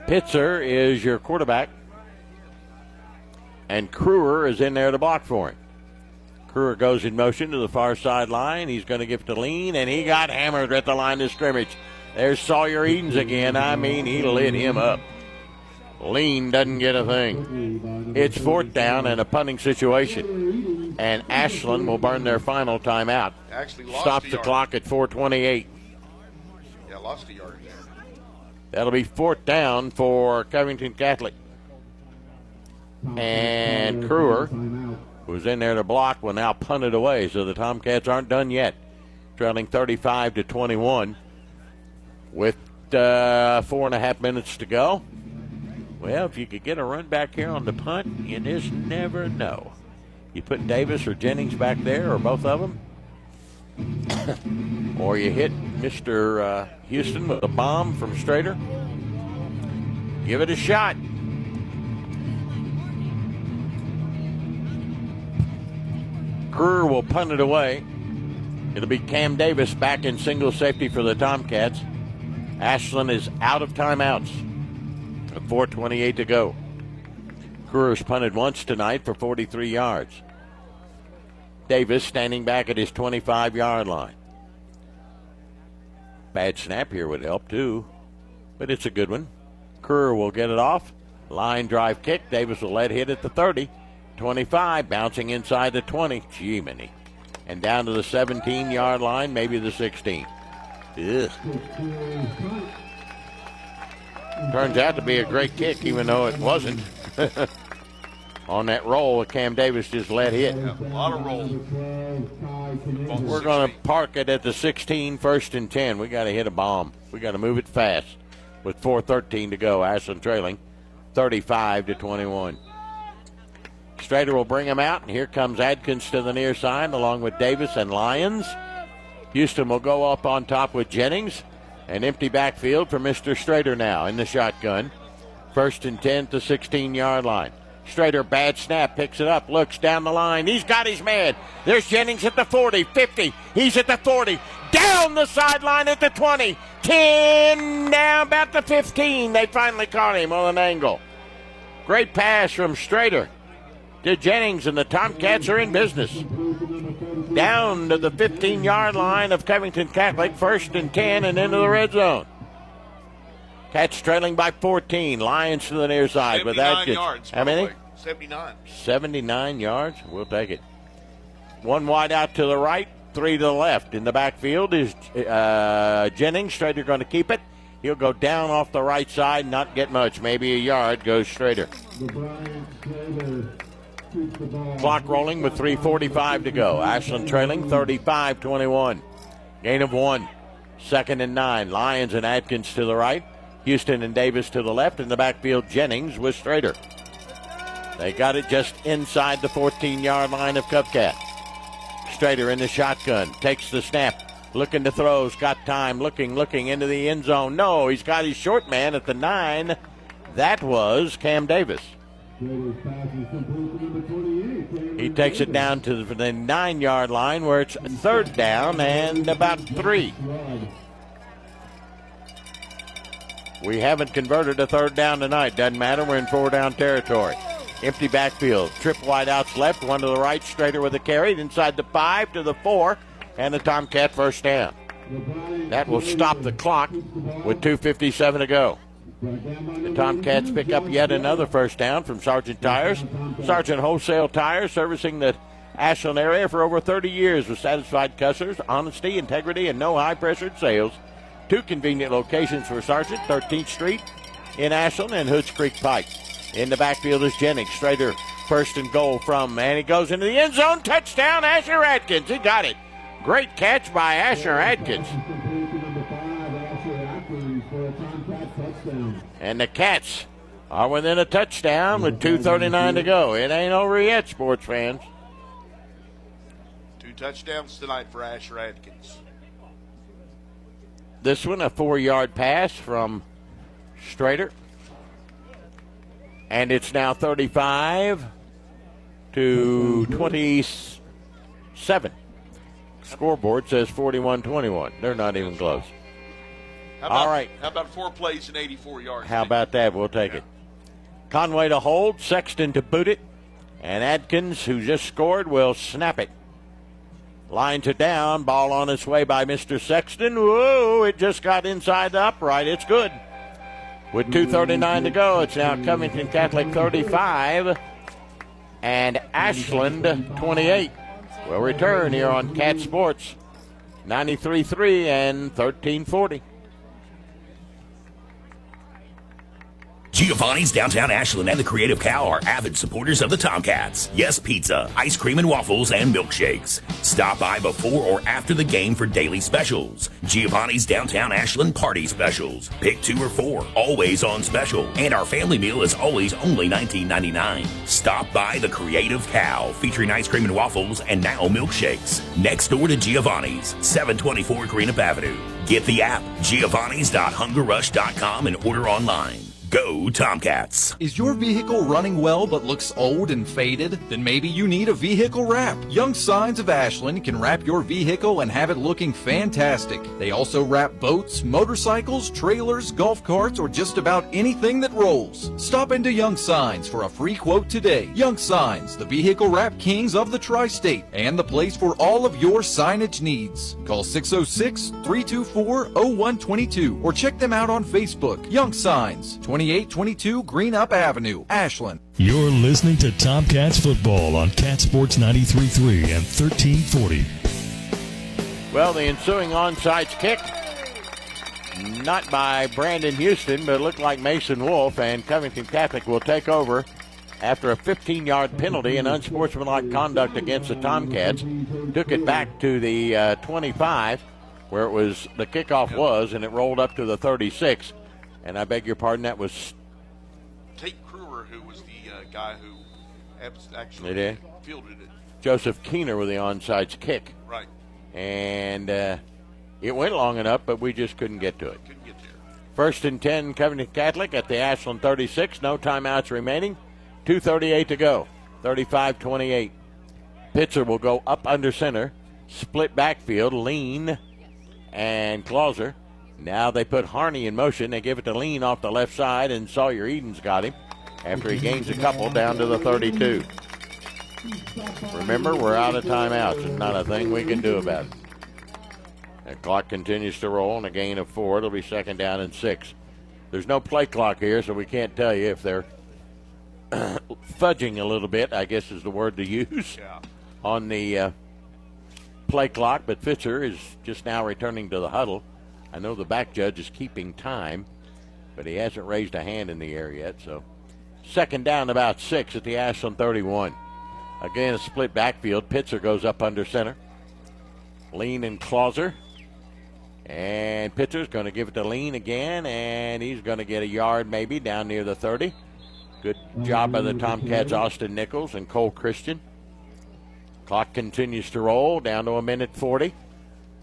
Pitzer is your quarterback. And Kruer is in there to block for him. Kruer goes in motion to the far sideline. He's going to give to Lean, and he got hammered at the line of scrimmage. There's Sawyer Edens again. I mean, he lit him up. Lean doesn't get a thing. It's 4th down and a punting situation. And Ashland will burn their final timeout. Stops the clock at 4:28. Yeah, lost a yard. That'll be 4th down for Covington Catholic. And Kruer, who's in there to block, will now punt it away. So the Tomcats aren't done yet. Trailing 35-21 with 4.5 minutes to go. Well, if you could get a run back here on the punt, you just never know. You put Davis or Jennings back there, or both of them, or you hit Mr. Houston with a bomb from Strader. Give it a shot. Kruer will punt it away. It'll be Cam Davis back in single safety for the Tomcats. Ashland is out of timeouts. 4:28 to go. Kruer's punted once tonight for 43 yards. Davis standing back at his 25-yard line. Bad snap here would help too, but it's a good one. Kruer will get it off. Line drive kick. Davis will let hit at the 30. 25, bouncing inside the 20. Gee-many. And down to the 17-yard line, maybe the 16. Ugh. Turns out to be a great kick, even though it wasn't. On that roll, Cam Davis just let hit. Yeah, a lot of roll. We're going to park it at the 16, 1st and 10. We got to hit a bomb. We got to move it fast with 4:13 to go. Ashland trailing 35-21. Strader will bring him out, and here comes Adkins to the near side along with Davis and Lyons. Houston will go up on top with Jennings. An empty backfield for Mr. Strader now in the shotgun. 1st and 10 to 16-yard line. Strader, bad snap, picks it up, looks down the line. He's got his man. There's Jennings at the 40, 50. He's at the 40. Down the sideline at the 20. 10, down about the 15. They finally caught him on an angle. Great pass from Strader to Jennings, and the Tomcats are in business. Down to the 15-yard line of Covington Catholic, 1st and 10, and into the red zone. Cats trailing by 14. Lions to the near side. 79 yards. How many? 79. 79 yards. We'll take it. One wide out to the right, 3 to the left. In the backfield is Jennings. Strader going to keep it. He'll go down off the right side, not get much. Maybe a yard goes Strader. Clock rolling with 3:45 to go. Ashland trailing 35-21. Gain of 1. 2nd and 9. Lyons and Adkins to the right. Houston and Davis to the left. In the backfield, Jennings with Strader. They got it just inside the 14-yard line of Cubcat. Strader in the shotgun. Takes the snap. Looking to throw. He's got time. Looking into the end zone. No, he's got his short man at the 9. That was Cam Davis. He takes it down to the 9-yard line where it's 3rd down and about 3. We haven't converted a 3rd down tonight. Doesn't matter. We're in 4-down territory. Empty backfield. Trip wideouts left, one to the right. Strader with a carry. Inside the 5 to the 4. And the Tomcat first down. That will stop the clock with 2:57 to go. The Tomcats pick up yet another first down from Sargent Tires. Sargent Wholesale Tires, servicing the Ashland area for over 30 years with satisfied customers, honesty, integrity, and no high-pressured sales. 2 convenient locations for Sargent, 13th Street in Ashland and Hoods Creek Pike. In the backfield is Jennings. Strader, first and goal from, and he goes into the end zone. Touchdown, Asher Atkins. He got it. Great catch by Asher Atkins. And the Cats are within a touchdown with 2:39 to go. It ain't over yet, sports fans. 2 touchdowns tonight for Asher Atkins. This one, a 4-yard pass from Strader. And it's now 35 to 27. Scoreboard says 41-21. They're not even close. All right. How about 4 plays and 84 yards? How about that? We'll take it. Conway to hold, Sexton to boot it, and Adkins, who just scored, will snap it. Lines it down, ball on its way by Mr. Sexton. Whoa, it just got inside the upright. It's good. With 2:39 to go, it's now Covington Catholic 35 and Ashland 28. We'll return here on Cat Sports 93.3 and 1340. Giovanni's Downtown Ashland and the Creative Cow are avid supporters of the Tomcats. Yes, pizza, ice cream and waffles, and milkshakes. Stop by before or after the game for daily specials. Giovanni's Downtown Ashland party specials. Pick 2 or 4, always on special. And our family meal is always only $19.99. Stop by the Creative Cow, featuring ice cream and waffles and now milkshakes. Next door to Giovanni's, 724 Greenup Avenue. Get the app, giovannis.hungerrush.com, and order online. Go Tomcats. Is your vehicle running well but looks old and faded? Then maybe you need a vehicle wrap. Young Signs of Ashland can wrap your vehicle and have it looking fantastic. They also wrap boats, motorcycles, trailers, golf carts, or just about anything that rolls. Stop into Young Signs for a free quote today. Young Signs, the vehicle wrap kings of the tri-state and the place for all of your signage needs. Call 606-324-0122 or check them out on Facebook. Young Signs, 2822 Greenup Avenue, Ashland. You're listening to Tomcats football on Cat Sports 93.3 and 1340. Well, the ensuing onside kick, not by Brandon Houston, but it looked like Mason Wolf, and Covington Catholic will take over after a 15-yard penalty and unsportsmanlike conduct against the Tomcats. Took it back to the 25, where it was the kickoff was, and it rolled up to the 36. And I beg your pardon, that was Tate Kruger, who was the guy who actually fielded it. Joseph Keener with the onside kick. Right. And it went long enough, but we just couldn't get to it. Couldn't get there. 1st and 10, Covington Catholic at the Ashland 36. No timeouts remaining. 2:38 to go. 35-28. Pitzer will go up under center. Split backfield, Lean and Clauser. Now they put Harney in motion. They give it to Lean off the left side, and Sawyer Eden's got him after he gains a couple down to the 32. Remember, we're out of timeouts, and not a thing we can do about it. The clock continues to roll, and a gain of 4. It'll be 2nd down and 6. There's no play clock here, so we can't tell you if they're fudging a little bit, I guess is the word to use, on the play clock. But Fitzer is just now returning to the huddle. I know the back judge is keeping time, but he hasn't raised a hand in the air yet. So 2nd down, about 6 at the Ashland 31. Again, a split backfield. Pitzer goes up under center. Lean and Clauser. And Pitzer's going to give it to Lean again, and he's going to get a yard maybe down near the 30. Good job by the Tomcats, Austin Nichols and Cole Christian. Clock continues to roll down to 1:40.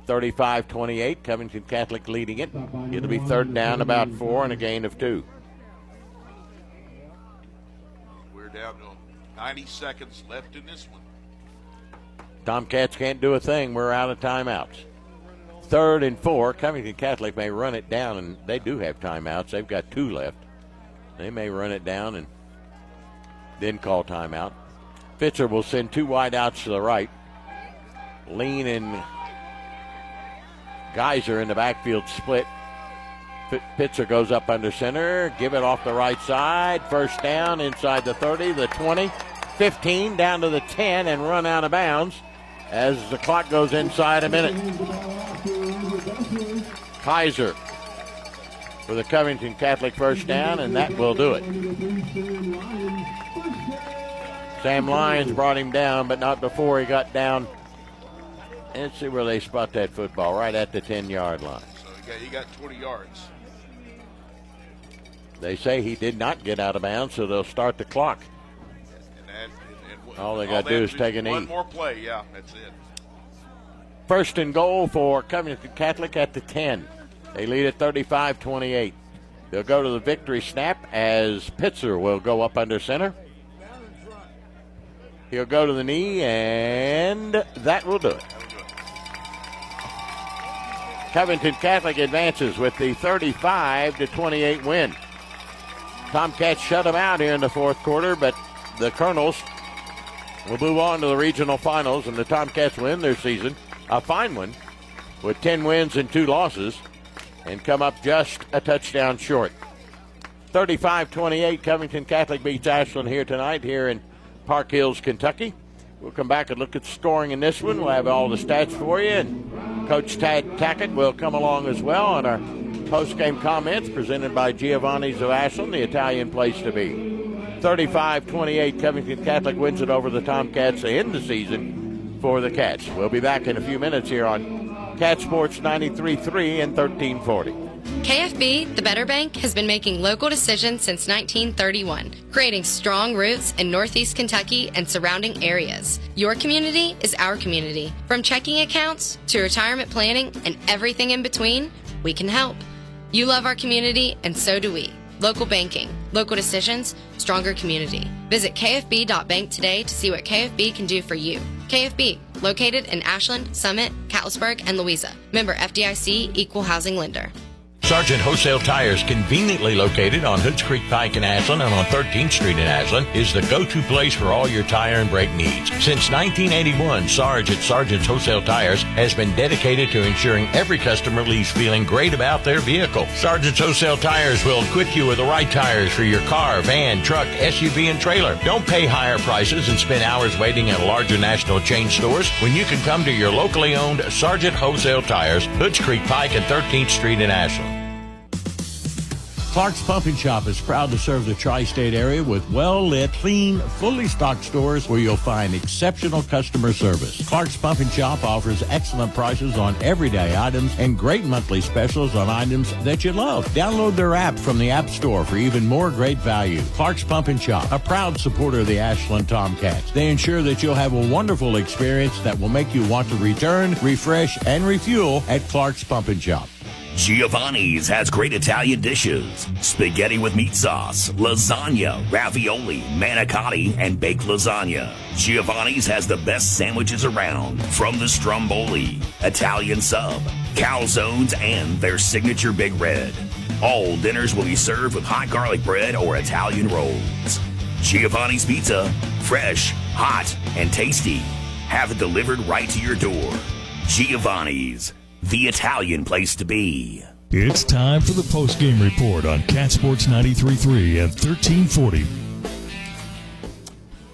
35-28, Covington Catholic leading it. It'll be third down, about 4, and a gain of 2. We're down to 90 seconds left in this one. Tomcats can't do a thing. We're out of timeouts. 3rd and 4. Covington Catholic may run it down, and they do have timeouts. They've got 2 left. They may run it down and then call timeout. Fitzer will send 2 wide outs to the right. Lean and Geyser in the backfield split. Pitzer goes up under center. Give it off the right side. First down inside the 30, the 20, 15, down to the 10, and run out of bounds as the clock goes inside a minute. Kaiser for the Covington Catholic first down, and that will do it. Sam Lyons brought him down, but not before he got down. Let's see where they spot that football, right at the 10-yard line. So he got 20 yards. They say he did not get out of bounds, so they'll start the clock. All they got to do is take a knee. One more play, yeah, that's it. First and goal for Covington Catholic at the 10. They lead at 35-28. They'll go to the victory snap as Pitzer will go up under center. He'll go to the knee, and that will do it. Covington Catholic advances with the 35-28 win. Tomcats shut them out here in the fourth quarter, but the Colonels will move on to the regional finals, and the Tomcats win their season, a fine one, with 10 wins and 2 losses, and come up just a touchdown short. 35-28, Covington Catholic beats Ashland here tonight here in Park Hills, Kentucky. We'll come back and look at scoring in this one. We'll have all the stats for you, and Coach Tad Tackett will come along as well on our post-game comments presented by Giovanni's of Ashland, the Italian place to be. 35-28, Covington Catholic wins it over the Tomcats to end the season for the Cats. We'll be back in a few minutes here on Cat Sports 93.3 and 1340. KFB, the Better Bank, has been making local decisions since 1931, creating strong roots in Northeast Kentucky and surrounding areas. Your community is our community. From checking accounts to retirement planning and everything in between, we can help. You love our community, and so do we. Local banking, local decisions, stronger community. Visit kfb.bank today to see what KFB can do for you. KFB, located in Ashland, Summit, Catlettsburg, and Louisa. Member FDIC, Equal Housing Lender. Sargent Wholesale Tires, conveniently located on Hoods Creek Pike in Ashland and on 13th Street in Ashland, is the go-to place for all your tire and brake needs. Since 1981, Sarge at Sargent's Wholesale Tires has been dedicated to ensuring every customer leaves feeling great about their vehicle. Sargent's Wholesale Tires will equip you with the right tires for your car, van, truck, SUV, and trailer. Don't pay higher prices and spend hours waiting at larger national chain stores when you can come to your locally owned Sargent Wholesale Tires, Hoods Creek Pike and 13th Street in Ashland. Clark's Pumping Shop is proud to serve the tri-state area with well-lit, clean, fully stocked stores where you'll find exceptional customer service. Clark's Pumping Shop offers excellent prices on everyday items and great monthly specials on items that you love. Download their app from the App Store for even more great value. Clark's Pumping Shop, a proud supporter of the Ashland Tomcats. They ensure that you'll have a wonderful experience that will make you want to return, refresh, and refuel at Clark's Pumping Shop. Giovanni's has great Italian dishes. Spaghetti with meat sauce, lasagna, ravioli, manicotti, and baked lasagna. Giovanni's has the best sandwiches around, from the stromboli, Italian sub, calzones, and their signature Big Red. All dinners will be served with hot garlic bread or Italian rolls. Giovanni's Pizza, fresh, hot, and tasty. Have it delivered right to your door. Giovanni's, the Italian place to be. It's time for the post-game report on Cat Sports 93.3 and 1340.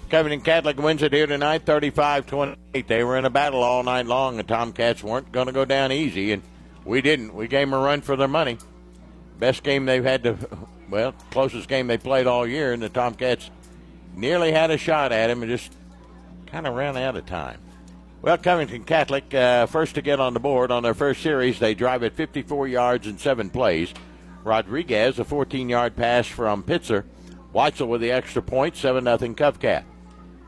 Covington Catholic wins it here tonight, 35-28. They were in a battle all night long. The Tomcats weren't going to go down easy, and we didn't. We gave them a run for their money. Best game they've had to, well, closest game they played all year, and the Tomcats nearly had a shot at him and just kind of ran out of time. Well, Covington Catholic, first to get on the board on their first series. They drive it 54 yards in 7 plays. Rodriguez, a 14-yard pass from Pitzer. Weitzel with the extra point, 7-0 Covcat.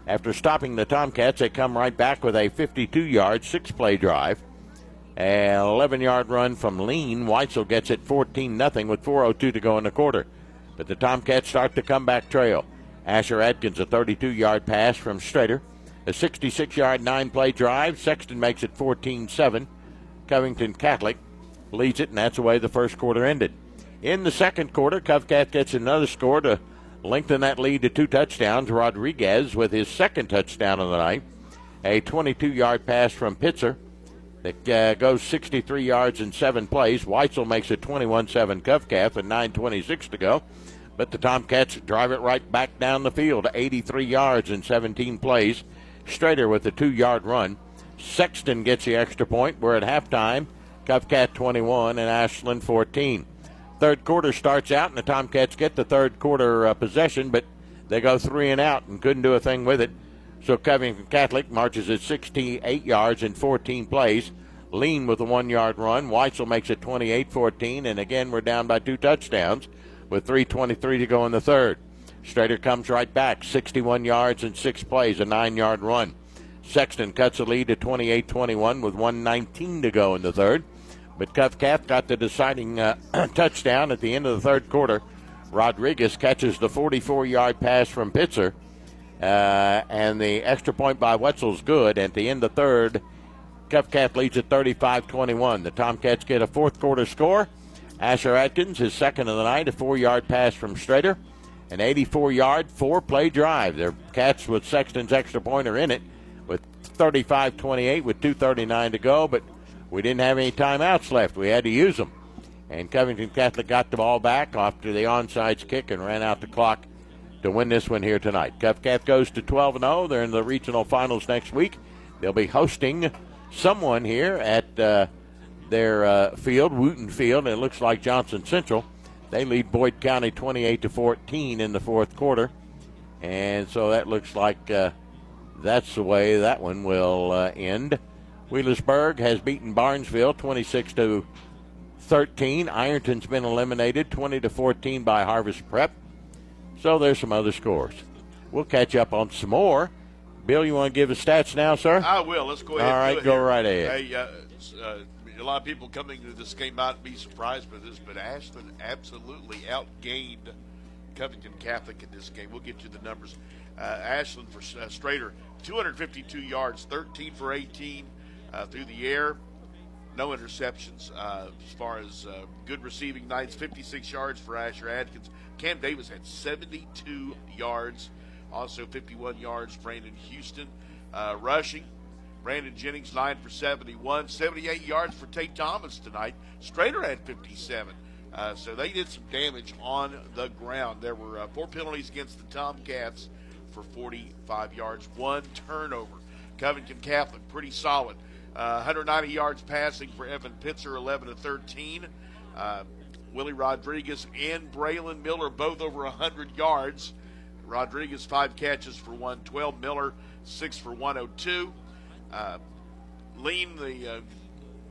After stopping the Tomcats, they come right back with a 52-yard, 6-play drive. An 11-yard run from Lean. Weitzel gets it 14-0 with 4:02 to go in the quarter. But the Tomcats start the comeback trail. Asher Atkins, a 32-yard pass from Strader. A 66-yard 9-play drive. Sexton makes it 14-7. Covington Catholic leads it, and that's the way the first quarter ended. In the second quarter, Covcat gets another score to lengthen that lead to 2 touchdowns. Rodriguez with his second touchdown of the night. A 22-yard pass from Pitzer that goes 63 yards in 7 plays. Weitzel makes it 21-7 Covcat with 9:26 to go. But the Tomcats drive it right back down the field, 83 yards in 17 plays. Strader with a 2-yard run. Sexton gets the extra point. We're at halftime. Covcat 21 and Ashland 14. Third quarter starts out, and the Tomcats get the third quarter possession, but they go 3 and out and couldn't do a thing with it. So Covington Catholic marches at 68 yards in 14 plays. Lean with a 1-yard run. Weitzel makes it 28-14, and again we're down by 2 touchdowns with 3:23 to go in the third. Strader comes right back, 61 yards in 6 plays, a 9-yard run. Sexton cuts the lead to 28-21 with 1:19 to go in the third. But Covcat got the deciding touchdown at the end of the third quarter. Rodriguez catches the 44-yard pass from Pitzer, and the extra point by Wetzel's good. At the end of the third, Covcat leads at 35-21. The Tomcats get a fourth quarter score. Asher Atkins, his second of the night, a 4-yard pass from Strader, an 84-yard 4-play drive. Their Cats with Sexton's extra point are in it with 35-28 with 2:39 to go, but we didn't have any timeouts left. We had to use them. And Covington Catholic got the ball back after the onside kick and ran out the clock to win this one here tonight. Covcat goes to 12-0. They're in the regional finals next week. They'll be hosting someone here at their field, Wooten Field, and it looks like Johnson Central. They lead Boyd County 28-14 in the fourth quarter. And so that looks like that's the way that one will end. Wheelersburg has beaten Barnesville 26-13. Ironton's been eliminated 20-14 by Harvest Prep. So there's some other scores. We'll catch up on some more. Bill, you want to give us stats now, sir? I will. Let's go ahead. All right, go right ahead. Hey, a lot of people coming to this game might be surprised by this, but Ashland absolutely outgained Covington Catholic in this game. We'll get you the numbers. Ashland for Strader, 252 yards, 13 for 18 through the air. No interceptions. As far as good receiving nights, 56 yards for Asher Atkins. Cam Davis had 72 yards. Also 51 yards, Brandon Houston. Rushing, Brandon Jennings, 9 for 71. 78 yards for Tate Thomas tonight. Strader had 57. So they did some damage on the ground. There were 4 penalties against the Tomcats for 45 yards. 1 turnover. Covington Catholic, pretty solid. 190 yards passing for Evan Pitzer, 11 of 13. Willie Rodriguez and Braylon Miller both over 100 yards. Rodriguez 5 catches for 112. Miller 6 for 102. Lean, the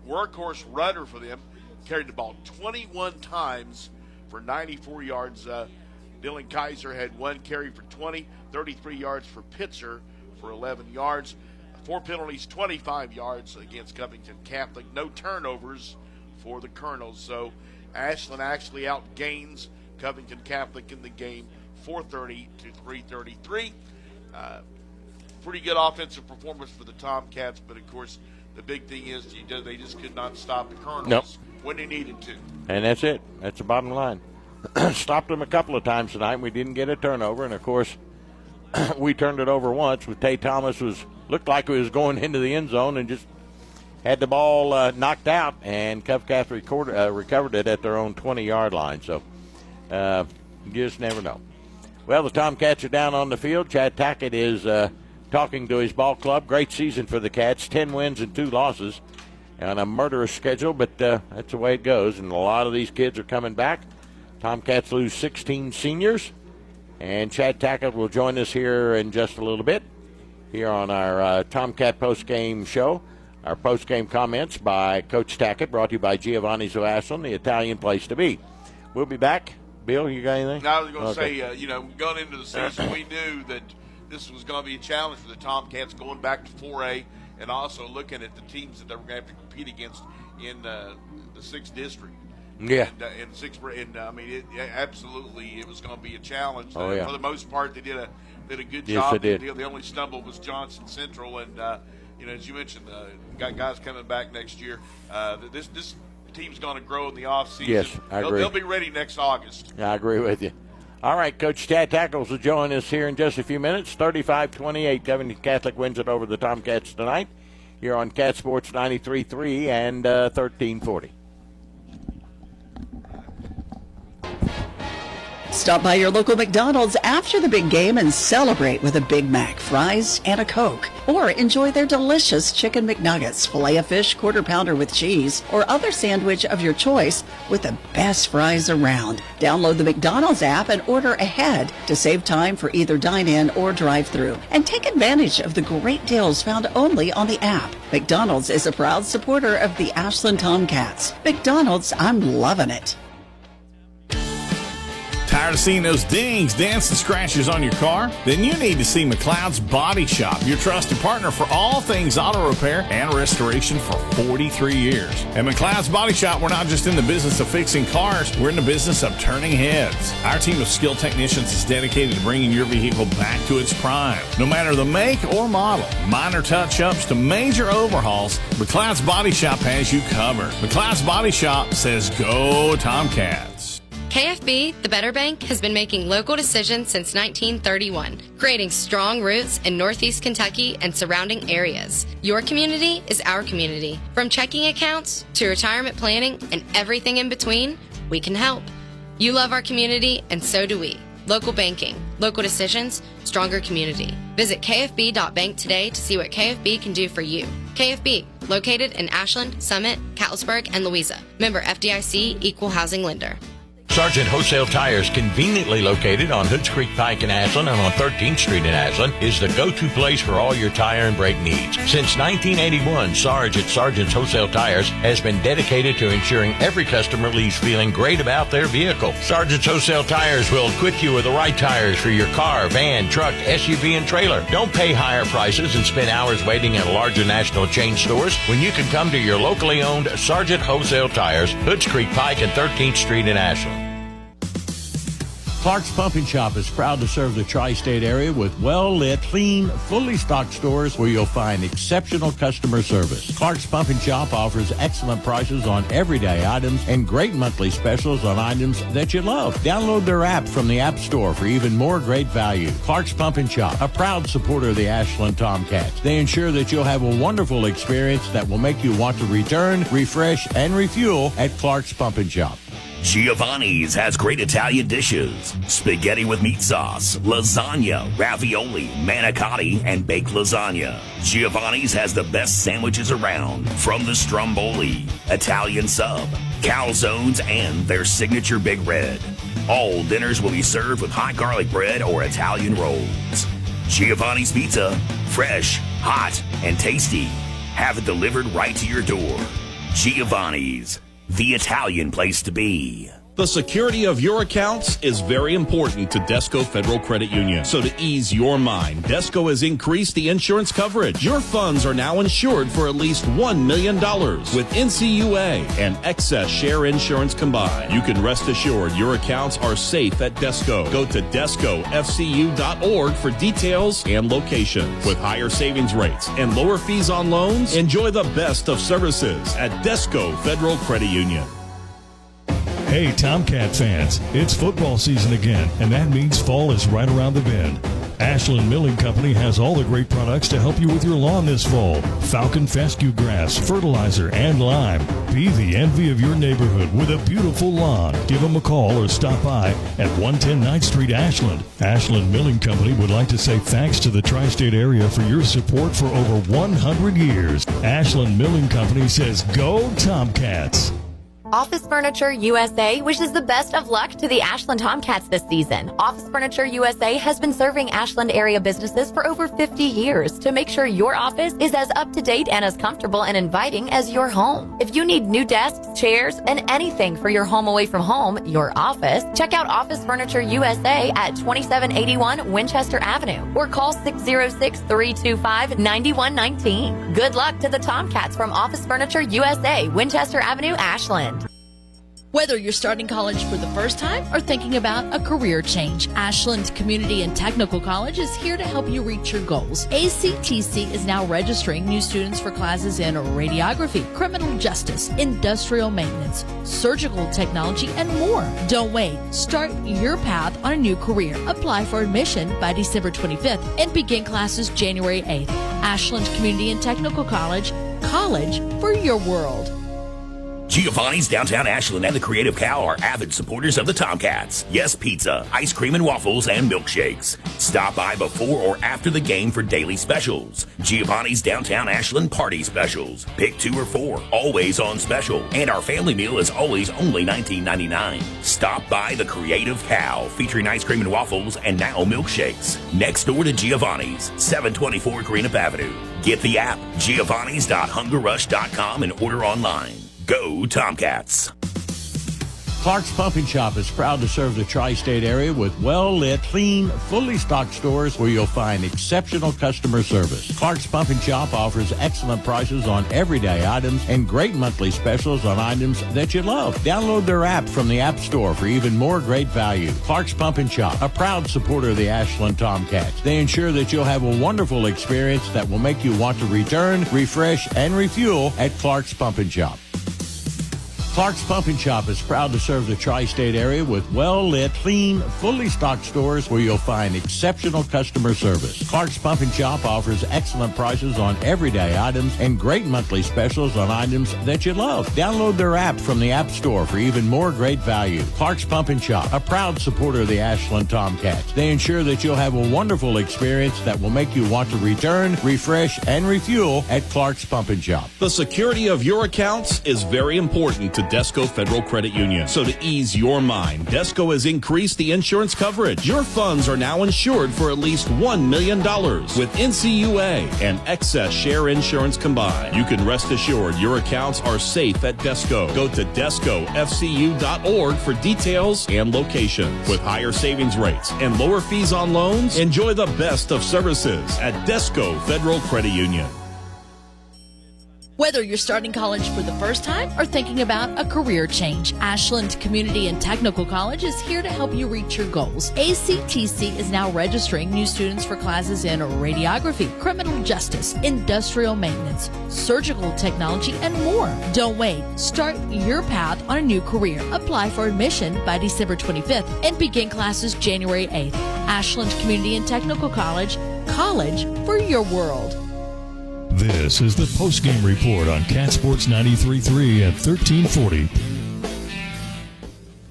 workhorse runner for them, carried the ball 21 times for 94 yards. Dylan Kaiser had 1 carry for 20, 33 yards for Pitzer for 11 yards. 4 penalties, 25 yards against Covington Catholic. No turnovers for the Colonels. So Ashland actually outgains Covington Catholic in the game, 430 to 333. Pretty good offensive performance for the Tomcats, but of course the big thing is they just could not stop the Colonels when they needed to. And that's it. That's the bottom line. Stopped them a couple of times tonight. We didn't get a turnover, and of course we turned it over once with Tate Thomas. Looked like he was going into the end zone and just had the ball knocked out, and Covcat recovered it at their own 20-yard line. So you just never know. Well, the Tomcats are down on the field. Chad Tackett is talking to his ball club. Great season for the Cats, 10 wins and 2 losses on a murderous schedule, but that's the way it goes, and a lot of these kids are coming back. Tomcats lose 16 seniors, and Chad Tackett will join us here in just a little bit here on our Tomcat postgame show. Our postgame comments by Coach Tackett, brought to you by Giovanni's of Ashland, the Italian place to be. We'll be back. Bill, you got anything? No, I was going to say, going into the season, we knew that this was going to be a challenge for the Tomcats going back to 4A and also looking at the teams that they're going to have to compete against in the 6th district. Yeah. And I mean, absolutely, it was going to be a challenge. Oh, yeah. For the most part, they did a good Yes, job. they did. The only stumble was Johnson Central, and as you mentioned, got guys coming back next year. This team's going to grow in the offseason. Yes, I agree. They'll be ready next August. I agree with you. All right, Coach Chad Tackles will join us here in just a few minutes. 35-28, Covington Catholic wins it over the Tomcats tonight. Here on Cat Sports 93.3 and 1340. Stop by your local McDonald's after the big game and celebrate with a Big Mac, fries, and a Coke. Or enjoy their delicious chicken McNuggets, Filet-O-Fish, Quarter Pounder with cheese, or other sandwich of your choice with the best fries around. Download the McDonald's app and order ahead to save time for either dine-in or drive-thru. And take advantage of the great deals found only on the app. McDonald's is a proud supporter of the Ashland Tomcats. McDonald's, I'm loving it. Tired of seeing those dings, dents, and scratches on your car? Then you need to see McLeod's Body Shop, your trusted partner for all things auto repair and restoration for 43 years. At McLeod's Body Shop, we're not just in the business of fixing cars, we're in the business of turning heads. Our team of skilled technicians is dedicated to bringing your vehicle back to its prime. No matter the make or model, minor touch-ups to major overhauls, McLeod's Body Shop has you covered. McLeod's Body Shop says go Tomcats. KFB, the Better Bank, has been making local decisions since 1931, creating strong roots in Northeast Kentucky and surrounding areas. Your community is our community. From checking accounts to retirement planning and everything in between, we can help. You love our community, and so do we. Local banking, local decisions, stronger community. Visit kfb.bank today to see what KFB can do for you. KFB, located in Ashland, Summit, Catlettsburg, and Louisa. Member FDIC, Equal Housing Lender. Sargent Wholesale Tires, conveniently located on Hoods Creek Pike in Ashland and on 13th Street in Ashland, is the go-to place for all your tire and brake needs. Since 1981, Sargent's Wholesale Tires has been dedicated to ensuring every customer leaves feeling great about their vehicle. Sargent's Wholesale Tires will equip you with the right tires for your car, van, truck, SUV, and trailer. Don't pay higher prices and spend hours waiting at larger national chain stores when you can come to your locally owned Sargent Wholesale Tires, Hoods Creek Pike and 13th Street in Ashland. Clark's Pumping Shop is proud to serve the tri-state area with well-lit, clean, fully stocked stores where you'll find exceptional customer service. Clark's Pumping Shop offers excellent prices on everyday items and great monthly specials on items that you love. Download their app from the App Store for even more great value. Clark's Pumping Shop, a proud supporter of the Ashland Tomcats. They ensure that you'll have a wonderful experience that will make you want to return, refresh, and refuel at Clark's Pumping Shop. Giovanni's has great Italian dishes. Spaghetti with meat sauce, lasagna, ravioli, manicotti, and baked lasagna. Giovanni's has the best sandwiches around, from the stromboli, Italian sub, calzones, and their signature Big Red. All dinners will be served with hot garlic bread or Italian rolls. Giovanni's Pizza, fresh, hot, and tasty. Have it delivered right to your door. Giovanni's, the Italian place to be. The security of your accounts is very important to Desco Federal Credit Union. So to ease your mind, Desco has increased the insurance coverage. Your funds are now insured for at least $1 million with NCUA and excess share insurance combined. You can rest assured your accounts are safe at Desco. Go to DescoFCU.org for details and locations. With higher savings rates and lower fees on loans, enjoy the best of services at Desco Federal Credit Union. Hey, Tomcat fans, it's football season again, and that means fall is right around the bend. Ashland Milling Company has all the great products to help you with your lawn this fall. Falcon fescue grass, fertilizer, and lime. Be the envy of your neighborhood with a beautiful lawn. Give them a call or stop by at 110 9th Street, Ashland. Ashland Milling Company would like to say thanks to the tri-state area for your support for over 100 years. Ashland Milling Company says, go Tomcats. Office Furniture USA wishes the best of luck to the Ashland Tomcats this season. Office Furniture USA has been serving Ashland area businesses for over 50 years to make sure your office is as up to date and as comfortable and inviting as your home. If you need new desks, chairs, and anything for your home away from home, your office, check out Office Furniture USA at 2781 Winchester Avenue or call 606-325-9119. Good luck to the Tomcats from Office Furniture USA, Winchester Avenue, Ashland. Whether you're starting college for the first time or thinking about a career change, Ashland Community and Technical College is here to help you reach your goals. ACTC is now registering new students for classes in radiography, criminal justice, industrial maintenance, surgical technology, and more. Don't wait. Start your path on a new career. Apply for admission by December 25th and begin classes January 8th. Ashland Community and Technical College, college for your world. Giovanni's Downtown Ashland and the Creative Cow are avid supporters of the Tomcats. Yes, pizza, ice cream and waffles, and milkshakes. Stop by before or after the game for daily specials. Giovanni's Downtown Ashland party specials. Pick 2 or 4, always on special. And our family meal is always only $19.99. Stop by the Creative Cow, featuring ice cream and waffles and now milkshakes. Next door to Giovanni's, 724 Greenup Avenue. Get the app, giovannis.hungerrush.com, and order online. Go Tomcats. Clark's Pump and Shop is proud to serve the tri-state area with well-lit, clean, fully stocked stores where you'll find exceptional customer service. Clark's Pump and Shop offers excellent prices on everyday items and great monthly specials on items that you love. Download their app from the App Store for even more great value. Clark's Pump and Shop, a proud supporter of the Ashland Tomcats. They ensure that you'll have a wonderful experience that will make you want to return, refresh, and refuel at Clark's Pump and Shop. Clark's Pump and Shop is proud to serve the tri-state area with well-lit, clean, fully stocked stores where you'll find exceptional customer service. Clark's Pump and Shop offers excellent prices on everyday items and great monthly specials on items that you love. Download their app from the App Store for even more great value. Clark's Pump and Shop, a proud supporter of the Ashland Tomcats. They ensure that you'll have a wonderful experience that will make you want to return, refresh, and refuel at Clark's Pump and Shop. The security of your accounts is very important to Desco Federal Credit Union. So to ease your mind, Desco has increased the insurance coverage. Your funds are now insured for at least $1 million with NCUA and excess share insurance combined. You can rest assured your accounts are safe at Desco. Go to DescoFCU.org for details and locations. With higher savings rates and lower fees on loans, enjoy the best of services at Desco Federal Credit Union. Whether you're starting college for the first time or thinking about a career change, Ashland Community and Technical College is here to help you reach your goals. ACTC is now registering new students for classes in radiography, criminal justice, industrial maintenance, surgical technology, and more. Don't wait. Start your path on a new career. Apply for admission by December 25th and begin classes January 8th. Ashland Community and Technical College, college for your world. This is the postgame report on Cat Sports 93.3 at 1340.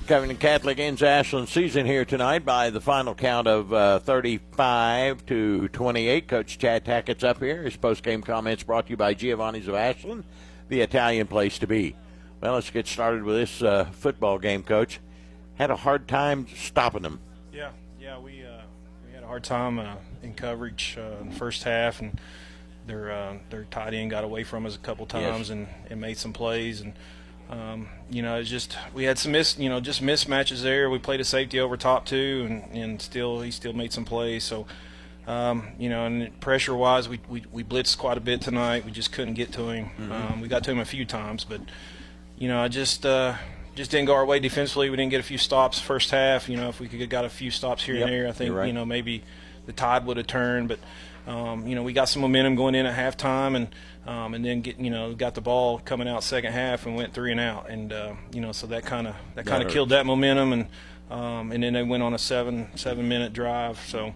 Covington Catholic ends Ashland's season here tonight by the final count of 35-28. Coach Chad Tackett's up here. His postgame comments brought to you by Giovanni's of Ashland, the Italian place to be. Well, let's get started with this football game, Coach. Had a hard time stopping them. Yeah, we had a hard time in coverage in the first half, and their tight end got away from us a couple times. Yes. and made some plays, and it's just we had some mismatches there. We played a safety over top too, and he still made some plays. So and pressure wise, we blitzed quite a bit tonight. We just couldn't get to him. Mm-hmm. We got to him a few times, but I just didn't go our way defensively. We didn't get a few stops first half. If we could have got a few stops here and there, I think right. Maybe the tide would have turned, but. We got some momentum going in at halftime, and then got the ball coming out second half and went 3 and out, and so that kind of killed that momentum, and then they went on a 7-minute drive. So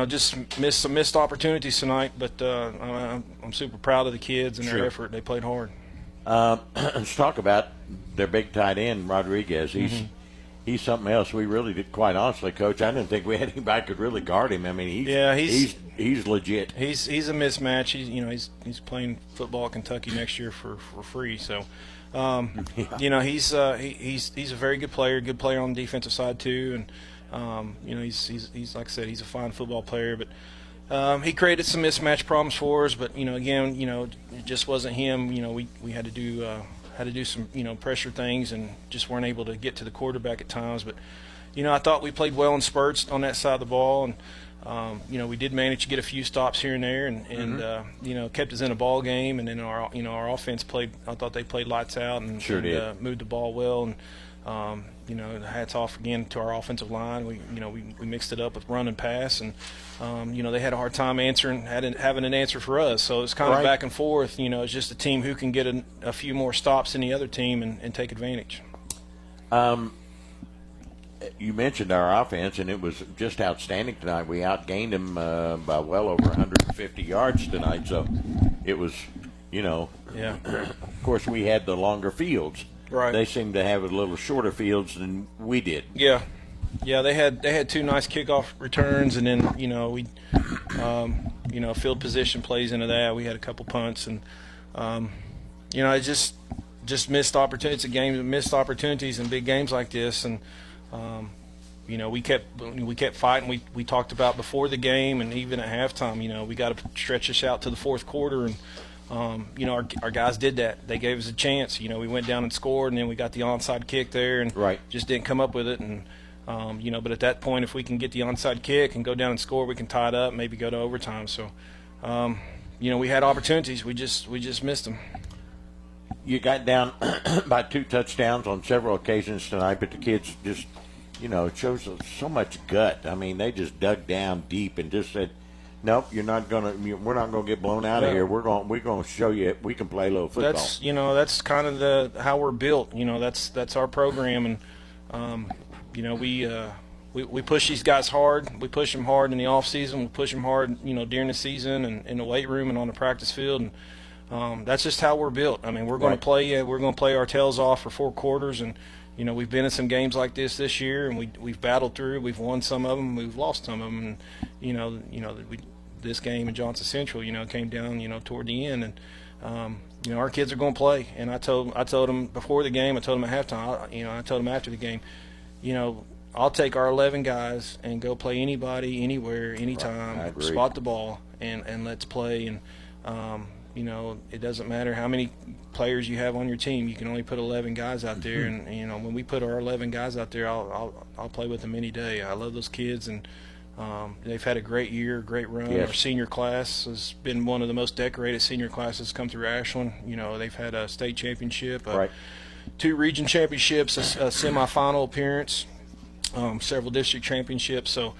just missed some missed opportunities tonight, but I'm super proud of the kids and their effort. They played hard. Let's talk about their big tight end, Rodriguez. He's something else. We really did, quite honestly, Coach. I didn't think we had anybody could really guard him. I mean, he's legit. He's a mismatch. He's playing football at Kentucky next year for free. So, he's a very good player on the defensive side too, and he's like I said, he's a fine football player, but he created some mismatch problems for us. But again, it just wasn't him. We had to do some pressure things and just weren't able to get to the quarterback at times. But I thought we played well in spurts on that side of the ball, and we did manage to get a few stops here and there, and kept us in a ball game. And then our offense played. I thought they played lights out and moved the ball well. And hats off again to our offensive line. We mixed it up with run and pass, and they had a hard time having an answer for us. So it's kind of back and forth. It's just a team who can get a few more stops than the other team and take advantage. You mentioned our offense, and it was just outstanding tonight. We outgained them by well over 150 yards tonight. So it was, of course, we had the longer fields. Right. They seemed to have a little shorter fields than we did. Yeah, they had two nice kickoff returns, and then we field position plays into that. We had a couple punts, and it just missed opportunities. It's a game of missed opportunities in big games like this, and we kept fighting. We talked about before the game and even at halftime. We got to stretch this out to the fourth quarter, and our guys did that. They gave us a chance. We went down and scored, and then we got the onside kick there, and just didn't come up with it. And but at that point, if we can get the onside kick and go down and score, we can tie it up, maybe go to overtime. So, we had opportunities. We just missed them. You got down by 2 touchdowns on several occasions tonight, but the kids just, it shows so much gut. I mean, they just dug down deep and just said, nope, we're not gonna get blown out of here. We're gonna show you we can play a little football. That's kind of how we're built. That's our program, and we push these guys hard. We push them hard in the off season. We push them hard, during the season and in the weight room and on the practice field. And that's just how we're built. I mean, we're going to play. We're going to play our tails off for 4 quarters, and we've been in some games like this year, and we've battled through. We've won some of them. We've lost some of them. And this game in Johnson Central, came down, toward the end, and our kids are going to play. And I told them before the game. I told them at halftime. I told them after the game. I'll take our 11 guys and go play anybody, anywhere, anytime. Spot the ball and let's play. And it doesn't matter how many players you have on your team. You can only put 11 guys out there, and when we put our 11 guys out there, I'll play with them any day. I love those kids, and they've had a great year, great run. Yes. Our senior class has been one of the most decorated senior classes come through Ashland. They've had a state championship, 2 region championships, a semifinal appearance, several district championships. So,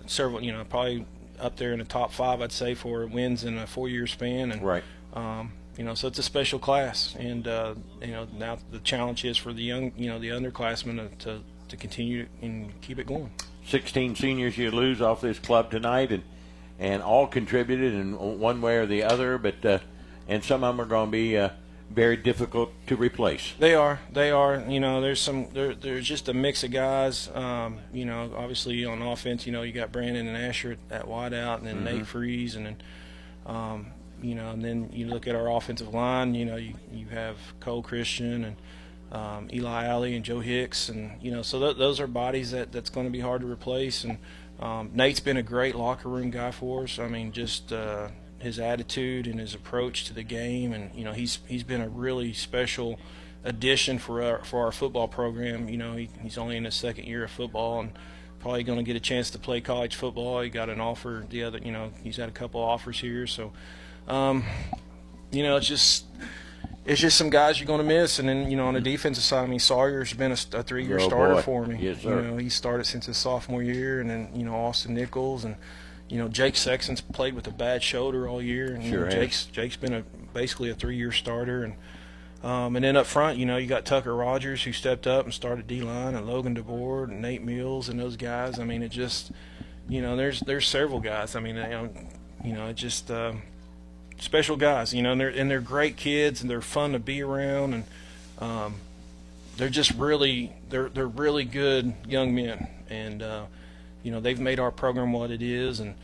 several, probably up there in the top 5, I'd say, for wins in a 4-year span. And so it's a special class, and now the challenge is for the young, the underclassmen to continue and keep it going. 16 seniors you lose off this club tonight, and all contributed in one way or the other, but and some of them are going to be very difficult to replace. They are. There's just a mix of guys. Obviously on offense, you got Brandon and Asher at wideout, and then Nate Freeze, and then and then you look at our offensive line. You have Cole Christian and Eli Alley and Joe Hicks, and so those are bodies that's going to be hard to replace. And Nate's been a great locker room guy for us. I mean, just his attitude and his approach to the game, and he's been a really special addition for our football program. He's only in his 2nd year of football, and probably going to get a chance to play college football. He got an offer he's had a couple offers here, so it's just some guys you're going to miss. And then on the defensive side, I mean, Sawyer's been a 3-year starter for me. Yes, sir. He started since his sophomore year, and then Austin Nichols, and Jake Sexton's played with a bad shoulder all year, and sure Jake's been basically a 3-year starter, and then up front, you got Tucker Rogers, who stepped up and started D-line, and Logan DeBoard and Nate Mills and those guys. I mean, it just there's several guys. I mean, it just special guys, and they're great kids, and they're fun to be around, and they're just really they're really good young men, and they've made our program what it is, and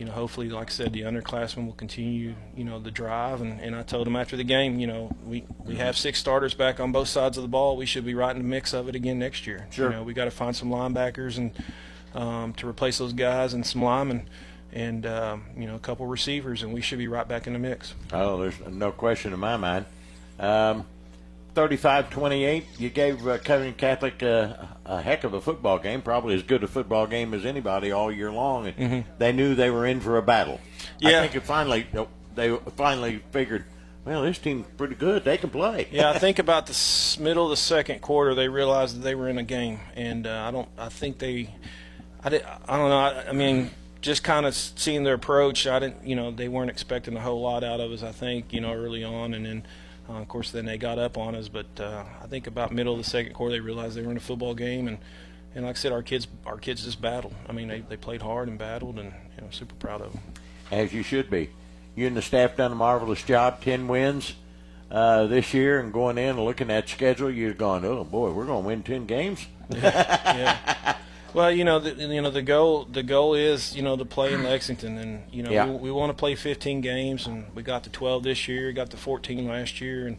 hopefully, like I said, the underclassmen will continue the drive, and I told them after the game, we have 6 starters back on both sides of the ball. We should be right in the mix of it again next year. Sure. We got to find some linebackers and to replace those guys, and some linemen, and a couple receivers, and we should be right back in the mix. Oh, there's no question in my mind. 35-28, you gave Covington Catholic a heck of a football game, probably as good a football game as anybody all year long, and they knew they were in for a battle. Yeah. I think they finally figured, well, this team's pretty good. They can play. Yeah, I think about the middle of the second quarter, they realized that they were in a game, and I don't know. I mean, just kind of seeing their approach, they weren't expecting a whole lot out of us, I think, early on, and then. Of course, then they got up on us, but I think about middle of the second quarter, they realized they were in a football game, and like I said, our kids just battled. I mean, they played hard and battled, and I'm super proud of them. As you should be. You and the staff done a marvelous job. 10 wins this year, and going in and looking at schedule, you're going, oh boy, we're going to win 10 games. Yeah. Well, the goal is to play in Lexington, and we want to play 15 games, and we got to 12 this year, got to 14 last year, and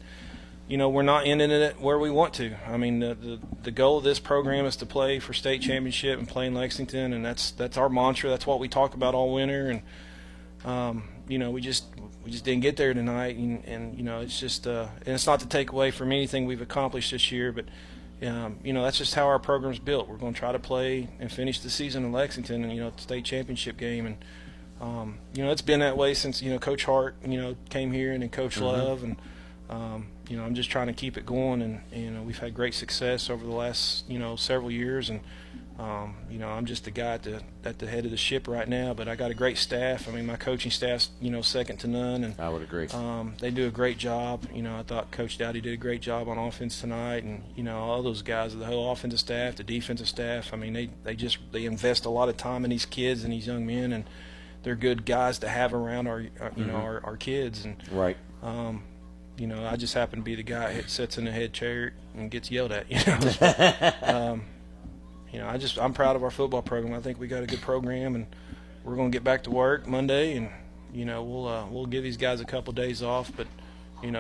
we're not ending it where we want to. I mean, the goal of this program is to play for state championship and play in Lexington, and that's our mantra. That's what we talk about all winter, and we just didn't get there tonight, and it's just and it's not to take away from anything we've accomplished this year, but. That's just how our program's built. We're going to try to play and finish the season in Lexington and, the state championship game. And, it's been that way since, Coach Hart, came here, and then Coach Love. And, I'm just trying to keep it going. And, we've had great success over the last, several years. And, I'm just the guy at the head of the ship right now. But I got a great staff. I mean, my coaching staff's, second to none. And I would agree. They do a great job. I thought Coach Dowdy did a great job on offense tonight. And, all those guys, the whole offensive staff, the defensive staff, I mean, they invest a lot of time in these kids and these young men. And they're good guys to have around our kids. And, right. I just happen to be the guy that sits in the head chair and gets yelled at, I'm proud of our football program. I think we got a good program, and we're going to get back to work Monday, and we'll give these guys a couple of days off. But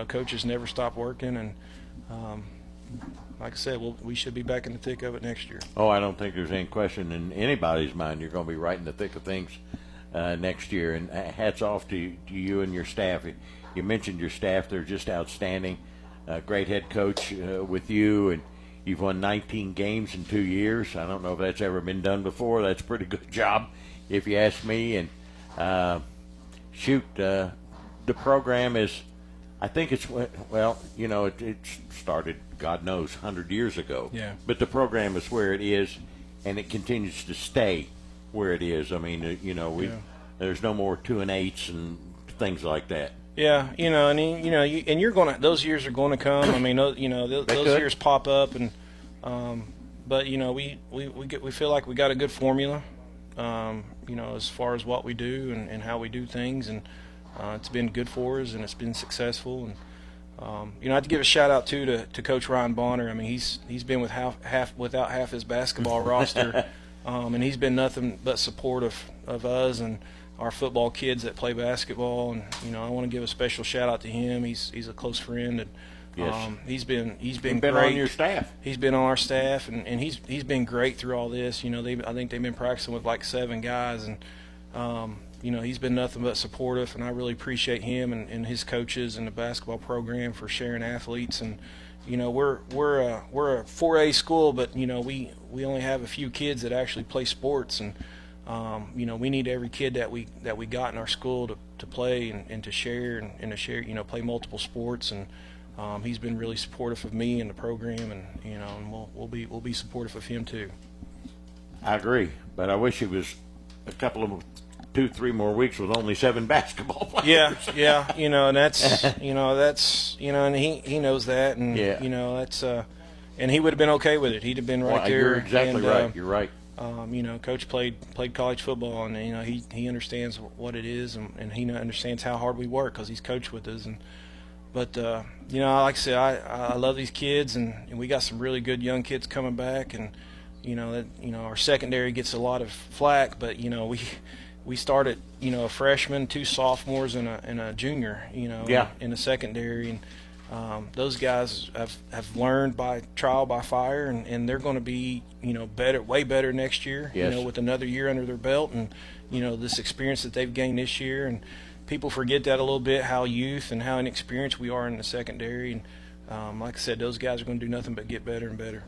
coaches never stop working, and like I said, we should be back in the thick of it next year. Oh, I don't think there's any question in anybody's mind you're going to be right in the thick of things next year. And hats off to you and your staff. You mentioned your staff; they're just outstanding. Great head coach with you, and you've won 19 games in 2 years. I don't know if that's ever been done before. That's a pretty good job, if you ask me. And the program is, I think it's, it started, God knows, 100 years ago. Yeah. But the program is where it is, and it continues to stay where it is. I mean, there's no more 2 and 8s and things like that. Yeah, and you're gonna. Those years are going to come. I mean, those years pop up, and but we feel like we got a good formula. As far as what we do and how we do things, and it's been good for us, and it's been successful. And I have to give a shout out to Coach Ryan Bonner. I mean, he's been without half his basketball roster, and he's been nothing but supportive of us and our football kids that play basketball. And I want to give a special shout out to him. He's a close friend, and yes. He's been great. On your staff. He's been on our staff, and he's been great through all this. I think they've been practicing with like 7 guys, and he's been nothing but supportive, and I really appreciate him and his coaches and the basketball program for sharing athletes. And we're a 4A school, but we only have a few kids that actually play sports, and we need every kid that we got in our school to play and to share and to share, play multiple sports. And he's been really supportive of me and the program, and and we'll be supportive of him too. I agree, but I wish it was a couple of 2-3 more weeks with only 7 basketball players. Yeah, and that's and he knows that, and that's and he would have been okay with it. He'd have been right there. You're exactly right. You're right. Coach played college football, and he understands what it is, and he understands how hard we work because he's coached with us. And But like I said, I love these kids, and we got some really good young kids coming back, and our secondary gets a lot of flack, but we started a freshman, 2 sophomores, and a junior in the secondary, and those guys have learned by trial by fire, and they're going to be way better next year. Yes. With another year under their belt, and this experience that they've gained this year. And people forget that a little bit, how youth and how inexperienced we are in the secondary. And like I said, those guys are going to do nothing but get better and better.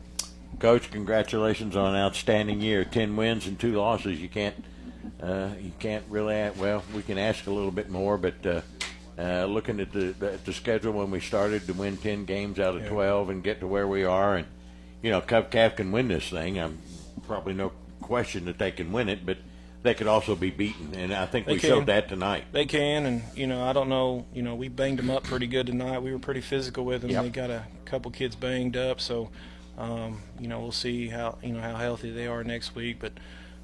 Coach, congratulations on an outstanding year. 10 wins and 2 losses. You can't really. Well, we can ask a little bit more, but looking at the schedule when we started to win 10 games out of 12 and get to where we are, and Covington can win this thing. I'm probably no question that they can win it, but they could also be beaten, and I think we showed that tonight. They can, and I don't know. We banged them up pretty good tonight. We were pretty physical with them. Yep. They got a couple kids banged up, so we'll see how how healthy they are next week. But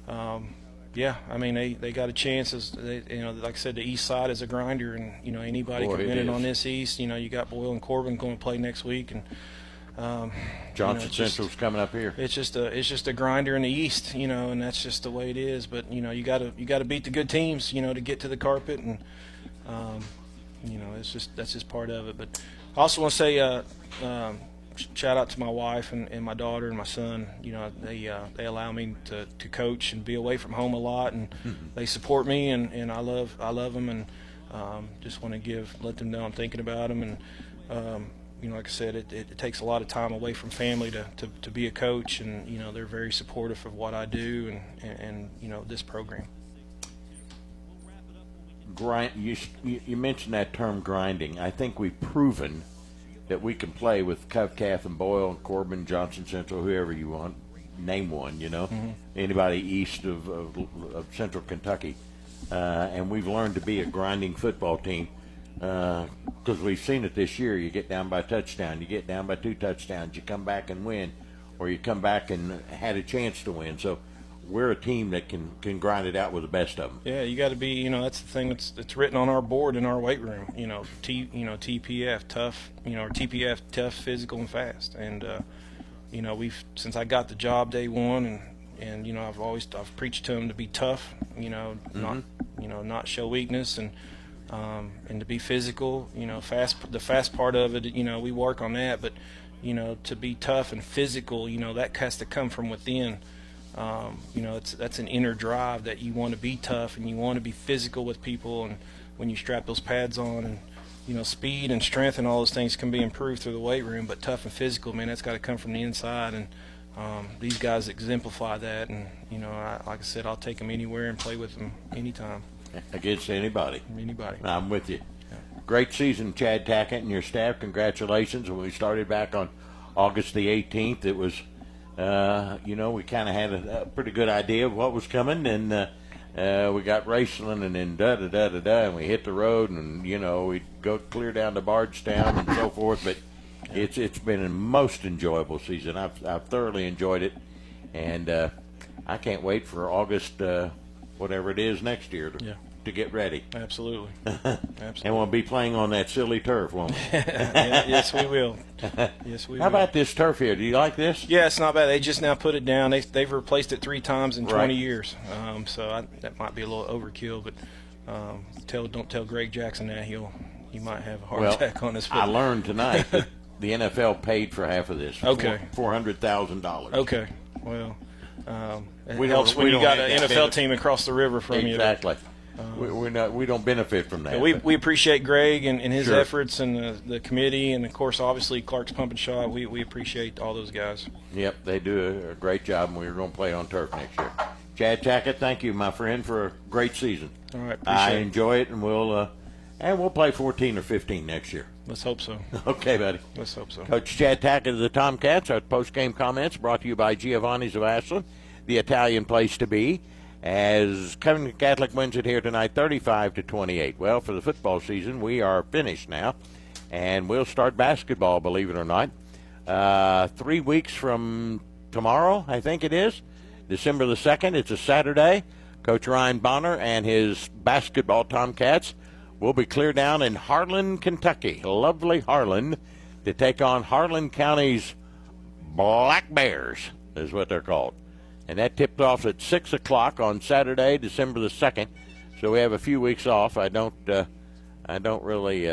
they got a chance. Like I said, the East side is a grinder, and anybody can win it on this East. You got Boyle and Corbin going to play next week, and Johnson Central's coming up here. It's just a grinder in the East, and that's just the way it is. But you got to beat the good teams, to get to the carpet, and that's just part of it. But I also want to say shout out to my wife and my daughter and my son. They allow me to coach and be away from home a lot, and they support me, and I love them, and just want to let them know I'm thinking about them. And like I said, it takes a lot of time away from family to be a coach, and they're very supportive of what I do and this program. You mentioned that term, grinding. I think we've proven that we can play with Covington and Boyle and Corbin, Johnson Central, whoever you want, name one. Anybody east of Central Kentucky, and we've learned to be a grinding football team. Because we've seen it this year. You get down by a touchdown, you get down by 2 touchdowns, you come back and win, or you come back and had a chance to win. So we're a team that can grind it out with the best of them. Yeah, you got to be. That's the thing that's written on our board in our weight room. TPF, tough. Or TPF, tough, physical, and fast. And we've since I got the job day one, and I've preached to them to be tough. Not show weakness, and to be physical, fast. The fast part of it, we work on that, but to be tough and physical, that has to come from within. That's an inner drive that you want to be tough and you want to be physical with people, and when you strap those pads on, and speed and strength and all those things can be improved through the weight room, but tough and physical, man, that's got to come from the inside, and these guys exemplify that, and like I said, I'll take them anywhere and play with them anytime. Against anybody. I'm with you. Yeah. Great season, Chad Tackett and your staff. Congratulations. When we started back on August the 18th, it was, we kind of had a pretty good idea of what was coming, and we got racing, and then and we hit the road, and, we'd go clear down to Bardstown and so forth, but it's been a most enjoyable season. I've thoroughly enjoyed it, and I can't wait for August whatever it is next year to get ready. Absolutely. And we'll be playing on that silly turf, won't we? Yes, we will. Yes, we will. How about this turf here? Do you like this? Yeah, it's not bad. They just now put it down. They've replaced it 3 times in 20 years. That might be a little overkill, but don't tell Greg Jackson that. He might have a heart attack on his foot. I learned tonight that the NFL paid for half of this. Okay. $400,000. Okay. Well, it helps when you got an NFL team across the river from you. Exactly. We don't benefit from that. We appreciate Greg and his efforts, and the committee, and of course, obviously Clark's Pump and Shot. We appreciate all those guys. Yep, they do a great job, and we're going to play on turf next year. Chad Tackett, thank you, my friend, for a great season. All right, I enjoy it, and we'll play 14 or 15 next year. Let's hope so. Okay, buddy. Let's hope so. Coach Chad Tackett of the Tomcats. Our post-game comments brought to you by Giovanni's of Ashland, the Italian place to be, as Covington Catholic wins it here tonight 35-28. Well, for the football season, we are finished now, and we'll start basketball, believe it or not. 3 weeks from tomorrow, I think it is, December the 2nd. It's a Saturday. Coach Ryan Bonner and his basketball Tomcats will be clear down in Harlan, Kentucky. Lovely Harlan to take on Harlan County's Black Bears is what they're called. And that tipped off at 6 o'clock on Saturday, December the 2nd. So we have a few weeks off. I don't really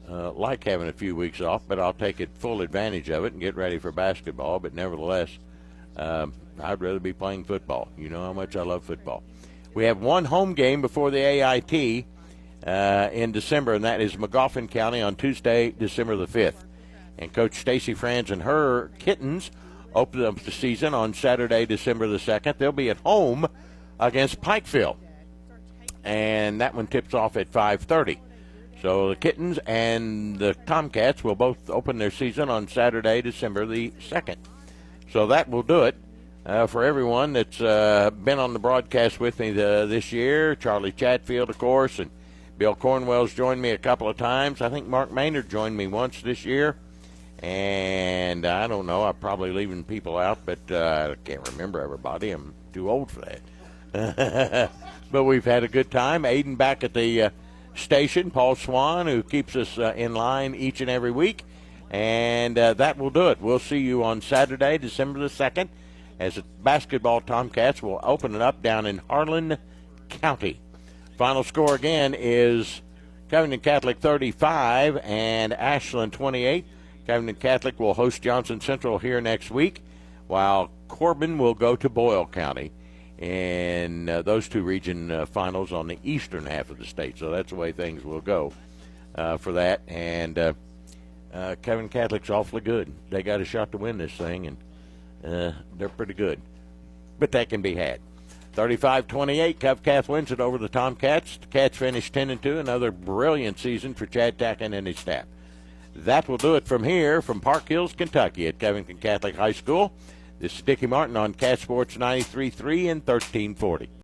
like having a few weeks off, but I'll take full advantage of it and get ready for basketball. But nevertheless, I'd rather be playing football. You know how much I love football. We have one home game before the AIT in December, and that is McGoffin County on Tuesday, December the 5th. And Coach Stacy Franz and her Kittens open up the season on Saturday, December the 2nd. They'll be at home against Pikeville, and that one tips off at 5:30. So the Kittens and the Tomcats will both open their season on Saturday, December the 2nd. So that will do it for everyone that's been on the broadcast with me this year. Charlie Chatfield, of course, and Bill Cornwell's joined me a couple of times. I think Mark Maynard joined me once this year. And I don't know, I'm probably leaving people out, but I can't remember everybody. I'm too old for that. But we've had a good time. Aiden back at the station, Paul Swan, who keeps us in line each and every week. And that will do it. We'll see you on Saturday, December the 2nd, as the basketball Tomcats will open it up down in Harlan County. Final score again is Covington Catholic 35 and Ashland 28. Covington Catholic will host Johnson Central here next week, while Corbin will go to Boyle County in those two region finals on the eastern half of the state. So that's the way things will go for that. And Covington Catholic's awfully good. They got a shot to win this thing, and they're pretty good. But that can be had. 35-28, Covcath wins it over the Tomcats. The Cats finished 10-2, another brilliant season for Chad Tacken and his staff. That will do it from here, from Park Hills, Kentucky at Covington Catholic High School. This is Dickie Martin on Cat Sports 93.3 and 1340.